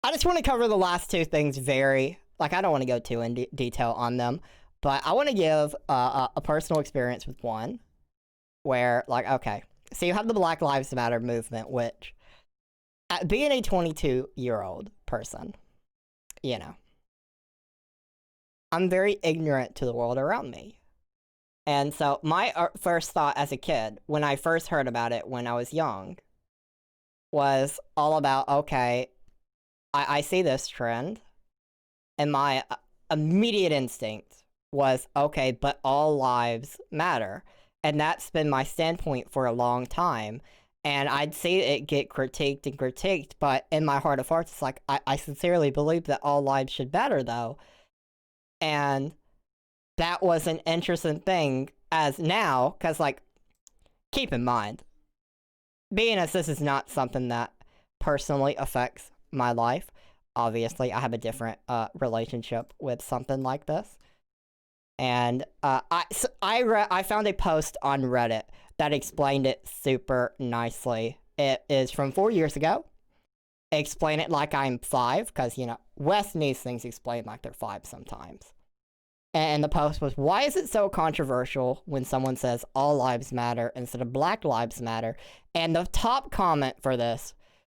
I just want to cover the last two things very, like, I don't want to go too in detail on them, but I want to give a personal experience with one where, like, okay, so you have the Black Lives Matter movement, which, being a 22-year-old person, you know, I'm very ignorant to the world around me. And so my first thought as a kid, when I first heard about it when I was young, was all about, okay, I see this trend, and my immediate instinct was, okay, but all lives matter. And that's been my standpoint for a long time. And I'd see it get critiqued and critiqued, but in my heart of hearts, it's like, I sincerely believe that all lives should matter, though. And that was an interesting thing as now, because, like, keep in mind, being as this is not something that personally affects my life, obviously I have a different relationship with something like this. And I found a post on Reddit that explained it super nicely. It is from 4 years ago. Explain it like I'm 5, because, you know, Wes needs things explained like they're 5 sometimes. And the post was, why is it so controversial when someone says all lives matter instead of Black Lives Matter? And the top comment for this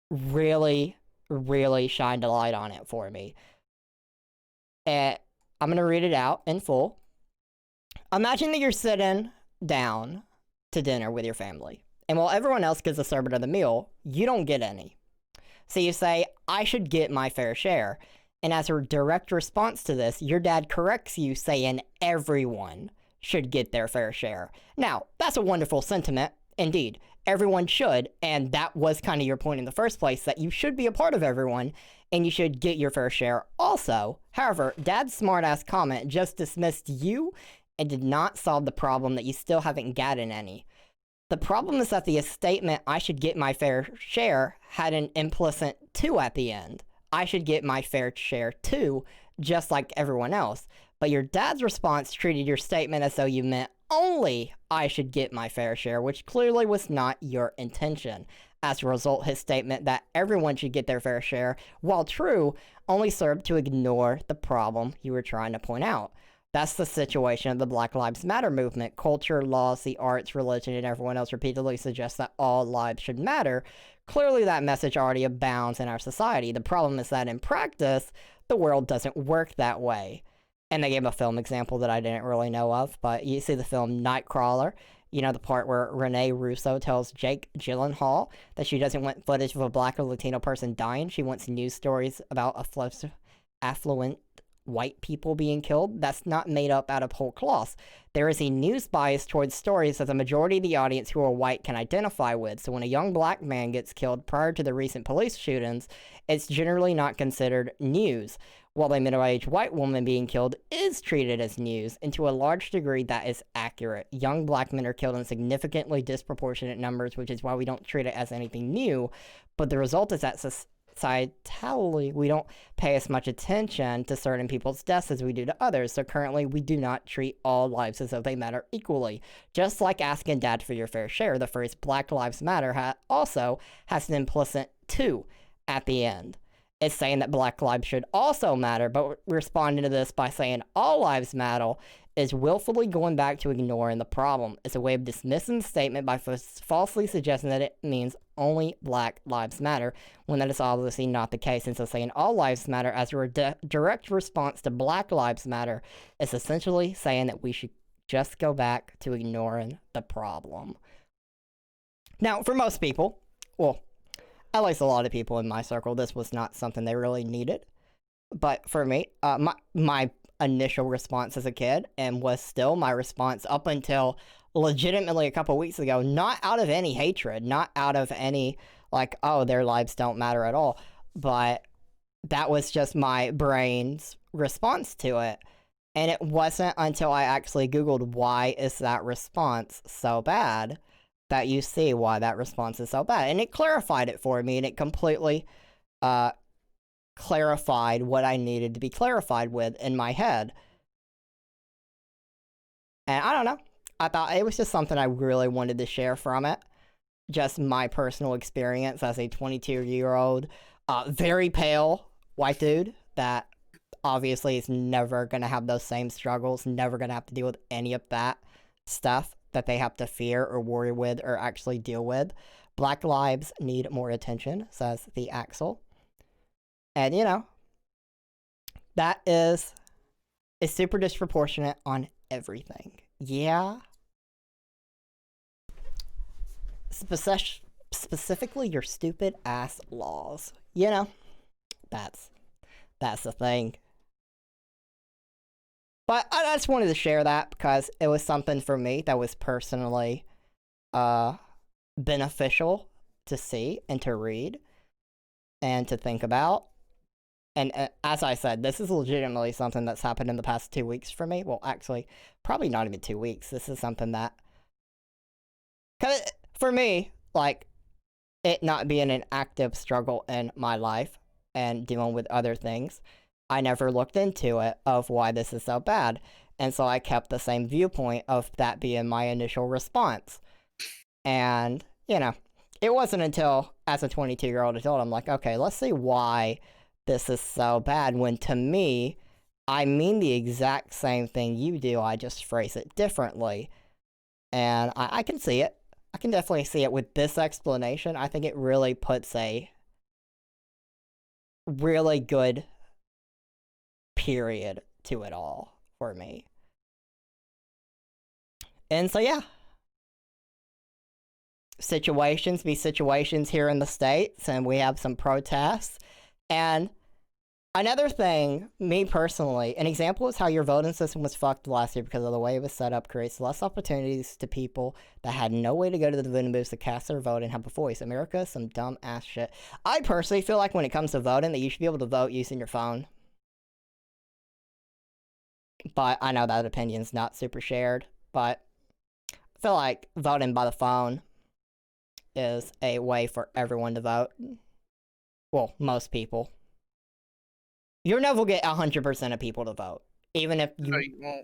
really, really shined a light on it for me. And I'm going to read it out in full. Imagine that you're sitting down to dinner with your family, and while everyone else gets a serving of the meal, you don't get any. So you say, I should get my fair share. And as a direct response to this, your dad corrects you, saying everyone should get their fair share. Now, that's a wonderful sentiment. Indeed, everyone should, and that was kind of your point in the first place, that you should be a part of everyone, and you should get your fair share also. However, Dad's smartass comment just dismissed you and did not solve the problem that you still haven't gotten any. The problem is that the statement, I should get my fair share, had an implicit to at the end. I should get my fair share too, just like everyone else. But your dad's response treated your statement as though you meant only I should get my fair share, which clearly was not your intention. As a result, his statement that everyone should get their fair share, while true, only served to ignore the problem you were trying to point out. That's the situation of the Black Lives Matter movement. Culture, laws, the arts, religion, and everyone else repeatedly suggests that all lives should matter. Clearly, that message already abounds in our society. The problem is that in practice, the world doesn't work that way. And they gave a film example that I didn't really know of, but you see the film Nightcrawler. You know, the part where Renee Russo tells Jake Gyllenhaal that she doesn't want footage of a Black or Latino person dying. She wants news stories about affluent white people being killed, that's not made up out of whole cloth. There is a news bias towards stories that the majority of the audience who are white can identify with. So when a young black man gets killed prior to the recent police shootings, it's generally not considered news, while a middle-aged white woman being killed is treated as news, and to a large degree that is accurate. Young black men are killed in significantly disproportionate numbers, which is why we don't treat it as anything new, but the result is that societally, we don't pay as much attention to certain people's deaths as we do to others. So currently, we do not treat all lives as though they matter equally. Just like asking dad for your fair share, the phrase Black Lives Matter also has an implicit "to" at the end. It's saying that black lives should also matter, but responding to this by saying all lives matter is willfully going back to ignoring the problem. It's a way of dismissing the statement by falsely suggesting that it means only black lives matter, when that is obviously not the case. And so saying all lives matter as a direct response to Black Lives Matter is essentially saying that we should just go back to ignoring the problem. Now, for most people, well, at least a lot of people in my circle, this was not something they really needed. But for me, my initial response as a kid, and was still my response up until legitimately a couple weeks ago, not out of any hatred, not out of any, like, oh, their lives don't matter at all, but that was just my brain's response to it. And it wasn't until I actually Googled why is that response so bad that you see why that response is so bad. And it clarified it for me, and it completely clarified what I needed to be clarified with in my head. And I don't know. I thought it was just something I really wanted to share from it. Just my personal experience as a 22-year-old, very pale white dude that obviously is never going to have those same struggles, never going to have to deal with any of that stuff that they have to fear or worry with or actually deal with. Black lives need more attention, says the Axel. And, you know, that is super disproportionate on everything. Yeah. Specifically your stupid ass laws. You know, that's the thing. But I just wanted to share that because it was something for me that was personally beneficial to see and to read and to think about. And as I said, this is legitimately something that's happened in the past 2 weeks for me. Well, actually, probably not even 2 weeks. This is something that, cause for me, like, it not being an active struggle in my life and dealing with other things, I never looked into it of why this is so bad. And so I kept the same viewpoint of that being my initial response. And, you know, it wasn't until, as a 22-year-old adult, I'm like, okay, let's see why this is so bad, when to me, I mean the exact same thing you do, I just phrase it differently. And I can see it. I can definitely see it with this explanation. I think it really puts a really good period to it all for me. And so, yeah. Situations be situations here in the States, and we have some protests. And another thing, me personally, an example is how your voting system was fucked last year because of the way it was set up creates less opportunities to people that had no way to go to the voting booths to cast their vote and have a voice. America is some dumb ass shit. I personally feel like when it comes to voting that you should be able to vote using your phone. But I know that opinion's not super shared, but I feel like voting by the phone is a way for everyone to vote. Well, most people. You'll never get 100% of people to vote. Even if you,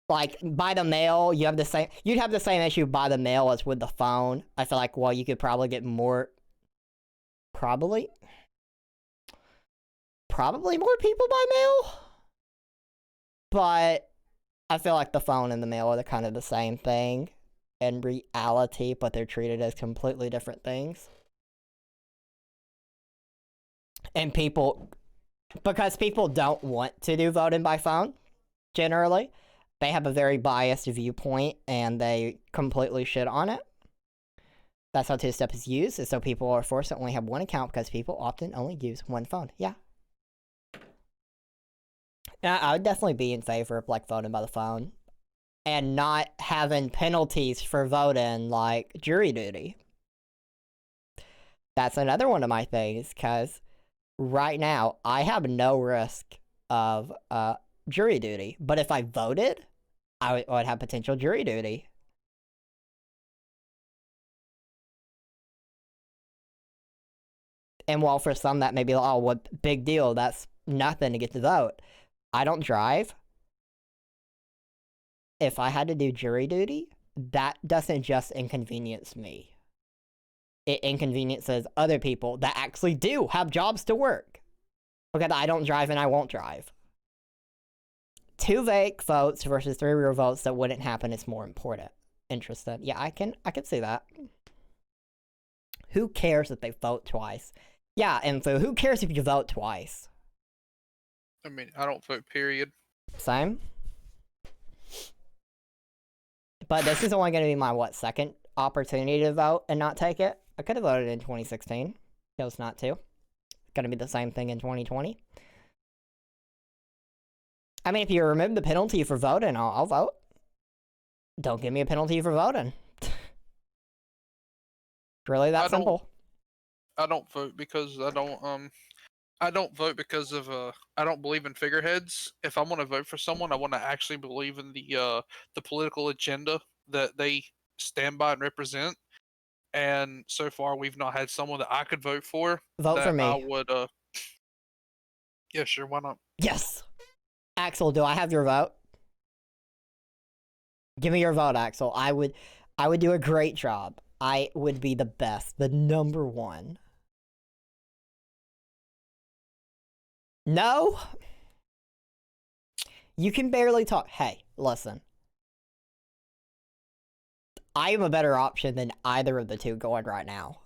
like, by the mail, you'd have the same issue by the mail as with the phone. I feel like, well, you could probably get more, probably more people by mail. But I feel like the phone and the mail are kind of the same thing in reality, but they're treated as completely different things. And because people don't want to do voting by phone, generally, they have a very biased viewpoint and they completely shit on it. That's how two-step is used, is so people are forced to only have one account because people often only use one phone. Yeah. Yeah, I would definitely be in favor of like voting by the phone and not having penalties for voting like jury duty. That's another one of my things, because right now I have no risk of jury duty, but if I voted, I would have potential jury duty. And while for some that may be like, oh, what big deal, that's nothing to get to vote. I don't drive. If I had to do jury duty, that doesn't just inconvenience me. It inconveniences other people that actually do have jobs to work. Because I don't drive and I won't drive. 2 fake votes versus 3 real votes that wouldn't happen is more important. Interesting. Yeah, I can see that. Who cares if they vote twice? Yeah, and so who cares if you vote twice? I mean, I don't vote, period. Same. But this is only going to be my, what, second opportunity to vote and not take it? I could have voted in 2016. Chose not to. It's going to be the same thing in 2020. I mean, if you remove the penalty for voting, I'll vote. Don't give me a penalty for voting. Really that simple. I don't vote because I don't vote because of I don't believe in figureheads. If I want to vote for someone, I want to actually believe in the political agenda that they stand by and represent. And so far, we've not had someone that I could vote for. Vote for me. I would. Yeah, sure. Why not? Yes. Axel, do I have your vote? Give me your vote, Axel. I would do a great job. I would be the best, the number one. No? You can barely talk. Hey, listen. I am a better option than either of the two going right now.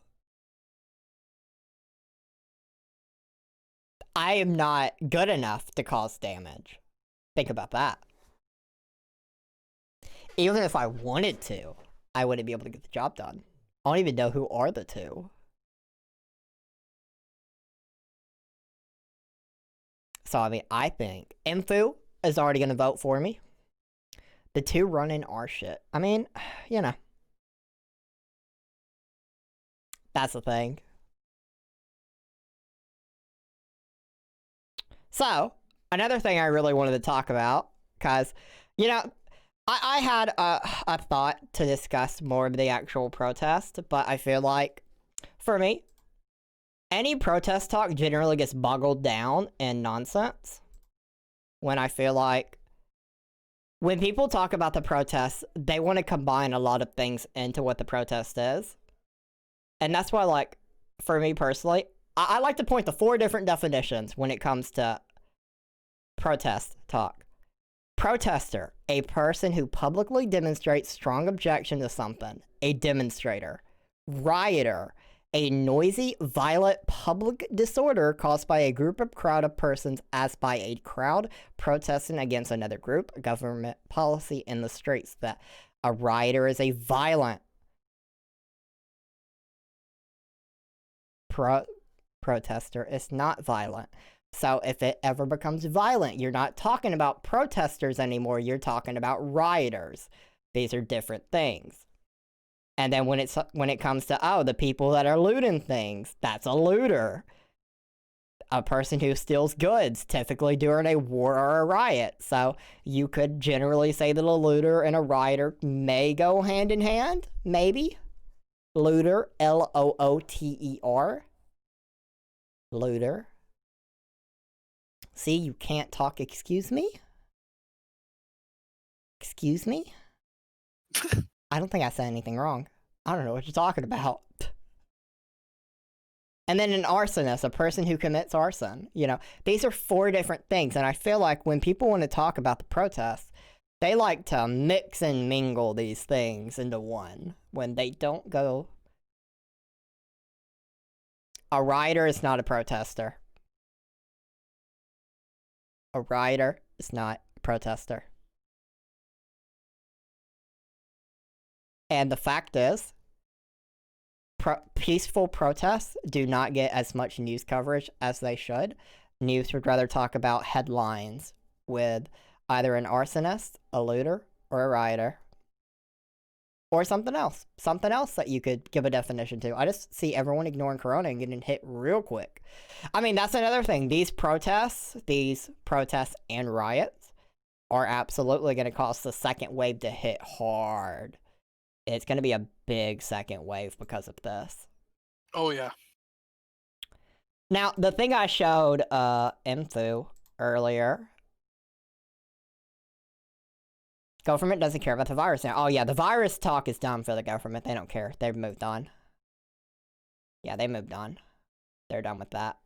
I am not good enough to cause damage. Think about that. Even if I wanted to, I wouldn't be able to get the job done. I don't even know who are the two. So, I mean, I think Infu is already going to vote for me. The two running are shit. I mean, you know. That's the thing. So, another thing I really wanted to talk about, because, you know, I had a thought to discuss more of the actual protest, but I feel like, for me, any protest talk generally gets boggled down in nonsense. When I feel like, when people talk about the protest, they want to combine a lot of things into what the protest is. And that's why, like, for me personally, I like to point to 4 different definitions when it comes to protest talk. Protester, a person who publicly demonstrates strong objection to something, a demonstrator. Rioter, a noisy, violent public disorder caused by a group of crowd of persons as by a crowd protesting against another group, government policy in the streets. That a rioter is a violent protester. Is not violent. So if it ever becomes violent, you're not talking about protesters anymore, you're talking about rioters. These are different things. And then when it comes to, oh, the people that are looting things, that's a looter. A person who steals goods, typically during a war or a riot. So you could generally say that a looter and a rioter may go hand in hand, maybe. Looter, L-O-O-T-E-R. Looter. See, you can't talk, excuse me? Excuse me? I don't think I said anything wrong. I don't know what you're talking about. And then an arsonist, a person who commits arson. You know, these are 4 different things. And I feel like when people want to talk about the protests, they like to mix and mingle these things into one when they don't go. A rioter is not a protester. A rioter is not a protester. And the fact is, peaceful protests do not get as much news coverage as they should. News would rather talk about headlines with either an arsonist, a looter, or a rioter. Or something else. Something else that you could give a definition to. I just see everyone ignoring Corona and getting hit real quick. I mean, that's another thing. These protests and riots are absolutely going to cause the second wave to hit hard. It's going to be a big second wave because of this. Oh, yeah. Now, the thing I showed Mthu earlier, government doesn't care about the virus now. Oh yeah, the virus talk is done for the government. They don't care. They've moved on. Yeah, they moved on. They're done with that.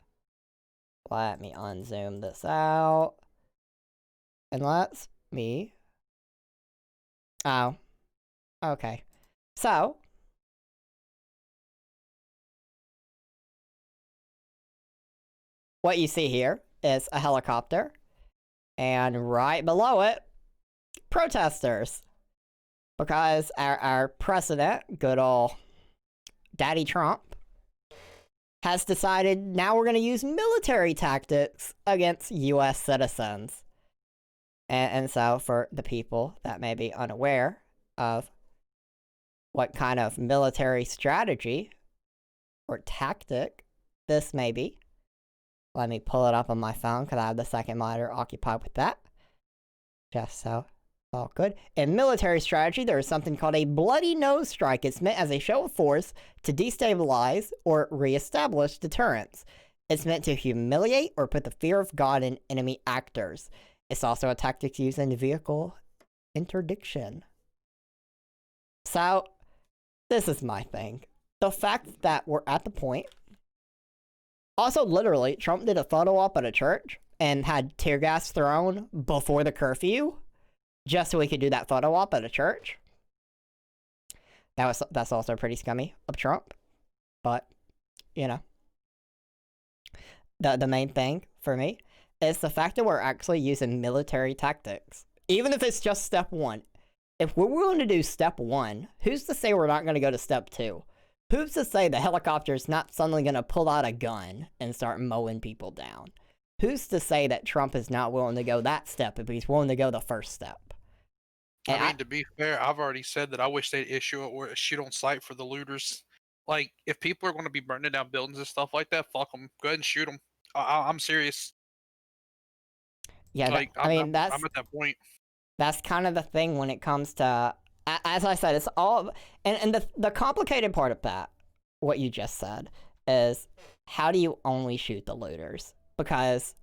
Let me unzoom this out. And let's me... Oh. Okay. So... what you see here is a helicopter. And right below it, protesters. Because our president, good old Daddy Trump, has decided now we're going to use military tactics against US citizens. And so for the people that may be unaware of what kind of military strategy or tactic this may be, let me pull it up on my phone because I have the second monitor occupied with that. Just so it's all good. In military strategy, there is something called a bloody nose strike. It's meant as a show of force to destabilize or reestablish deterrence. It's meant to humiliate or put the fear of God in enemy actors. It's also a tactic used in vehicle interdiction. So, this is my thing. The fact that we're at the point. Also, literally, Trump did a photo op at a church and had tear gas thrown before the curfew just so he could do that photo op at a church. That's also pretty scummy of Trump. But, you know. The main thing for me is the fact that we're actually using military tactics. Even if it's just step one. If we're willing to do step one, who's to say we're not going to go to step two? Who's to say the helicopter's not suddenly going to pull out a gun and start mowing people down? Who's to say that Trump is not willing to go that step if he's willing to go the first step? I mean, to be fair, I've already said that I wish they'd issue it or a shoot on sight for the looters. Like, if people are going to be burning down buildings and stuff like that, fuck them. Go ahead and shoot them. I'm serious. Yeah, like, I'm at that point. That's kind of the thing when it comes to, as I said, it's all, and the complicated part of that, what you just said, is how do you only shoot the looters? Because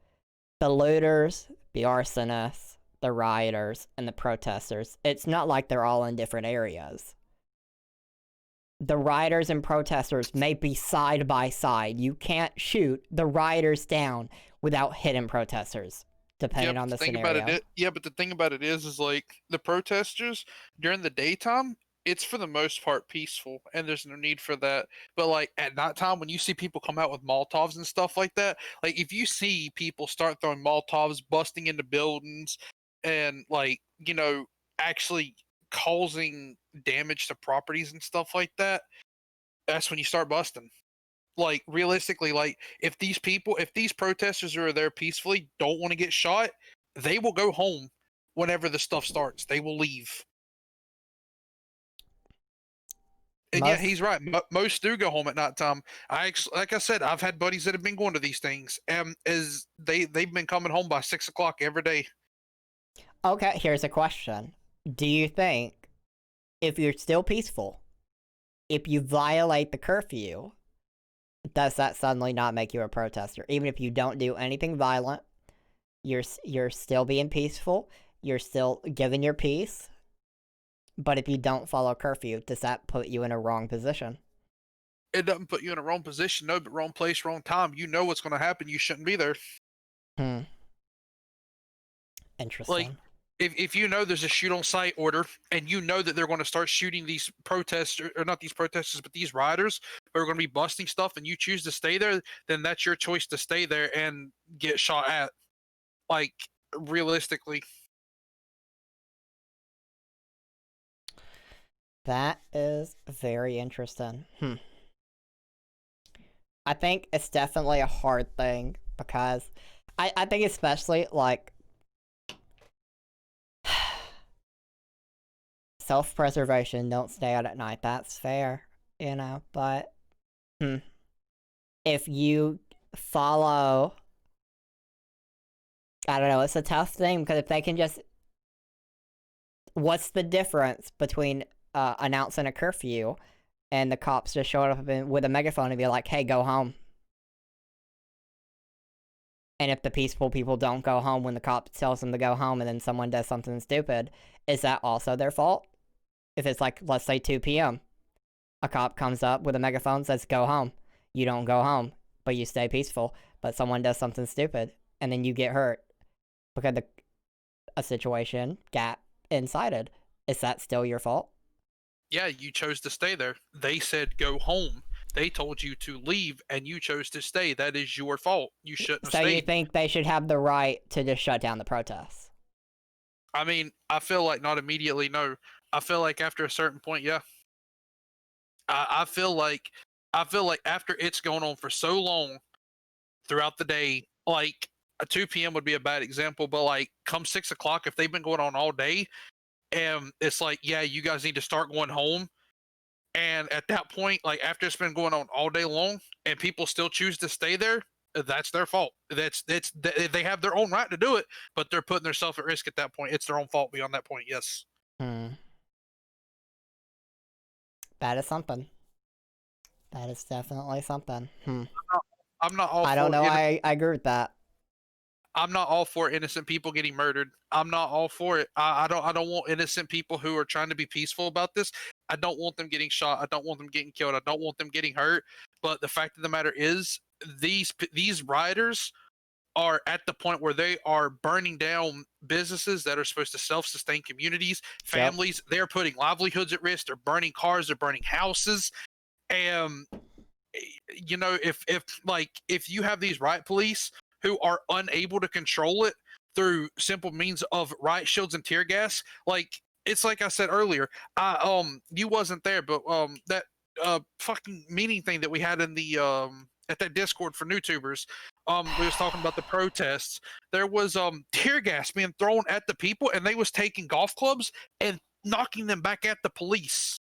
the looters, the arsonists, the rioters, and the protesters, it's not like they're all in different areas. The rioters and protesters may be side by side. You can't shoot the rioters down without hitting protesters. Depending on the scenario. But the thing about it is like the protesters during the daytime, it's for the most part peaceful, and there's no need for that. But like at nighttime, when you see people come out with Molotovs and stuff like that, like if you see people start throwing Molotovs, busting into buildings, and like actually causing damage to properties and stuff like that, that's when you start busting. Like realistically, like if these protesters who are there peacefully don't want to get shot, they will go home whenever the stuff starts. They will leave. And yeah, he's right. Most do go home at nighttime. Like I said, I've had buddies that have been going to these things, and they've been coming home by 6 o'clock every day. Okay, here's a question: do you think if you're still peaceful, if you violate the curfew, does that suddenly not make you a protester? Even if you don't do anything violent, you're still being peaceful, you're still giving your peace, but if you don't follow curfew, does that put you in a wrong position? It doesn't put you in a wrong position, no, but wrong place, wrong time. You know what's going to happen. You shouldn't be there. Interesting. Like, if you know there's a shoot on sight order and you know that they're going to start shooting these protesters, or not these protesters, but these rioters who are going to be busting stuff, and you choose to stay there, then that's your choice to stay there and get shot at. Like, realistically. That is very interesting. I think it's definitely a hard thing because I think especially like self-preservation. Don't stay out at night. That's fair, but if you follow, I don't know, it's a tough thing, because if they can just, what's the difference between announcing a curfew and the cops just showing up with a megaphone and be like, hey, go home? And if the peaceful people don't go home when the cop tells them to go home, and then someone does something stupid, is that also their fault? If it's like, let's say 2 p.m., a cop comes up with a megaphone, says, go home. You don't go home, but you stay peaceful. But someone does something stupid, and then you get hurt because a situation got incited. Is that still your fault? Yeah, you chose to stay there. They said go home. They told you to leave, and you chose to stay. That is your fault. You shouldn't have So stayed. you think they should have the right to just shut down the protests? I mean, I feel like not immediately, no. I feel like after a certain point, yeah. I feel like after it's going on for so long throughout the day, like a 2 p.m. would be a bad example, but like come 6 o'clock, if they've been going on all day, and it's like, yeah, you guys need to start going home. And at that point, like after it's been going on all day long and people still choose to stay there, that's their fault. They have their own right to do it, but they're putting themselves at risk at that point. It's their own fault beyond that point. Yes. That is something. That is definitely something. I'm not all. I don't know. I agree with that. I'm not all for innocent people getting murdered. I'm not all for it. I don't want innocent people who are trying to be peaceful about this. I don't want them getting shot. I don't want them getting killed. I don't want them getting hurt. But the fact of the matter is, these rioters are at the point where they are burning down businesses that are supposed to self-sustain communities, families. Yep. They're putting livelihoods at risk. They're burning cars. They're burning houses. And if you have these riot police who are unable to control it through simple means of riot shields and tear gas, like it's like I said earlier, you wasn't there, but that fucking meeting thing that we had in the at that Discord for NewTubers, we was talking about the protests. There was tear gas being thrown at the people, and they was taking golf clubs and knocking them back at the police.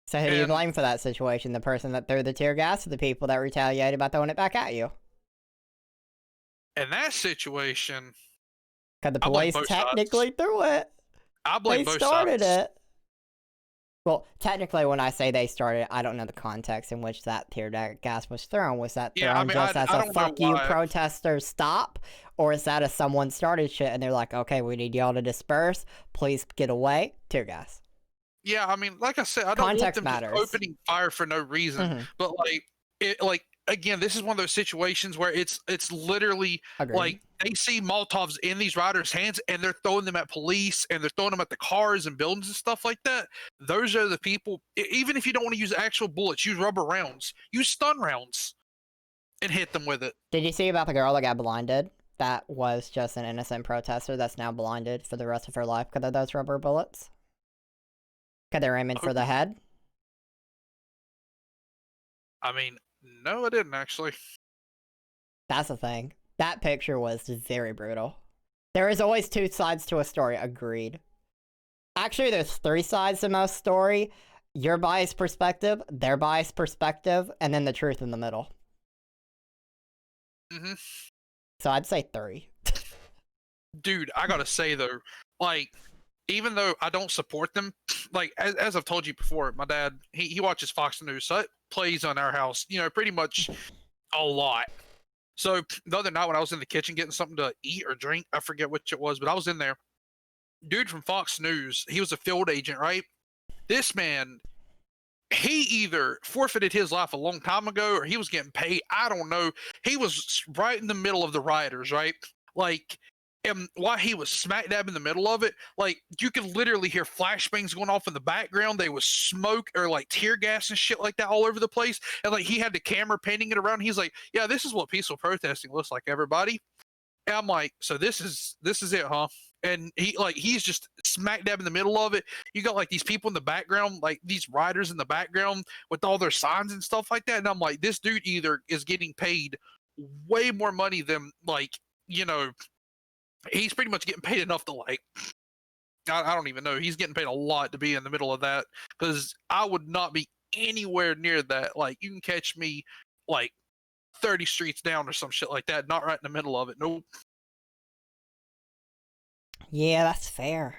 So who do you blame for that situation? The person that threw the tear gas, or the people that retaliated by throwing it back at you? In that situation, because the police technically threw it. I blame both sides. They started it. Well, technically, when I say they started it, I don't know the context in which that tear gas was thrown. Was that thrown just as a fuck you protesters stop? Or is that a someone started shit and they're like, okay, we need y'all to disperse. Please get away. Tear gas. Yeah, I mean, like I said, I don't want them just opening fire for no reason. But again, this is one of those situations where it's literally like they see Molotovs in these riders' hands and they're throwing them at police and they're throwing them at the cars and buildings and stuff like that. Those are the people. Even if you don't want to use actual bullets, use rubber rounds, use stun rounds, and hit them with it. Did you see about the girl that got blinded? That was just an innocent protester that's now blinded for the rest of her life because of those rubber bullets. Because they're aiming for the head? I mean, no, I didn't actually. That's the thing. That picture was very brutal. There is always two sides to a story. Agreed. Actually, there's 3 sides to most story. Your biased perspective, their biased perspective, and then the truth in the middle. So I'd say 3. Dude, I gotta say though, like, even though I don't support them, like as I've told you before, my dad he watches Fox News, so it plays on our house, pretty much a lot. So the other night when I was in the kitchen getting something to eat or drink, I forget which it was, but I was in there. Dude from Fox News, he was a field agent, right? This man, he either forfeited his life a long time ago or he was getting paid. I don't know. He was right in the middle of the rioters, right? Like, and while he was smack dab in the middle of it, like you could literally hear flashbangs going off in the background. There was smoke or like tear gas and shit like that all over the place. And like he had the camera painting it around. He's like, yeah, this is what peaceful protesting looks like, everybody. And I'm like, so this is it, huh? And he's just smack dab in the middle of it. You got like these people in the background, like these riders in the background with all their signs and stuff like that. And I'm like, this dude either is getting paid way more money than he's pretty much getting paid enough to like. I don't even know. He's getting paid a lot to be in the middle of that because I would not be anywhere near that. Like you can catch me like 30 streets down or some shit like that, not right in the middle of it. Nope. Yeah, that's fair.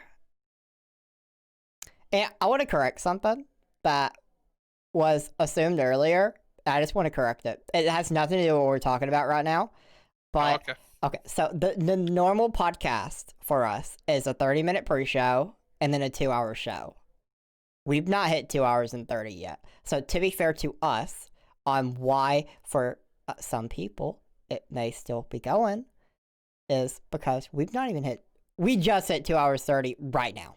And I want to correct something that was assumed earlier. I just want to correct it. It has nothing to do with what we're talking about right now. But okay, so the normal podcast for us is a 30-minute pre-show and then a 2-hour show. We've not hit 2 hours and 30 yet. So to be fair to us, on why for some people it may still be going is because we've not even hit. We just hit 2 hours 30 right now.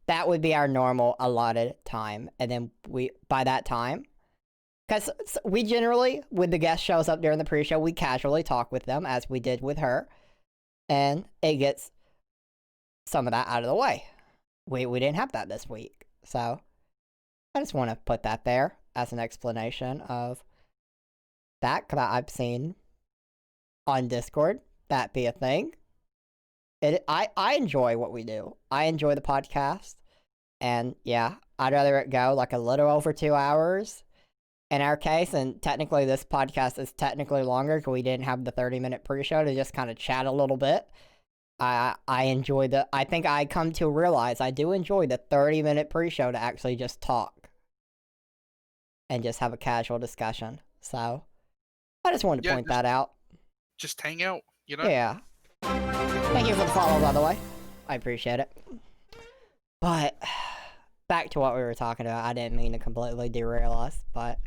That would be our normal allotted time, and then by that time. Because we generally, when the guest shows up during the pre-show, we casually talk with them, as we did with her. And it gets some of that out of the way. We didn't have that this week. So, I just want to put that there as an explanation of that. Because I've seen on Discord that be a thing. I enjoy what we do. I enjoy the podcast. And yeah, I'd rather it go like a little over 2 hours. In our case, and technically this podcast is technically longer because we didn't have the 30-minute pre-show to just kind of chat a little bit. I enjoy I think I come to realize I do enjoy the 30-minute pre-show to actually just talk. And just have a casual discussion. So, I just wanted to point that out. Just hang out, you know? Yeah. Thank you for the follow, by the way. I appreciate it. But, back to what we were talking about. I didn't mean to completely derail us, but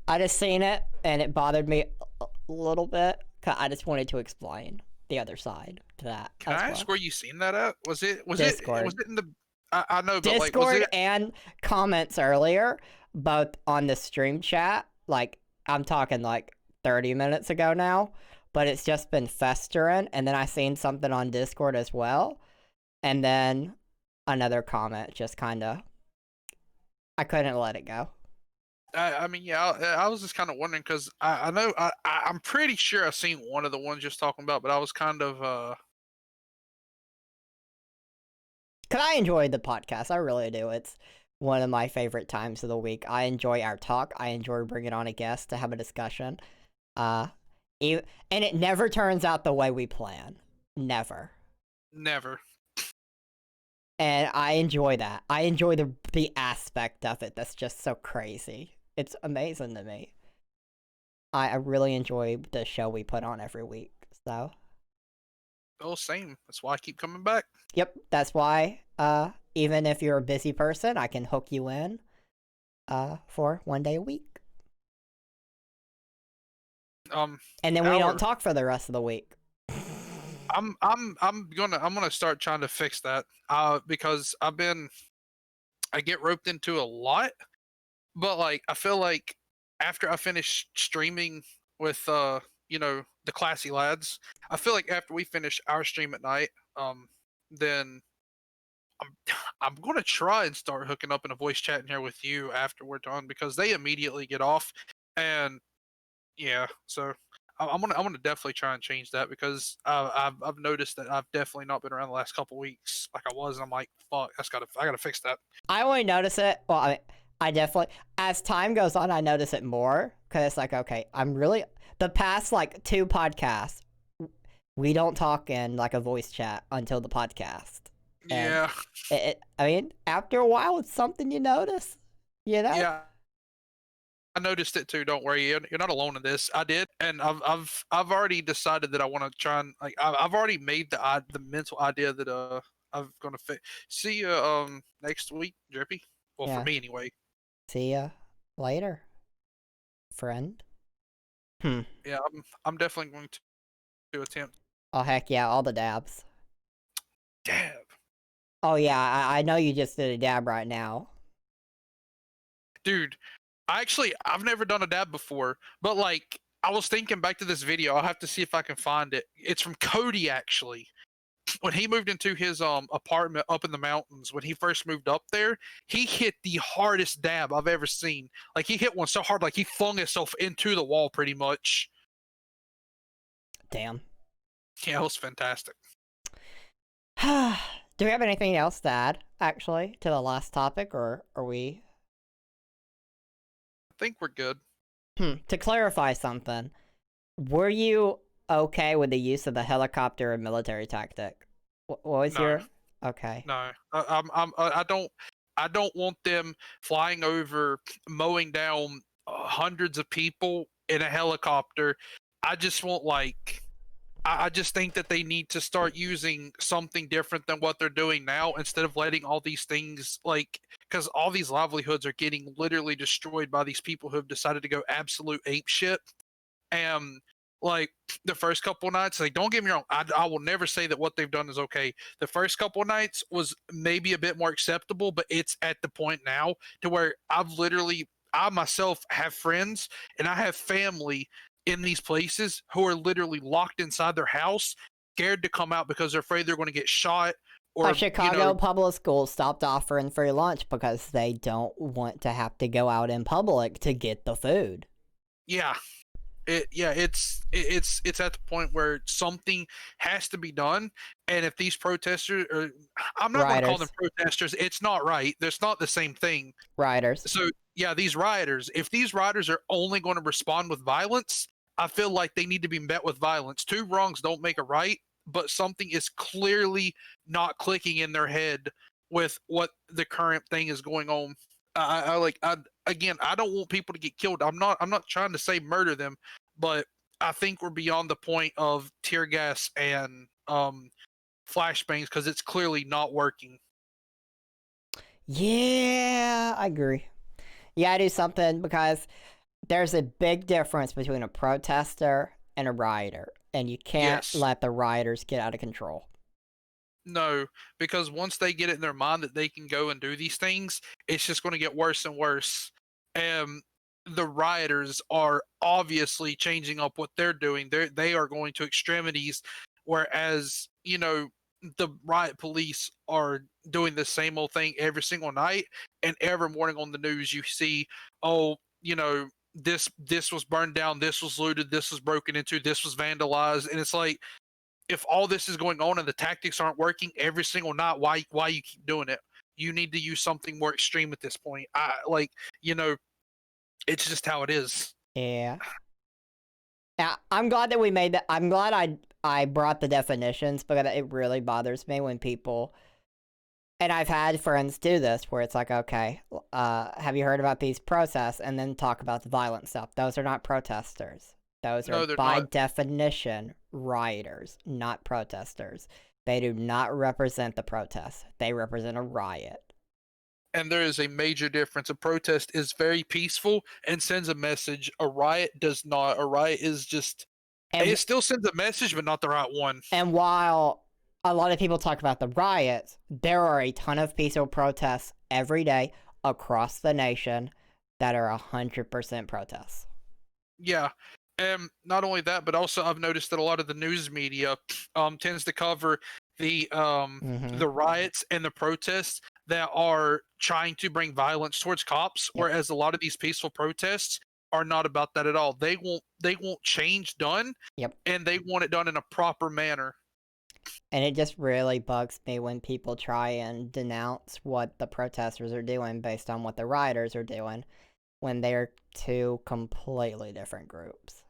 I just seen it, and it bothered me a little bit, because I just wanted to explain the other side to that. Can I ask where you seen that at? Was it Discord. Was it in the I know, but Discord, like, was it and comments earlier, both on the stream chat, like, I'm talking like 30 minutes ago now, but it's just been festering, and then I seen something on Discord as well, and then another comment just kind of, I couldn't let it go. I mean, yeah, I was just kind of wondering because I know I'm pretty sure I've seen one of the ones just talking about, but I was kind of Because I enjoyed the podcast, I really do. It's one of my favorite times of the week. I enjoy our talk. I enjoy bringing on a guest to have a discussion. And it never turns out the way we plan. Never. And I enjoy that. I enjoy the aspect of it that's just so crazy. It's amazing to me. I really enjoy the show we put on every week. So. Oh, same. That's why I keep coming back. Yep, that's why. Even if you're a busy person, I can hook you in. For 1 day a week. And then we don't talk for the rest of the week. I'm gonna start trying to fix that. Because I get roped into a lot, but like I feel like after I finish streaming with you know, the classy lads, I feel like after we finish our stream at night, then I'm gonna try and start hooking up in a voice chat in here with you after we're done because they immediately get off, and yeah, so I'm gonna definitely try and change that because I've noticed that I've definitely not been around the last couple weeks like I was, and I'm like, fuck, I gotta fix that. I only notice it. Well, I definitely, as time goes on, I notice it more because it's like, okay, I'm really the past like 2 podcasts, we don't talk in like a voice chat until the podcast. And yeah, I mean, after a while, it's something you notice. You know? Yeah. I noticed it too. Don't worry, you're not alone in this. I did, and I've already decided that I want to try and like I've already made the mental idea that I'm gonna see you next week, Drippy. Well, Yeah. for me anyway. See ya later, friend. Yeah, I'm definitely going to attempt. Oh heck yeah, all the dabs. Dab. Oh yeah, I know you just did a dab right now. Dude, I've never done a dab before, but like I was thinking back to this video. I'll have to see if I can find it. It's from Cody actually. When he moved into his apartment up in the mountains, when he first moved up there, he hit the hardest dab I've ever seen. Like he hit one so hard, like he flung himself into the wall pretty much. Damn. Yeah, it was fantastic. Do we have anything else to add, actually, to the last topic, or are we... I think we're good. To clarify something, were you okay with the use of the helicopter and military tactic? What was No. your... Okay. No, I don't want them flying over, mowing down hundreds of people in a helicopter. I just want I just think that they need to start using something different than what they're doing now instead of letting all these things because all these livelihoods are getting literally destroyed by these people who have decided to go absolute ape shit. And like the first couple of nights, like don't get me wrong, I will never say that what they've done is okay. The first couple of nights was maybe a bit more acceptable, but it's at the point now to where I myself have friends and I have family in these places who are literally locked inside their house, scared to come out because they're afraid they're going to get shot. Or A Chicago public school stopped offering free lunch because they don't want to have to go out in public to get the food. yeah, it's at the point where something has to be done. And if these protesters are, I'm not going to call them protesters, it's not right, that's not the same thing. Rioters. So yeah, these rioters, if these rioters are only going to respond with violence, I feel like they need to be met with violence. Two wrongs don't make a right, but something is clearly not clicking in their head with what the current thing is going on. Again, I don't want people to get killed. I'm not trying to say murder them, but I think we're beyond the point of tear gas and flashbangs because it's clearly not working. Yeah, I agree. Yeah, do something because there's a big difference between a protester and a rioter, and you can't let the rioters get out of control. No, because once they get it in their mind that they can go and do these things, it's just going to get worse and worse. And the rioters are obviously changing up what they're doing. They are going to extremities, whereas the riot police are doing the same old thing every single night. And every morning on the news, you see, oh, this was burned down, this was looted, this was broken into, this was vandalized, and it's like, if all this is going on and the tactics aren't working every single night, why you keep doing it? You need to use something more extreme at this point. It's just how it is. Yeah. Yeah, I'm glad that we made that. I'm glad I brought the definitions because it really bothers me when people, and I've had friends do this where it's like, okay, have you heard about these protests? And then talk about the violent stuff. Those are not protesters. Those are, by definition, rioters, not protesters. They do not represent the protest. They represent a riot. And there is a major difference. A protest is very peaceful and sends a message. A riot does not. A riot is just... it still sends a message, but not the right one. And while a lot of people talk about the riots, there are a ton of peaceful protests every day across the nation that are 100% protests. Yeah. And not only that, but also I've noticed that a lot of the news media tends to cover the riots and the protests that are trying to bring violence towards cops, whereas a lot of these peaceful protests are not about that at all. They want change done, and they want it done in a proper manner. And it just really bugs me when people try and denounce what the protesters are doing based on what the rioters are doing, when they're two completely different groups.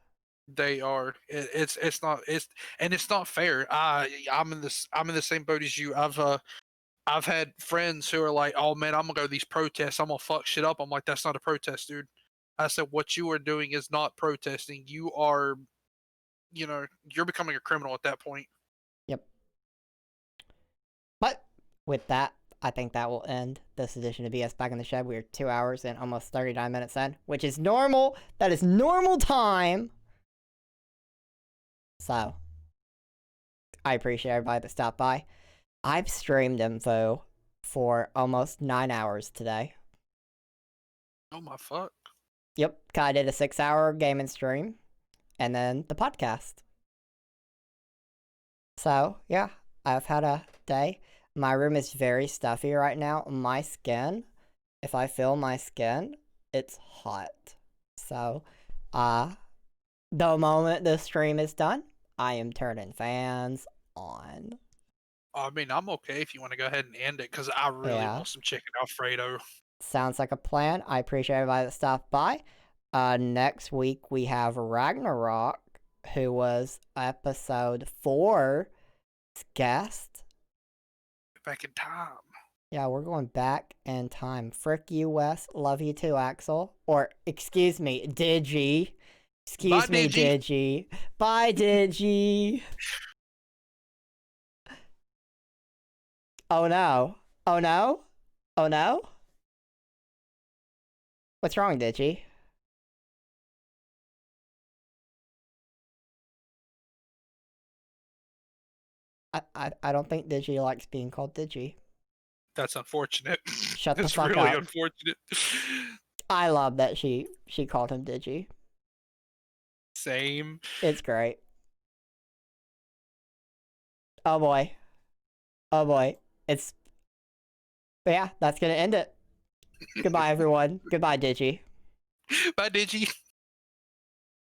They are. It's not fair. I'm in the same boat as you. I've had friends who are like, oh man, I'm gonna go to these protests, I'm gonna fuck shit up. I'm like, that's not a protest, dude. I said, what you are doing is not protesting. You are, you're becoming a criminal at that point. Yep. But with that, I think that will end this edition of BS Back in the Shed. We are 2 hours and almost 39 minutes in, which is normal. That is normal time. So, I appreciate everybody that stopped by. I've streamed info for almost 9 hours today. Oh my fuck. Yep, I did a 6-hour gaming stream, and then the podcast. So, yeah, I've had a day. My room is very stuffy right now. My skin, if I feel my skin, it's hot. So, the moment the stream is done, I am turning fans on. I mean, I'm okay if you want to go ahead and end it because I really Yeah. want some chicken Alfredo. Sounds like a plan. I appreciate everybody that stopped by. Next week we have Ragnarok, who was episode 4's guest. Back in time. Yeah, we're going back in time. Frick you, Wes. Love you too, Axel. Or, excuse me, Digi. Excuse Bye, me, Digi. Digi. Bye, Digi. Oh no. Oh no? Oh no? What's wrong, Digi? I don't think Digi likes being called Digi. That's unfortunate. Shut the That's fuck really up. unfortunate. I love that she called him Digi. Same. It's great. Oh boy. Oh boy. But yeah, that's gonna end it. Goodbye, everyone. Goodbye, Digi. Bye, Digi.